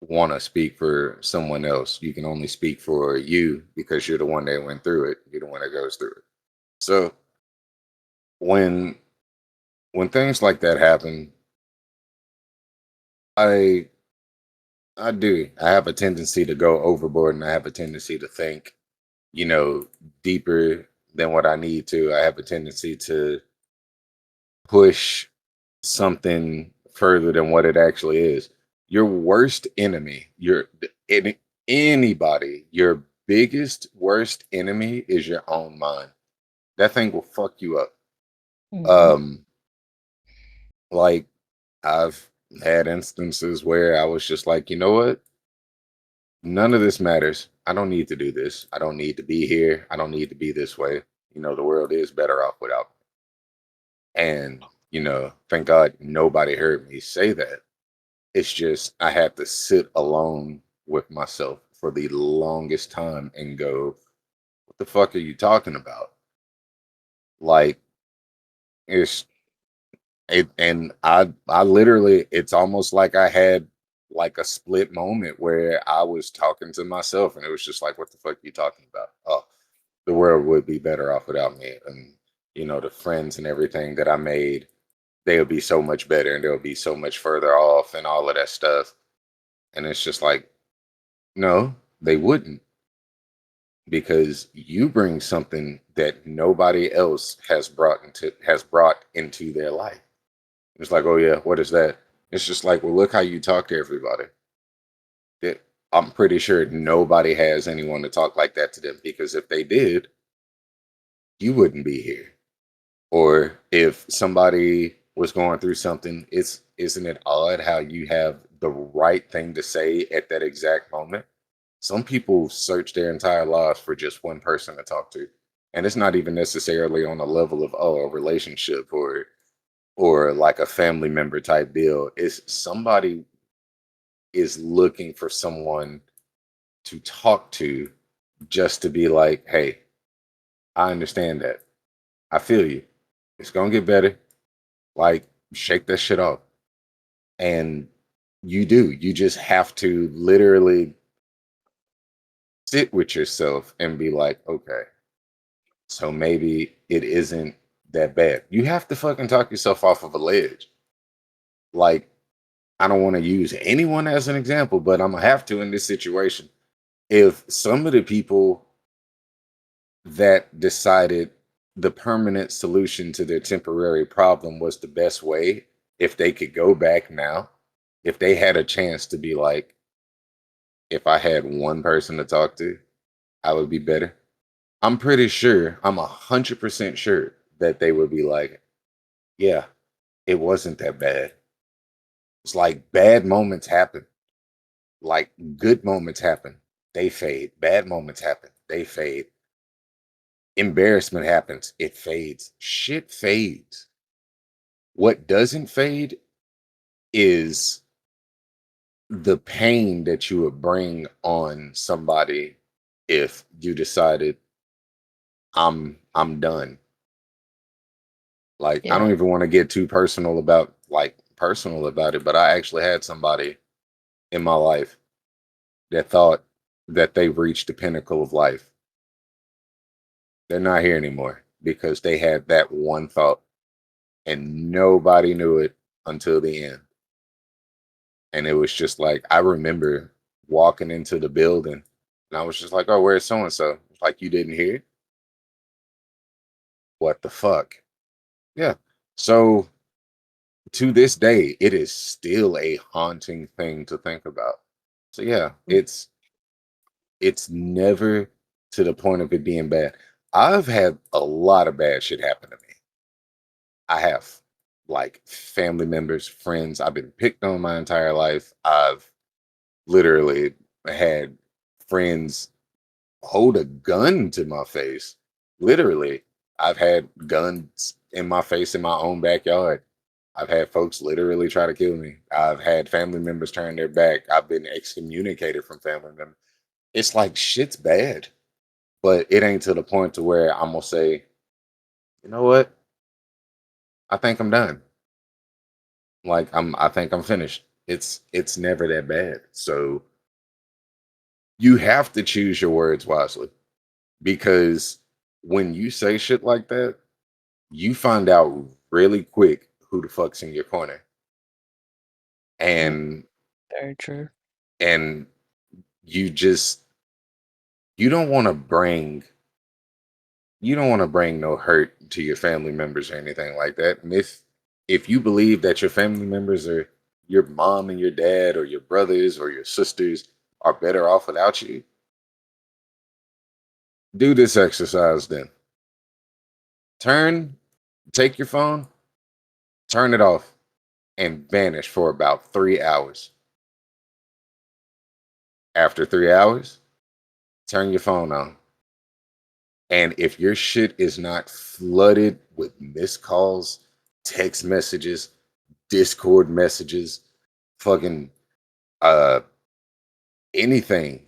want to speak for someone else. You can only speak for you because you're the one that went through it. You're the one that goes through it. So when things like that happen, I I have a tendency to go overboard, and I have a tendency to think, deeper than what I need to. I have a tendency to push something further than what it actually is. Your worst enemy, anybody, your biggest, worst enemy is your own mind. That thing will fuck you up. Like I've had instances where I was just like, you know what? None of this matters. I don't need to do this. I don't need to be here. I don't need to be this way. The world is better off without me. And, thank God nobody heard me say that. It's just I had to sit alone with myself for the longest time and go, what the fuck are you talking about? Like it's and I literally, it's almost like I had like a split moment where I was talking to myself and it was just like, what the fuck are you talking about? Oh, the world would be better off without me. And the friends and everything that I made, they would be so much better and they'll be so much further off and all of that stuff. And it's just like, no, they wouldn't, because you bring something that nobody else has brought into their life. It's like, oh yeah, what is that? It's just like, well, look how you talk to everybody. I'm pretty sure nobody has anyone to talk like that to them, because if they did, you wouldn't be here. Or if somebody was going through something, isn't it odd how you have the right thing to say at that exact moment? Some people search their entire lives for just one person to talk to. And it's not even necessarily on a level of, a relationship or like a family member type deal. It's somebody is looking for someone to talk to, just to be like, hey, I understand that. I feel you. It's going to get better. Like, shake that shit off. And you just have to literally sit with yourself and be like, okay, so maybe it isn't that bad. You have to fucking talk yourself off of a ledge. Like, I don't want to use anyone as an example, but I'm gonna have to in this situation. If some of the people that decided the permanent solution to their temporary problem was the best way, if they could go back now, if they had a chance to be like, if I had one person to talk to, I would be better. I'm pretty sure, I'm 100% sure that they would be like, yeah, it wasn't that bad. It's like bad moments happen. Like good moments happen, they fade. Bad moments happen, they fade. Embarrassment happens, it fades. Shit fades. What doesn't fade is the pain that you would bring on somebody if you decided I'm done. Like, I don't even want to get too personal about it, but I actually had somebody in my life that thought that they reached the pinnacle of life. They're not here anymore because they had that one thought and nobody knew it until the end. And it was just like, I remember walking into the building and I was just like, oh, where's so and so? Like, you didn't hear? What the fuck? Yeah. So to this day, it is still a haunting thing to think about. So yeah, it's never to the point of it being bad. I've had a lot of bad shit happen to me. I have, like, family members, friends. I've been picked on my entire life. I've literally had friends hold a gun to my face. Literally, I've had guns in my face in my own backyard. I've had folks literally try to kill me. I've had family members turn their back. I've been excommunicated from family members. It's like shit's bad, but it ain't to the point to where I'm gonna say, you know what? I think I'm done. Like, I think I'm finished. It's never that bad. So you have to choose your words wisely, because when you say shit like that, you find out really quick who the fuck's in your corner. And Very true. and you just you don't want to bring no hurt to your family members or anything like that. And if you believe that your family members, or your mom and your dad or your brothers or your sisters, are better off without you, Do this exercise then. Take your phone, turn it off, and vanish for about 3 hours. After 3 hours, turn your phone on. And if your shit is not flooded with missed calls, text messages, Discord messages, fucking anything,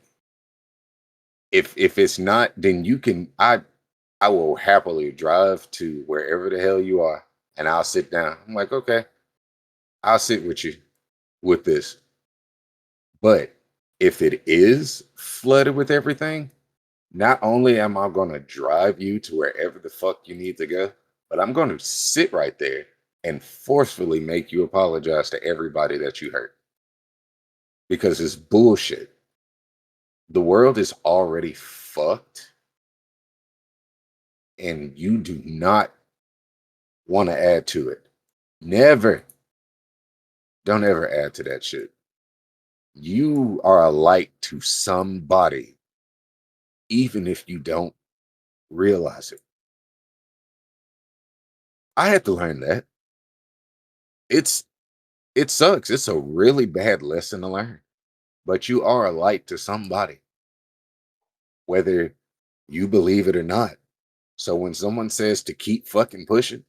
if it's not, then you can I will happily drive to wherever the hell you are and I'll sit down. I'm like, okay, I'll sit with you with this. But if it is flooded with everything, not only am I going to drive you to wherever the fuck you need to go, but I'm going to sit right there and forcefully make you apologize to everybody that you hurt. Because it's bullshit. The world is already fucked. And you do not want to add to it. Never. Don't ever add to that shit. You are a light to somebody, even if you don't realize it. I had to learn that. It sucks. It's a really bad lesson to learn. But you are a light to somebody, whether you believe it or not. So when someone says to keep fucking pushing,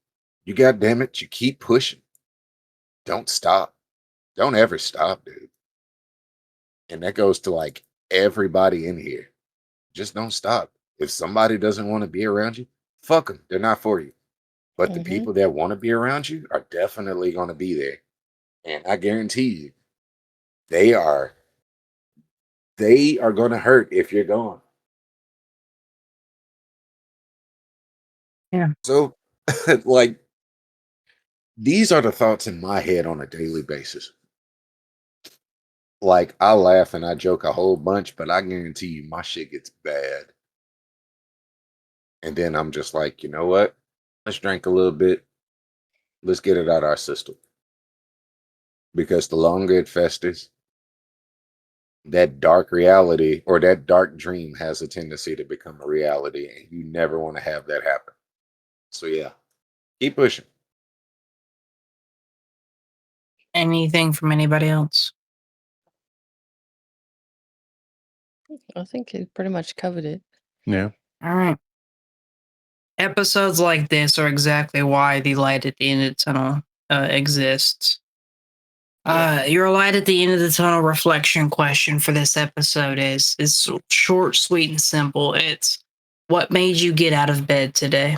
you goddamn it, you keep pushing. Don't stop. Don't ever stop, dude. And that goes to like everybody in here. Just don't stop. If somebody doesn't want to be around you, fuck them. They're not for you. But the people that want to be around you are definitely going to be there. And I guarantee you, they are going to hurt if you're gone. Yeah. So, like, these are the thoughts in my head on a daily basis. Like, I laugh and I joke a whole bunch, but I guarantee you my shit gets bad. And then I'm just like, you know what? Let's drink a little bit. Let's get it out of our system. Because the longer it festers, that dark reality or that dark dream has a tendency to become a reality. And you never want to have that happen. So, yeah, keep pushing. Anything from anybody else? I think it pretty much covered it. Yeah. All right. Episodes like this are exactly why the light at the end of the tunnel exists. Your light at the end of the tunnel reflection question for this episode is short, sweet, and simple. It's what made you get out of bed today?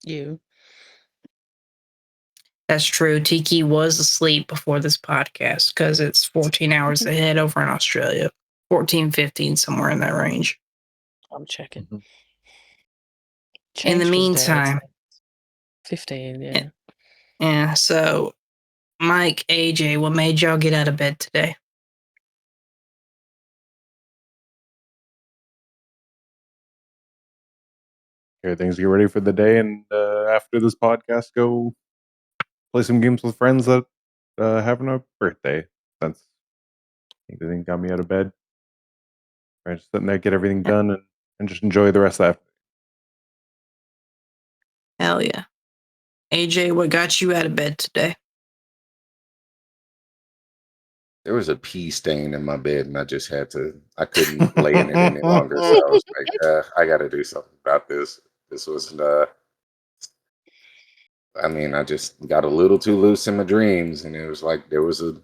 You. That's true. Tiki was asleep before this podcast because it's 14 hours ahead over in Australia. 14, 15, somewhere in that range. I'm checking. In the Change was there. meantime, 15, yeah. Yeah, so Mike, AJ, what made y'all get out of bed today? Okay, things to get ready for the day, and after this podcast, go play some games with friends that having a birthday. Since I think they didn't got me out of bed. I'm just sitting there, get everything done, and just enjoy the rest of that. Hell yeah. AJ, what got you out of bed today? There was a pee stain in my bed, and I couldn't lay in it any longer. So I was like, I got to do something about this. This wasn't, I just got a little too loose in my dreams, and it was like there was a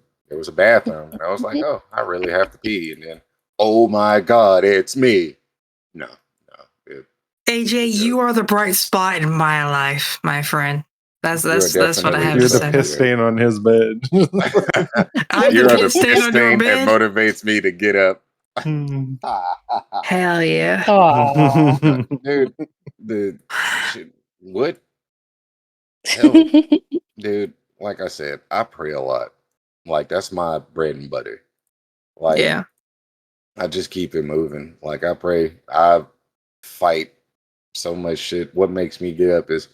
bathroom, and I was like, oh, I really have to pee, and then, oh my God, it's me. No. AJ, you are the bright spot in my life, my friend. That's what I have You're to the say. piss stain on his bed. You're the piss stain on your bed. That motivates me to get up. Hell yeah. Dude, the shit, what? Hell, dude, like I said, I pray a lot. Like, that's my bread and butter. Like, yeah. I just keep it moving. Like, I pray, I fight so much shit. What makes me get up is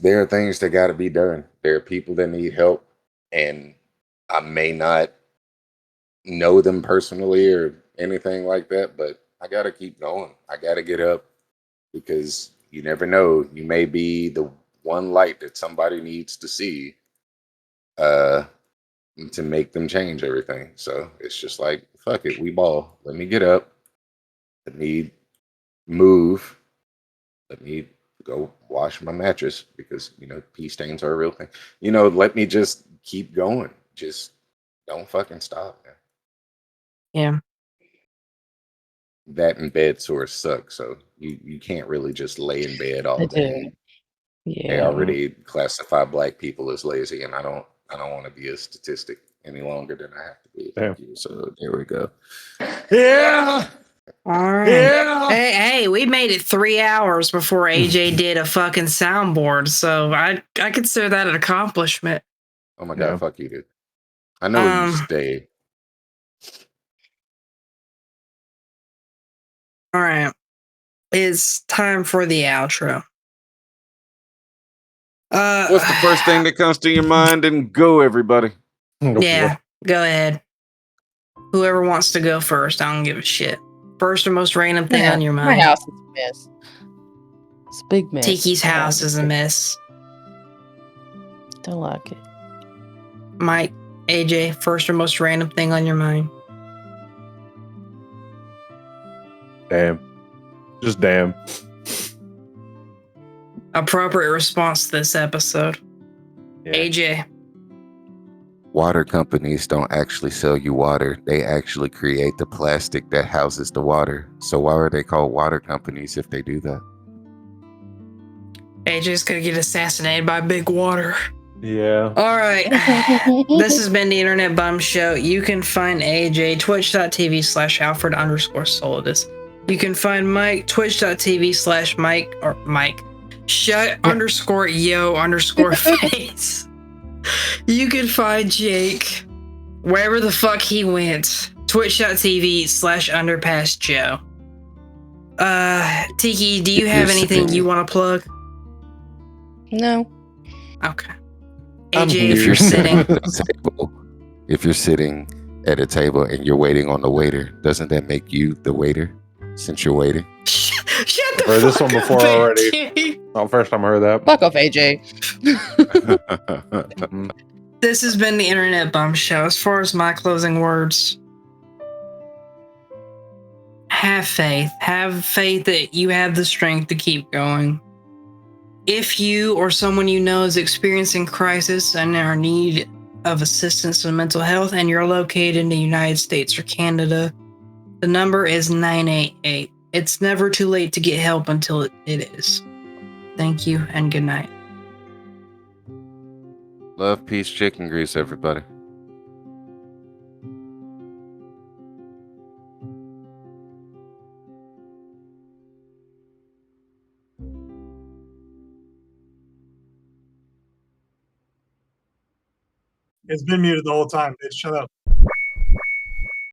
there are things that got to be done. There are people that need help, and I may not know them personally or anything like that, but I gotta keep going. I gotta get up because you never know. You may be the one light that somebody needs to see to make them change everything. So it's just like, fuck it, we ball. Let me get up. Let me move. Let me go wash my mattress because pee stains are a real thing. Let me just keep going. Just don't fucking stop, man. Yeah. That and bed sores suck, so you can't really just lay in bed all day. Yeah. They already classify black people as lazy, and I don't want to be a statistic any longer than I have to be. Thank you. So there we go. Yeah. All right. Yeah. Hey, we made it 3 hours before AJ did a fucking soundboard, so I consider that an accomplishment. Oh my god, fuck you, dude. I know you stay. All right. It's time for the outro. What's the first thing that comes to your mind? And go, everybody. Yeah, go ahead. Whoever wants to go first, I don't give a shit. First or most random thing on your mind. My house is a mess. It's a big mess. Tiki's house is a mess. Don't like it. Mike, AJ, first or most random thing on your mind. Damn. Just damn. Appropriate response to this episode. Yeah. AJ. Water companies don't actually sell you water. They actually create the plastic that houses the water. So why are they called water companies if they do that? AJ's gonna get assassinated by Big Water. Yeah. All right. This has been the Internet Bum Show. You can find AJ, twitch.tv/Alfred_Solidus. You can find Mike, twitch.tv/Mike or Mike. _yo_face. You can find Jake wherever the fuck he went. Twitch.tv/UnderpassJoe. Tiki, do you have anything you want to plug? No. Okay. AJ, if you're sitting. If you're sitting at a table and you're waiting on the waiter, doesn't that make you the waiter since you're waiting? Shut the I've heard this one fuck before up, already. AJ. Oh, first time I heard that. Fuck off, AJ. This has been the Internet Bum Show. As far as my closing words, have faith. Have faith that you have the strength to keep going. If you or someone you know is experiencing crisis and are in need of assistance in mental health and you're located in the United States or Canada, the number is 988. It's never too late to get help until it is. Thank you and good night. Love, peace, chicken grease, everybody. It's been muted the whole time. Bitch, shut up.